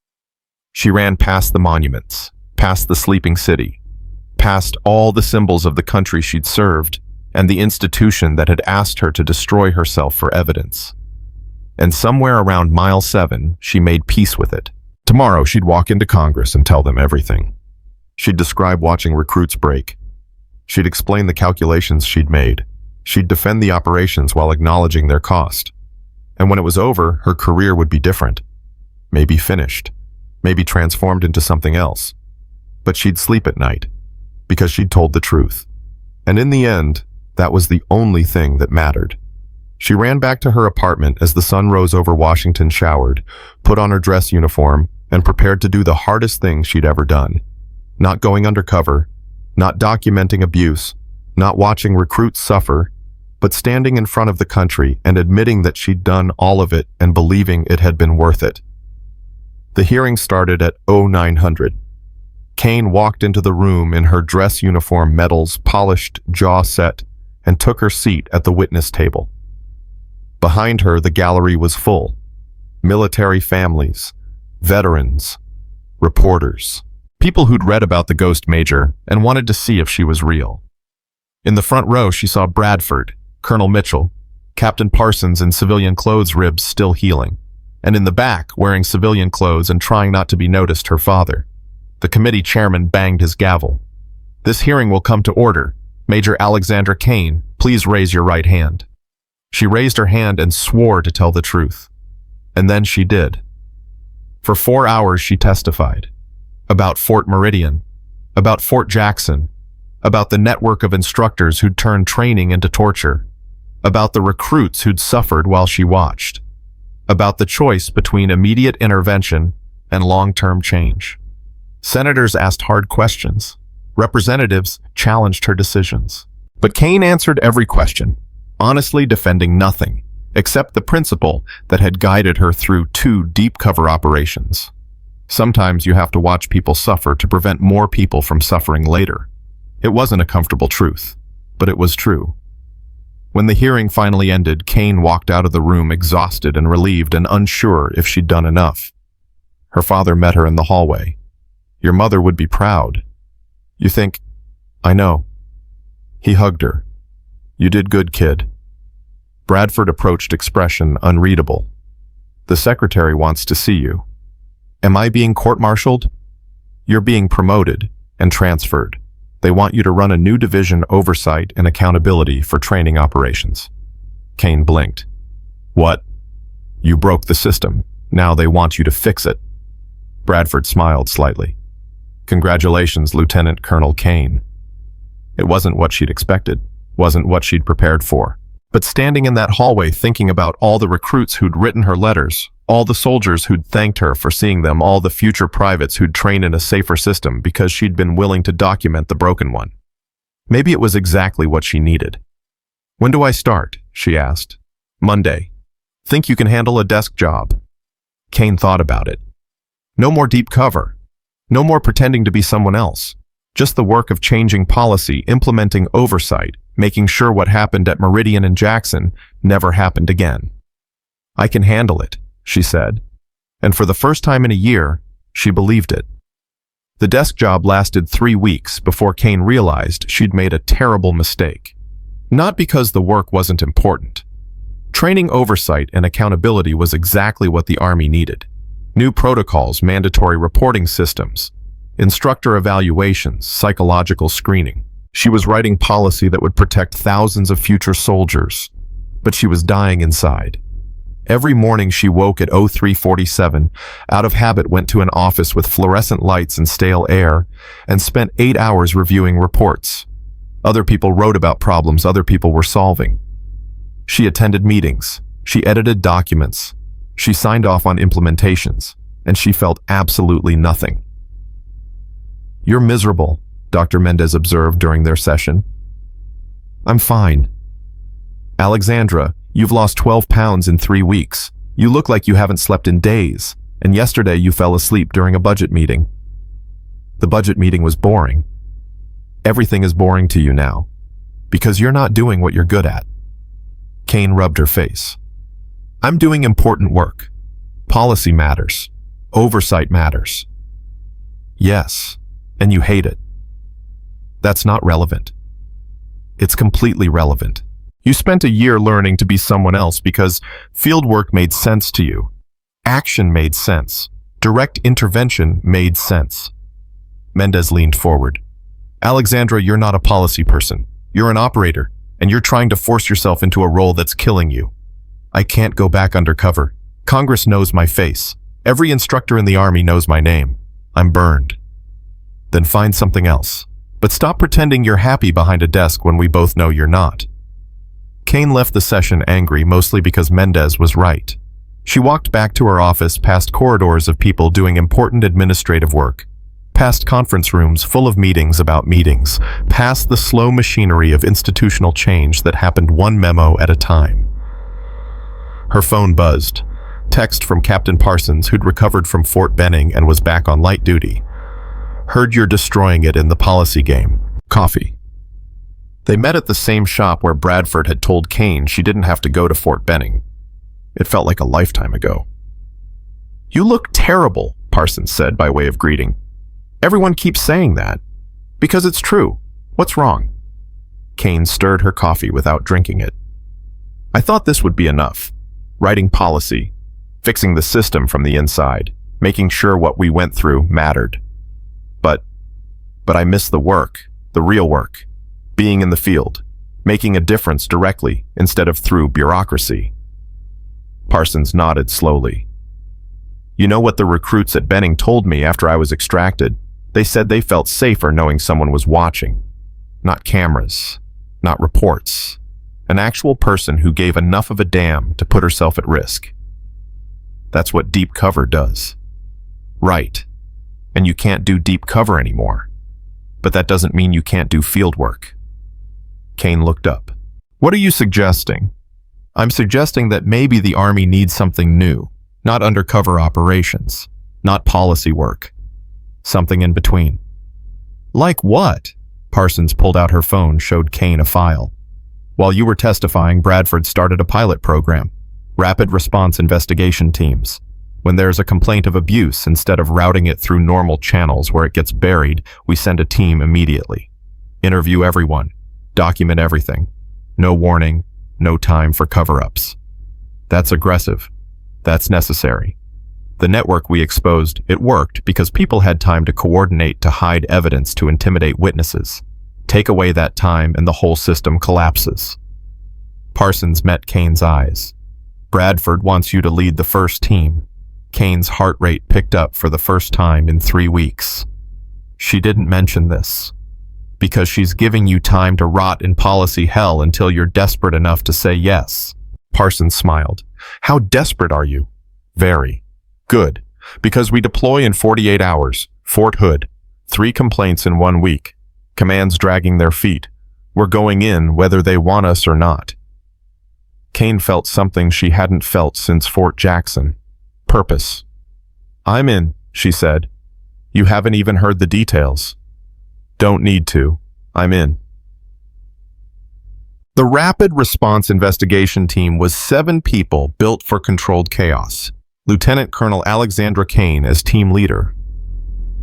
She ran past the monuments, past the sleeping city, past all the symbols of the country she'd served, and the institution that had asked her to destroy herself for evidence. And somewhere around mile 7, she made peace with it. Tomorrow, she'd walk into Congress and tell them everything. She'd describe watching recruits break. She'd explain the calculations she'd made. She'd defend the operations while acknowledging their cost. And when it was over, her career would be different. Maybe finished. Maybe transformed into something else. But she'd sleep at night, because she'd told the truth. And in the end, that was the only thing that mattered. She ran back to her apartment as the sun rose over Washington, showered, put on her dress uniform, and prepared to do the hardest thing she'd ever done. Not going undercover, not documenting abuse, not watching recruits suffer, but standing in front of the country and admitting that she'd done all of it and believing it had been worth it. The hearing started at 0900. Kane walked into the room in her dress uniform, medals, polished, jaw set, and took her seat at the witness table. Behind her, the gallery was full. Military families, veterans, reporters, people who'd read about the ghost major and wanted to see if she was real. In the front row, she saw Bradford, Colonel Mitchell, Captain Parsons in civilian clothes, ribs still healing, and in the back, wearing civilian clothes and trying not to be noticed, her father. The committee chairman banged his gavel. This hearing will come to order. Major Alexandra Kane, please raise your right hand. She raised her hand and swore to tell the truth. And then she did. For 4 hours she testified. About Fort Meridian, about Fort Jackson, about the network of instructors who'd turned training into torture, about the recruits who'd suffered while she watched, about the choice between immediate intervention and long-term change. Senators asked hard questions. Representatives challenged her decisions. But Kane answered every question, honestly defending nothing, except the principle that had guided her through 2 deep cover operations. Sometimes you have to watch people suffer to prevent more people from suffering later. It wasn't a comfortable truth, but it was true. When the hearing finally ended, Kane walked out of the room exhausted and relieved and unsure if she'd done enough. Her father met her in the hallway. Your mother would be proud. You think, I know. He hugged her. You did good, kid. Bradford approached expression unreadable. The secretary wants to see you. Am I being court-martialed? You're being promoted and transferred. They want you to run a new division oversight and accountability for training operations. Kane blinked. What? You broke the system. Now they want you to fix it. Bradford smiled slightly. Congratulations, Lieutenant Colonel Kane. It wasn't what she'd expected, wasn't what she'd prepared for. But standing in that hallway thinking about all the recruits who'd written her letters, all the soldiers who'd thanked her for seeing them, all the future privates who'd trained in a safer system because she'd been willing to document the broken one. Maybe it was exactly what she needed. When do I start? She asked. Monday. Think you can handle a desk job? Kane thought about it. No more deep cover. No more pretending to be someone else. Just the work of changing policy, implementing oversight, making sure what happened at Meridian and Jackson never happened again. I can handle it, she said. And for the first time in a year, she believed it. The desk job lasted 3 weeks before Kane realized she'd made a terrible mistake. Not because the work wasn't important. Training oversight and accountability was exactly what the Army needed. New protocols, mandatory reporting systems, instructor evaluations, psychological screening. She was writing policy that would protect thousands of future soldiers, but she was dying inside. Every morning she woke at 03:47, out of habit went to an office with fluorescent lights and stale air, and spent 8 hours reviewing reports. Other people wrote about problems other people were solving. She attended meetings, she edited documents, she signed off on implementations, and she felt absolutely nothing. You're miserable, Dr. Mendez observed during their session. I'm fine. Alexandra, you've lost 12 pounds in 3 weeks. You look like you haven't slept in days, and yesterday you fell asleep during a budget meeting. The budget meeting was boring. Everything is boring to you now, because you're not doing what you're good at. Kane rubbed her face. I'm doing important work. Policy matters. Oversight matters. Yes, and you hate it. That's not relevant. It's completely relevant. You spent a year learning to be someone else because field work made sense to you. Action made sense. Direct intervention made sense. Mendez leaned forward. Alexandra, you're not a policy person. You're an operator, and you're trying to force yourself into a role that's killing you. I can't go back undercover. Congress knows my face. Every instructor in the Army knows my name. I'm burned. Then find something else. But stop pretending you're happy behind a desk when we both know you're not. Kane left the session angry, mostly because Mendez was right. She walked back to her office past corridors of people doing important administrative work, past conference rooms full of meetings about meetings, past the slow machinery of institutional change that happened one memo at a time. Her phone buzzed. Text from Captain Parsons, who'd recovered from Fort Benning and was back on light duty. Heard you're destroying it in the policy game. Coffee. They met at the same shop where Bradford had told Kane she didn't have to go to Fort Benning. It felt like a lifetime ago. You look terrible, Parsons said by way of greeting. Everyone keeps saying that. Because it's true. What's wrong? Kane stirred her coffee without drinking it. I thought this would be enough. Writing policy, fixing the system from the inside, making sure what we went through mattered. But I miss the work, the real work, being in the field, making a difference directly instead of through bureaucracy. Parsons nodded slowly. You know what the recruits at Benning told me after I was extracted? They said they felt safer knowing someone was watching. Not cameras, not reports. An actual person who gave enough of a damn to put herself at risk. That's what deep cover does. Right. And you can't do deep cover anymore. But that doesn't mean you can't do field work. Kane looked up. What are you suggesting? I'm suggesting that maybe the Army needs something new, not undercover operations, not policy work. Something in between. Like what? Parsons pulled out her phone, showed Kane a file. While you were testifying, Bradford started a pilot program. Rapid response investigation teams. When there's a complaint of abuse, instead of routing it through normal channels where it gets buried, we send a team immediately. Interview everyone. Document everything. No warning, no time for cover-ups. That's aggressive. That's necessary. The network we exposed, it worked because people had time to coordinate, to hide evidence, to intimidate witnesses. Take away that time and the whole system collapses. Parsons met Kane's eyes. Bradford wants you to lead the first team. Kane's heart rate picked up for the first time in 3 weeks. She didn't mention this. Because she's giving you time to rot in policy hell until you're desperate enough to say yes. Parsons smiled. How desperate are you? Very. Good. Because we deploy in 48 hours. Fort Hood. 3 complaints in 1 week. Command's dragging their feet. We're going in whether they want us or not. Kane felt something she hadn't felt since Fort Jackson. Purpose. I'm in, she said. You haven't even heard the details. Don't need to. I'm in. The Rapid Response Investigation Team was 7 people built for controlled chaos. Lieutenant Colonel Alexandra Kane as team leader.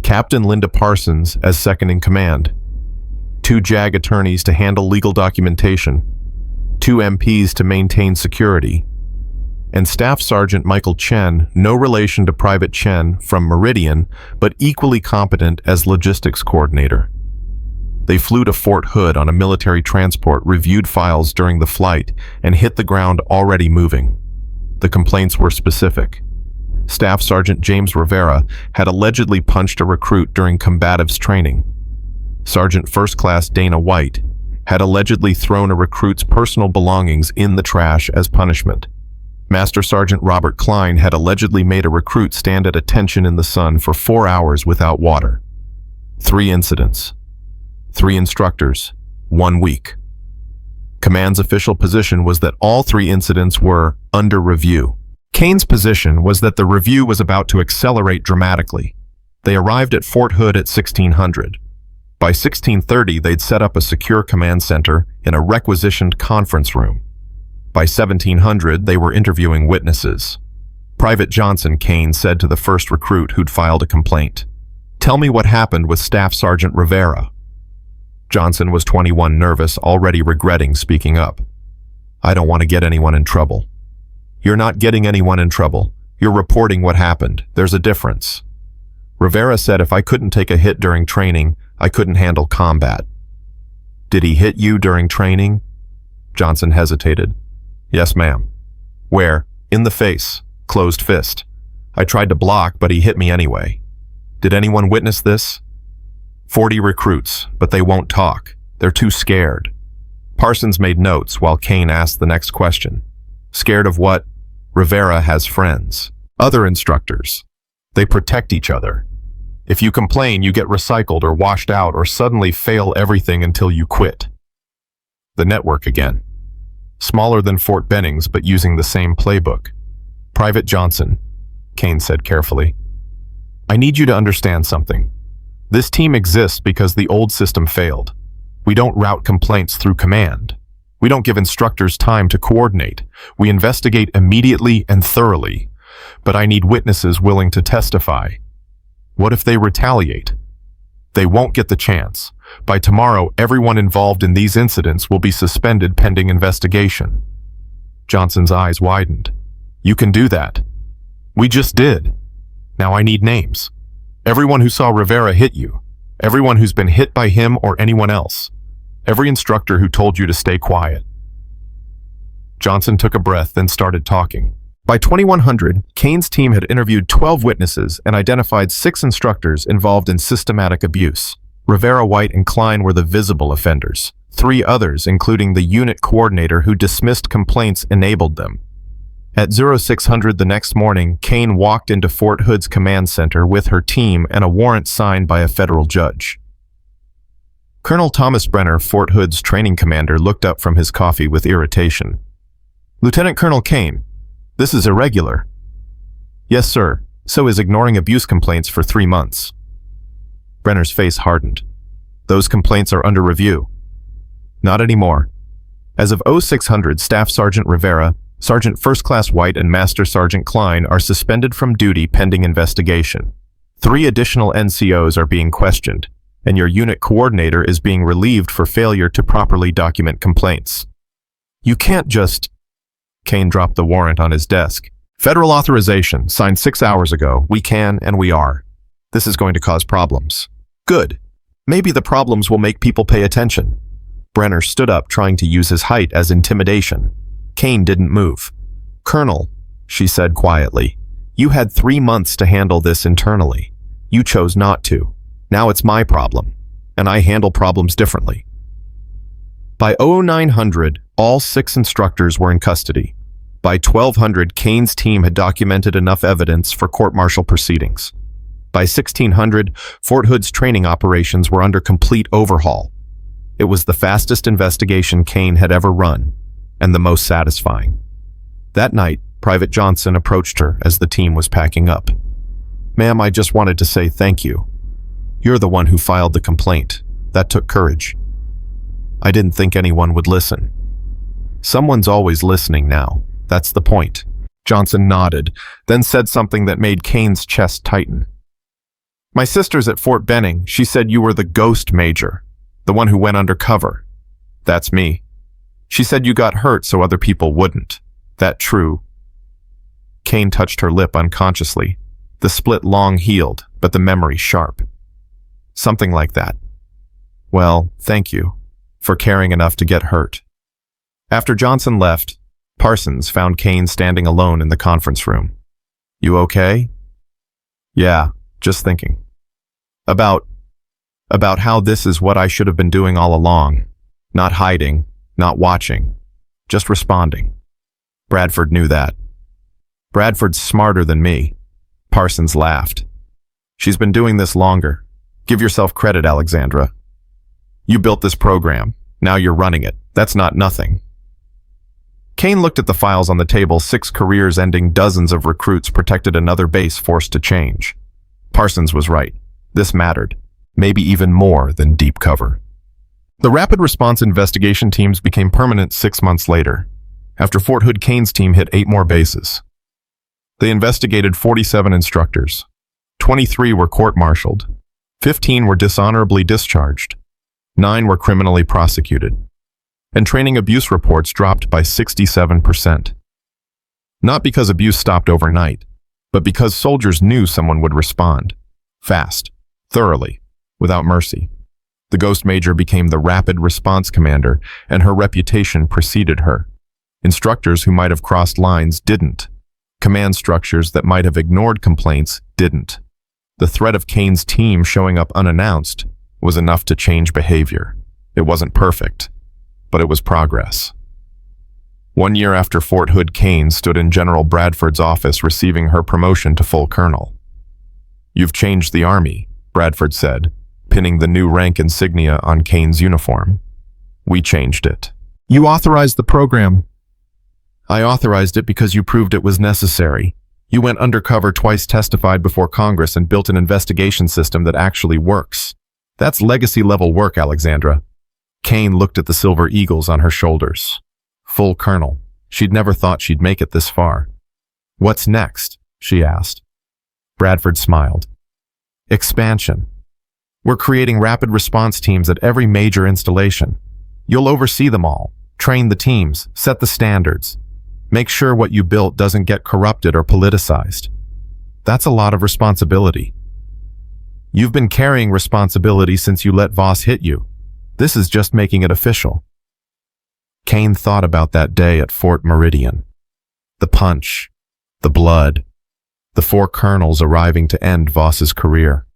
Captain Linda Parsons as second in command. 2 JAG attorneys to handle legal documentation. 2 MPs to maintain security. And Staff Sergeant Michael Chen, no relation to Private Chen, from Meridian, but equally competent as logistics coordinator. They flew to Fort Hood on a military transport, reviewed files during the flight, and hit the ground already moving. The complaints were specific. Staff Sergeant James Rivera had allegedly punched a recruit during combatives training. Sergeant First Class Dana White had allegedly thrown a recruit's personal belongings in the trash as punishment. Master Sergeant Robert Klein had allegedly made a recruit stand at attention in the sun for 4 hours without water. 3 incidents. 3 instructors. 1 week. Command's official position was that all 3 incidents were under review. Kane's position was that the review was about to accelerate dramatically. They arrived at Fort Hood at 1600. By 1630, they'd set up a secure command center in a requisitioned conference room. By 1700, they were interviewing witnesses. Private Johnson, Kane said to the first recruit who'd filed a complaint. Tell me what happened with Staff Sergeant Rivera. Johnson was 21, nervous, already regretting speaking up. I don't want to get anyone in trouble. You're not getting anyone in trouble. You're reporting what happened. There's a difference. Rivera said if I couldn't take a hit during training, I couldn't handle combat. Did he hit you during training? Johnson hesitated. Yes, ma'am. Where? In the face. Closed fist. I tried to block, but he hit me anyway. Did anyone witness this? 40 recruits, but they won't talk. They're too scared. Parsons made notes while Kane asked the next question. Scared of what? Rivera has friends. Other instructors. They protect each other. If you complain, you get recycled or washed out or suddenly fail everything until you quit. The network again. Smaller than Fort Bennings, but using the same playbook. Private Johnson, Kane said carefully. I need you to understand something. This team exists because the old system failed. We don't route complaints through command. We don't give instructors time to coordinate. We investigate immediately and thoroughly. But I need witnesses willing to testify. What if they retaliate? They won't get the chance. By tomorrow, everyone involved in these incidents will be suspended pending investigation. Johnson's eyes widened. You can do that. We just did. Now I need names. Everyone who saw Rivera hit you. Everyone who's been hit by him or anyone else. Every instructor who told you to stay quiet. Johnson took a breath, then started talking. By 2100, Kane's team had interviewed 12 witnesses and identified 6 instructors involved in systematic abuse. Rivera, White, and Klein were the visible offenders. 3 others, including the unit coordinator who dismissed complaints, enabled them. At 0600 the next morning, Kane walked into Fort Hood's command center with her team and a warrant signed by a federal judge. Colonel Thomas Brenner, Fort Hood's training commander, looked up from his coffee with irritation. Lieutenant Colonel Kane, this is irregular. Yes, sir. So is ignoring abuse complaints for 3 months. Brenner's face hardened. Those complaints are under review. Not anymore. As of 0600, Staff Sergeant Rivera, Sergeant First Class White, and Master Sergeant Klein are suspended from duty pending investigation. 3 additional NCOs are being questioned, and your unit coordinator is being relieved for failure to properly document complaints. You can't just... Kane dropped the warrant on his desk. Federal authorization, signed 6 hours ago. We can and we are. This is going to cause problems. Good. Maybe the problems will make people pay attention. Brenner stood up, trying to use his height as intimidation. Kane didn't move. Colonel, she said quietly, you had 3 months to handle this internally. You chose not to. Now it's my problem, and I handle problems differently. By 0900, all 6 instructors were in custody. By 1200, Kane's team had documented enough evidence for court-martial proceedings. By 1600, Fort Hood's training operations were under complete overhaul. It was the fastest investigation Kane had ever run, and the most satisfying. That night, Private Johnson approached her as the team was packing up. Ma'am, I just wanted to say thank you. You're the one who filed the complaint. That took courage. I didn't think anyone would listen. Someone's always listening now. That's the point. Johnson nodded, then said something that made Kane's chest tighten. My sister's at Fort Benning. She said you were the ghost major, the one who went undercover. That's me. She said you got hurt so other people wouldn't. That true? Kane touched her lip unconsciously. The split long healed, but the memory sharp. Something like that. Well, thank you for caring enough to get hurt. After Johnson left, Parsons found Kane standing alone in the conference room. You okay? Yeah, just thinking. About how this is what I should have been doing all along. Not hiding, not watching, just responding. Bradford knew that. Bradford's smarter than me. Parsons laughed. She's been doing this longer. Give yourself credit, Alexandra. You built this program. Now you're running it. That's not nothing. Kane looked at the files on the table. 6 careers ending, dozens of recruits protected another base forced to change. Parsons was right. This mattered. Maybe even more than deep cover. The rapid response investigation teams became permanent 6 months later. After Fort Hood, Kane's team hit 8 more bases. They investigated 47 instructors. 23 were court-martialed. 15 were dishonorably discharged. 9 were criminally prosecuted. And training abuse reports dropped by 67%. Not because abuse stopped overnight, but because soldiers knew someone would respond. Fast, thoroughly, without mercy. The Ghost Major became the rapid response commander, and her reputation preceded her. Instructors who might have crossed lines didn't. Command structures that might have ignored complaints didn't. The threat of Kane's team showing up unannounced was enough to change behavior. It wasn't perfect, but it was progress. 1 year after Fort Hood, Kane stood in General Bradford's office receiving her promotion to full colonel. You've changed the Army, Bradford said, pinning the new rank insignia on Kane's uniform. We changed it. You authorized the program. I authorized it because you proved it was necessary. You went undercover twice, testified before Congress, and built an investigation system that actually works. That's legacy-level work, Alexandra. Kane looked at the silver eagles on her shoulders. Full colonel. She'd never thought she'd make it this far. What's next? She asked. Bradford smiled. Expansion. We're creating rapid response teams at every major installation. You'll oversee them all, train the teams, set the standards. Make sure what you built doesn't get corrupted or politicized. That's a lot of responsibility. You've been carrying responsibility since you let Voss hit you. This is just making it official. Kane thought about that day at Fort Meridian. The punch, the blood, the 4 colonels arriving to end Voss's career.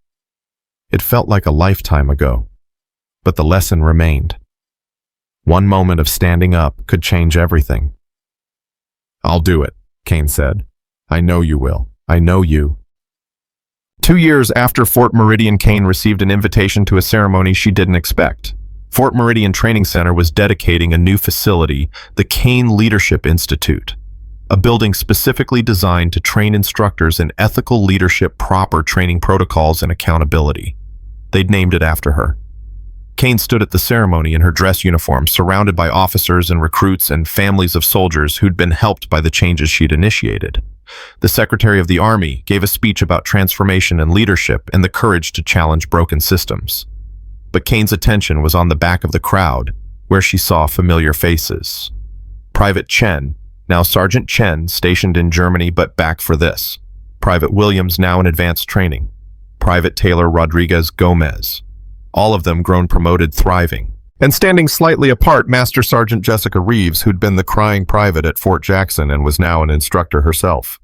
It felt like a lifetime ago, but the lesson remained. One moment of standing up could change everything. I'll do it, Kane said. I know you will. I know you. 2 years after Fort Meridian, Kane received an invitation to a ceremony she didn't expect. Fort Meridian Training Center was dedicating a new facility, the Kane Leadership Institute, a building specifically designed to train instructors in ethical leadership, proper training protocols, and accountability. They'd named it after her. Kane stood at the ceremony in her dress uniform, surrounded by officers and recruits and families of soldiers who'd been helped by the changes she'd initiated. The Secretary of the Army gave a speech about transformation and leadership and the courage to challenge broken systems. But Kane's attention was on the back of the crowd, where she saw familiar faces. Private Chen, Now Sergeant Chen, stationed in Germany but back for this. Private Williams, now in advanced training. Private Taylor Rodriguez Gomez. All of them grown promoted, thriving. And standing slightly apart, Master Sergeant Jessica Reeves, who'd been the crying private at Fort Jackson and was now an instructor herself.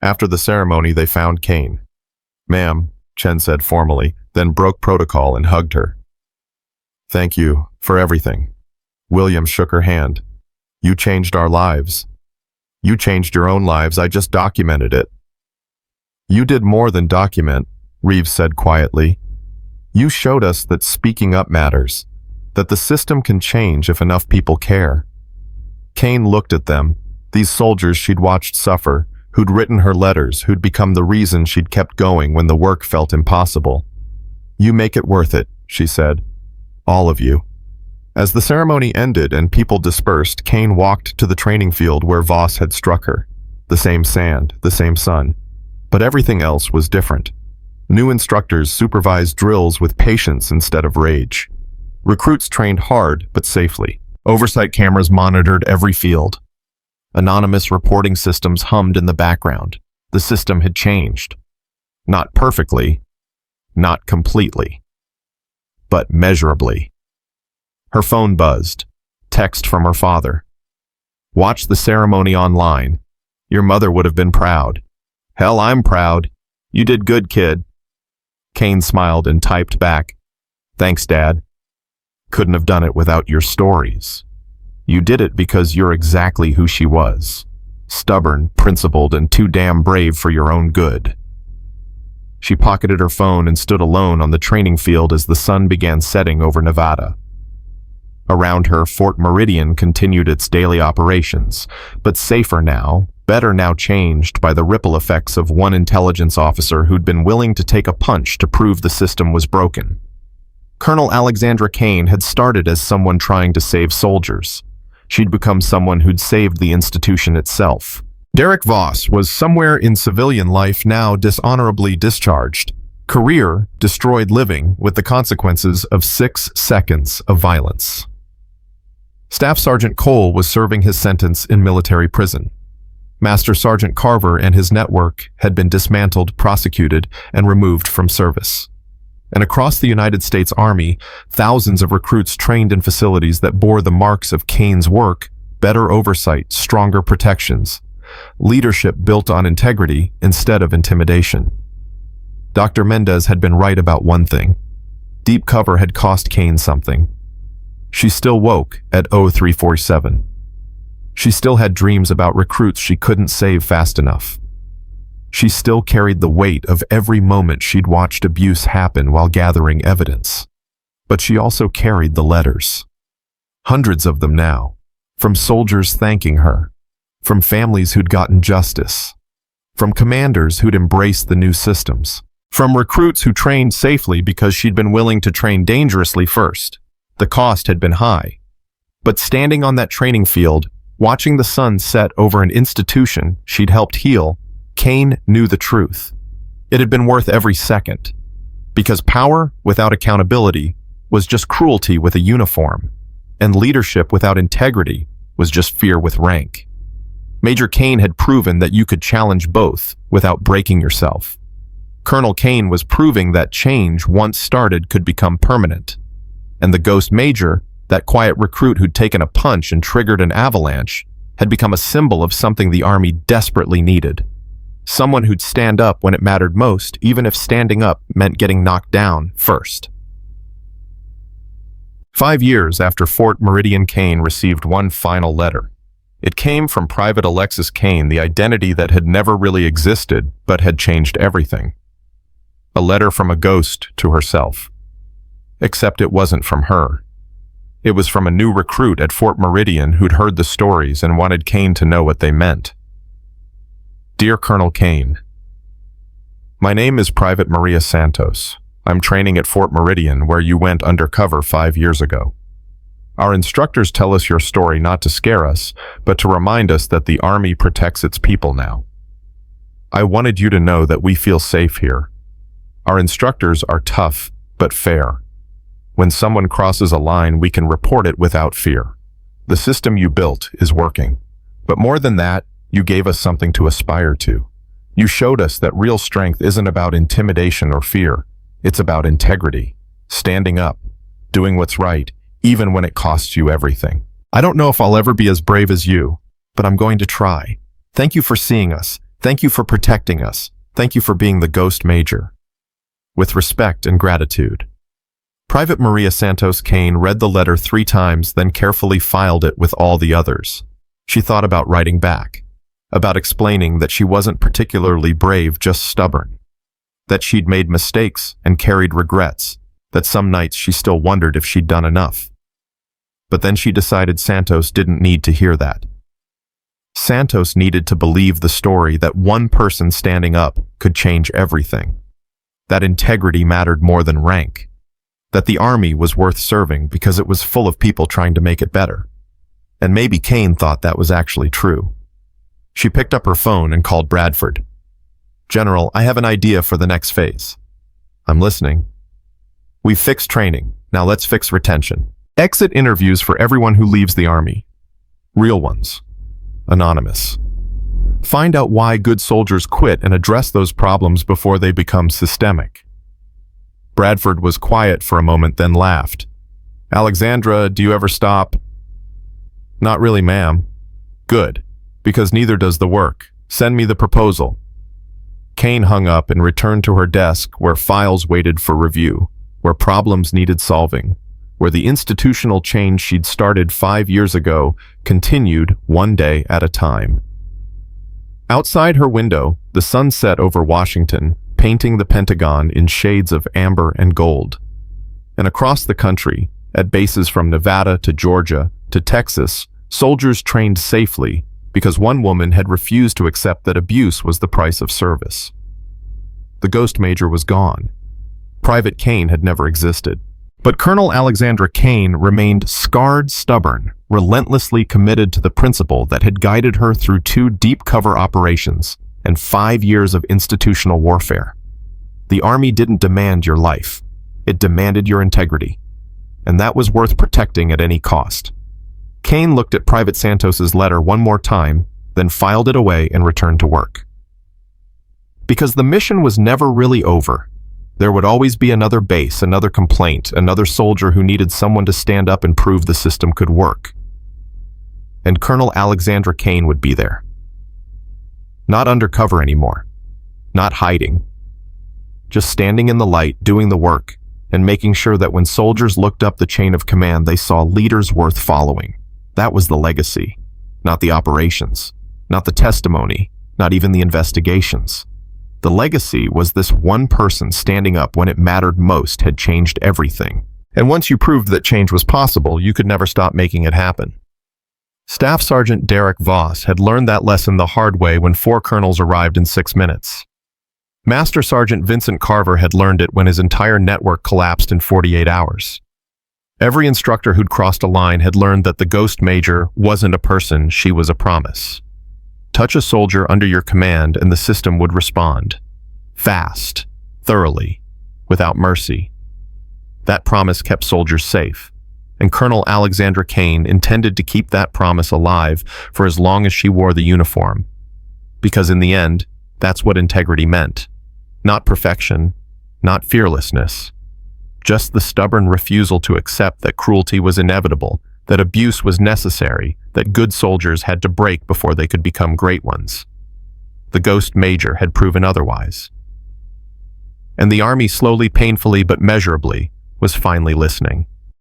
After the ceremony, they found Kane. "Ma'am," Chen said formally, then broke protocol and hugged her. "Thank you for everything." Williams shook her hand. "You changed our lives. You changed your own lives, I just documented it." "You did more than document," Reeves said quietly. "You showed us that speaking up matters, that the system can change if enough people care." Kane looked at them, these soldiers she'd watched suffer, who'd written her letters, who'd become the reason she'd kept going when the work felt impossible. "You make it worth it," she said. "All of you." As the ceremony ended and people dispersed, Kane walked to the training field where Voss had struck her. The same sand, the same sun. But everything else was different. New instructors supervised drills with patience instead of rage. Recruits trained hard but safely. Oversight cameras monitored every field. Anonymous reporting systems hummed in the background. The system had changed. Not perfectly, not completely, but measurably. Her phone buzzed. Text from her father. "Watch the ceremony online. Your mother would have been proud." "Hell, I'm proud. You did good, kid." Kane smiled and typed back, "Thanks, Dad. Couldn't have done it without your stories. You did it because you're exactly who she was. Stubborn, principled, and too damn brave for your own good." She pocketed her phone and stood alone on the training field as the sun began setting over Nevada. Around her, Fort Meridian continued its daily operations, but safer now, better now, changed by the ripple effects of one intelligence officer who'd been willing to take a punch to prove the system was broken. Colonel Alexandra Kane had started as someone trying to save soldiers. She'd become someone who'd saved the institution itself. Derek Voss was somewhere in civilian life, now dishonorably discharged. Career destroyed living, with the consequences of 6 seconds of violence. Staff Sergeant Cole was serving his sentence in military prison. Master Sergeant Carver and his network had been dismantled, prosecuted, and removed from service. And across the United States Army, thousands of recruits trained in facilities that bore the marks of Kane's work, better oversight, stronger protections, leadership built on integrity instead of intimidation. Dr. Mendez had been right about one thing. Deep cover had cost Kane something. She still woke at 0347. She still had dreams about recruits she couldn't save fast enough. She still carried the weight of every moment she'd watched abuse happen while gathering evidence. But she also carried the letters. Hundreds of them now, from soldiers thanking her, from families who'd gotten justice, from commanders who'd embraced the new systems, from recruits who trained safely because she'd been willing to train dangerously first. The cost had been high. But standing on that training field, watching the sun set over an institution she'd helped heal, Kane knew the truth. It had been worth every second. Because power without accountability was just cruelty with a uniform, and leadership without integrity was just fear with rank. Major Kane had proven that you could challenge both without breaking yourself. Colonel Kane was proving that change, once started, could become permanent. And the Ghost Major, that quiet recruit who'd taken a punch and triggered an avalanche, had become a symbol of something the Army desperately needed. Someone who'd stand up when it mattered most, even if standing up meant getting knocked down first. 5 years after Fort Meridian, Kane received one final letter. It came from Private Alexis Kane, the identity that had never really existed, but had changed everything. A letter from a ghost to herself. Except it wasn't from her. It was from a new recruit at Fort Meridian who'd heard the stories and wanted Kane to know what they meant. Dear Colonel Kane, my name is Private Maria Santos. I'm training at Fort Meridian, where you went undercover 5 years ago. Our instructors tell us your story not to scare us, but to remind us that the Army protects its people now. I wanted you to know that we feel safe here. Our instructors are tough, but fair. When someone crosses a line, we can report it without fear. The system you built is working. But more than that, you gave us something to aspire to. You showed us that real strength isn't about intimidation or fear. It's about integrity, standing up, doing what's right, even when it costs you everything. I don't know if I'll ever be as brave as you, but I'm going to try. Thank you for seeing us. Thank you for protecting us. Thank you for being the Ghost Major. With respect and gratitude. Private Maria Santos Kane read the letter 3 times, then carefully filed it with all the others. She thought about writing back, about explaining that she wasn't particularly brave, just stubborn, that she'd made mistakes and carried regrets, that some nights she still wondered if she'd done enough. But then she decided Santos didn't need to hear that. Santos needed to believe the story that one person standing up could change everything, that integrity mattered more than rank, that the army was worth serving because it was full of people trying to make it better. And maybe Kane thought that was actually true. She picked up her phone and called Bradford. "General, I have an idea for the next phase." "I'm listening." "We've fixed training. Now let's fix retention. Exit interviews for everyone who leaves the army. Real ones. Anonymous. Find out why good soldiers quit and address those problems before they become systemic." Bradford was quiet for a moment, then laughed. "Alexandra, do you ever stop?" "Not really, ma'am." "Good, because neither does the work. Send me the proposal." Kane hung up and returned to her desk, where files waited for review, where problems needed solving, where the institutional change she'd started 5 years ago continued one day at a time. Outside her window, the sun set over Washington, painting the Pentagon in shades of amber and gold. And across the country, at bases from Nevada to Georgia to Texas, soldiers trained safely because one woman had refused to accept that abuse was the price of service. The Ghost Major was gone. Private Kane had never existed. But Colonel Alexandra Kane remained scarred, stubborn, relentlessly committed to the principle that had guided her through 2 deep cover operations and 5 years of institutional warfare. The Army didn't demand your life. It demanded your integrity. And that was worth protecting at any cost. Kane looked at Private Santos's letter one more time, then filed it away and returned to work. Because the mission was never really over. There would always be another base, another complaint, another soldier who needed someone to stand up and prove the system could work. And Colonel Alexandra Kane would be there. Not undercover anymore. Not hiding. Just standing in the light, doing the work, and making sure that when soldiers looked up the chain of command, they saw leaders worth following. That was the legacy, not the operations, not the testimony, not even the investigations. The legacy was this one person standing up when it mattered most had changed everything. And once you proved that change was possible, you could never stop making it happen. Staff Sergeant Derek Voss had learned that lesson the hard way when 4 colonels arrived in 6 minutes. Master Sergeant Vincent Carver had learned it when his entire network collapsed in 48 hours. Every instructor who'd crossed a line had learned that the Ghost Major wasn't a person, she was a promise. Touch a soldier under your command and the system would respond. Fast, thoroughly, without mercy. That promise kept soldiers safe, and Colonel Alexandra Kane intended to keep that promise alive for as long as she wore the uniform. Because in the end, that's what integrity meant. Not perfection, not fearlessness. Just the stubborn refusal to accept that cruelty was inevitable, that abuse was necessary, that good soldiers had to break before they could become great ones. The Ghost Major had proven otherwise. And the Army slowly, painfully, but measurably, was finally listening.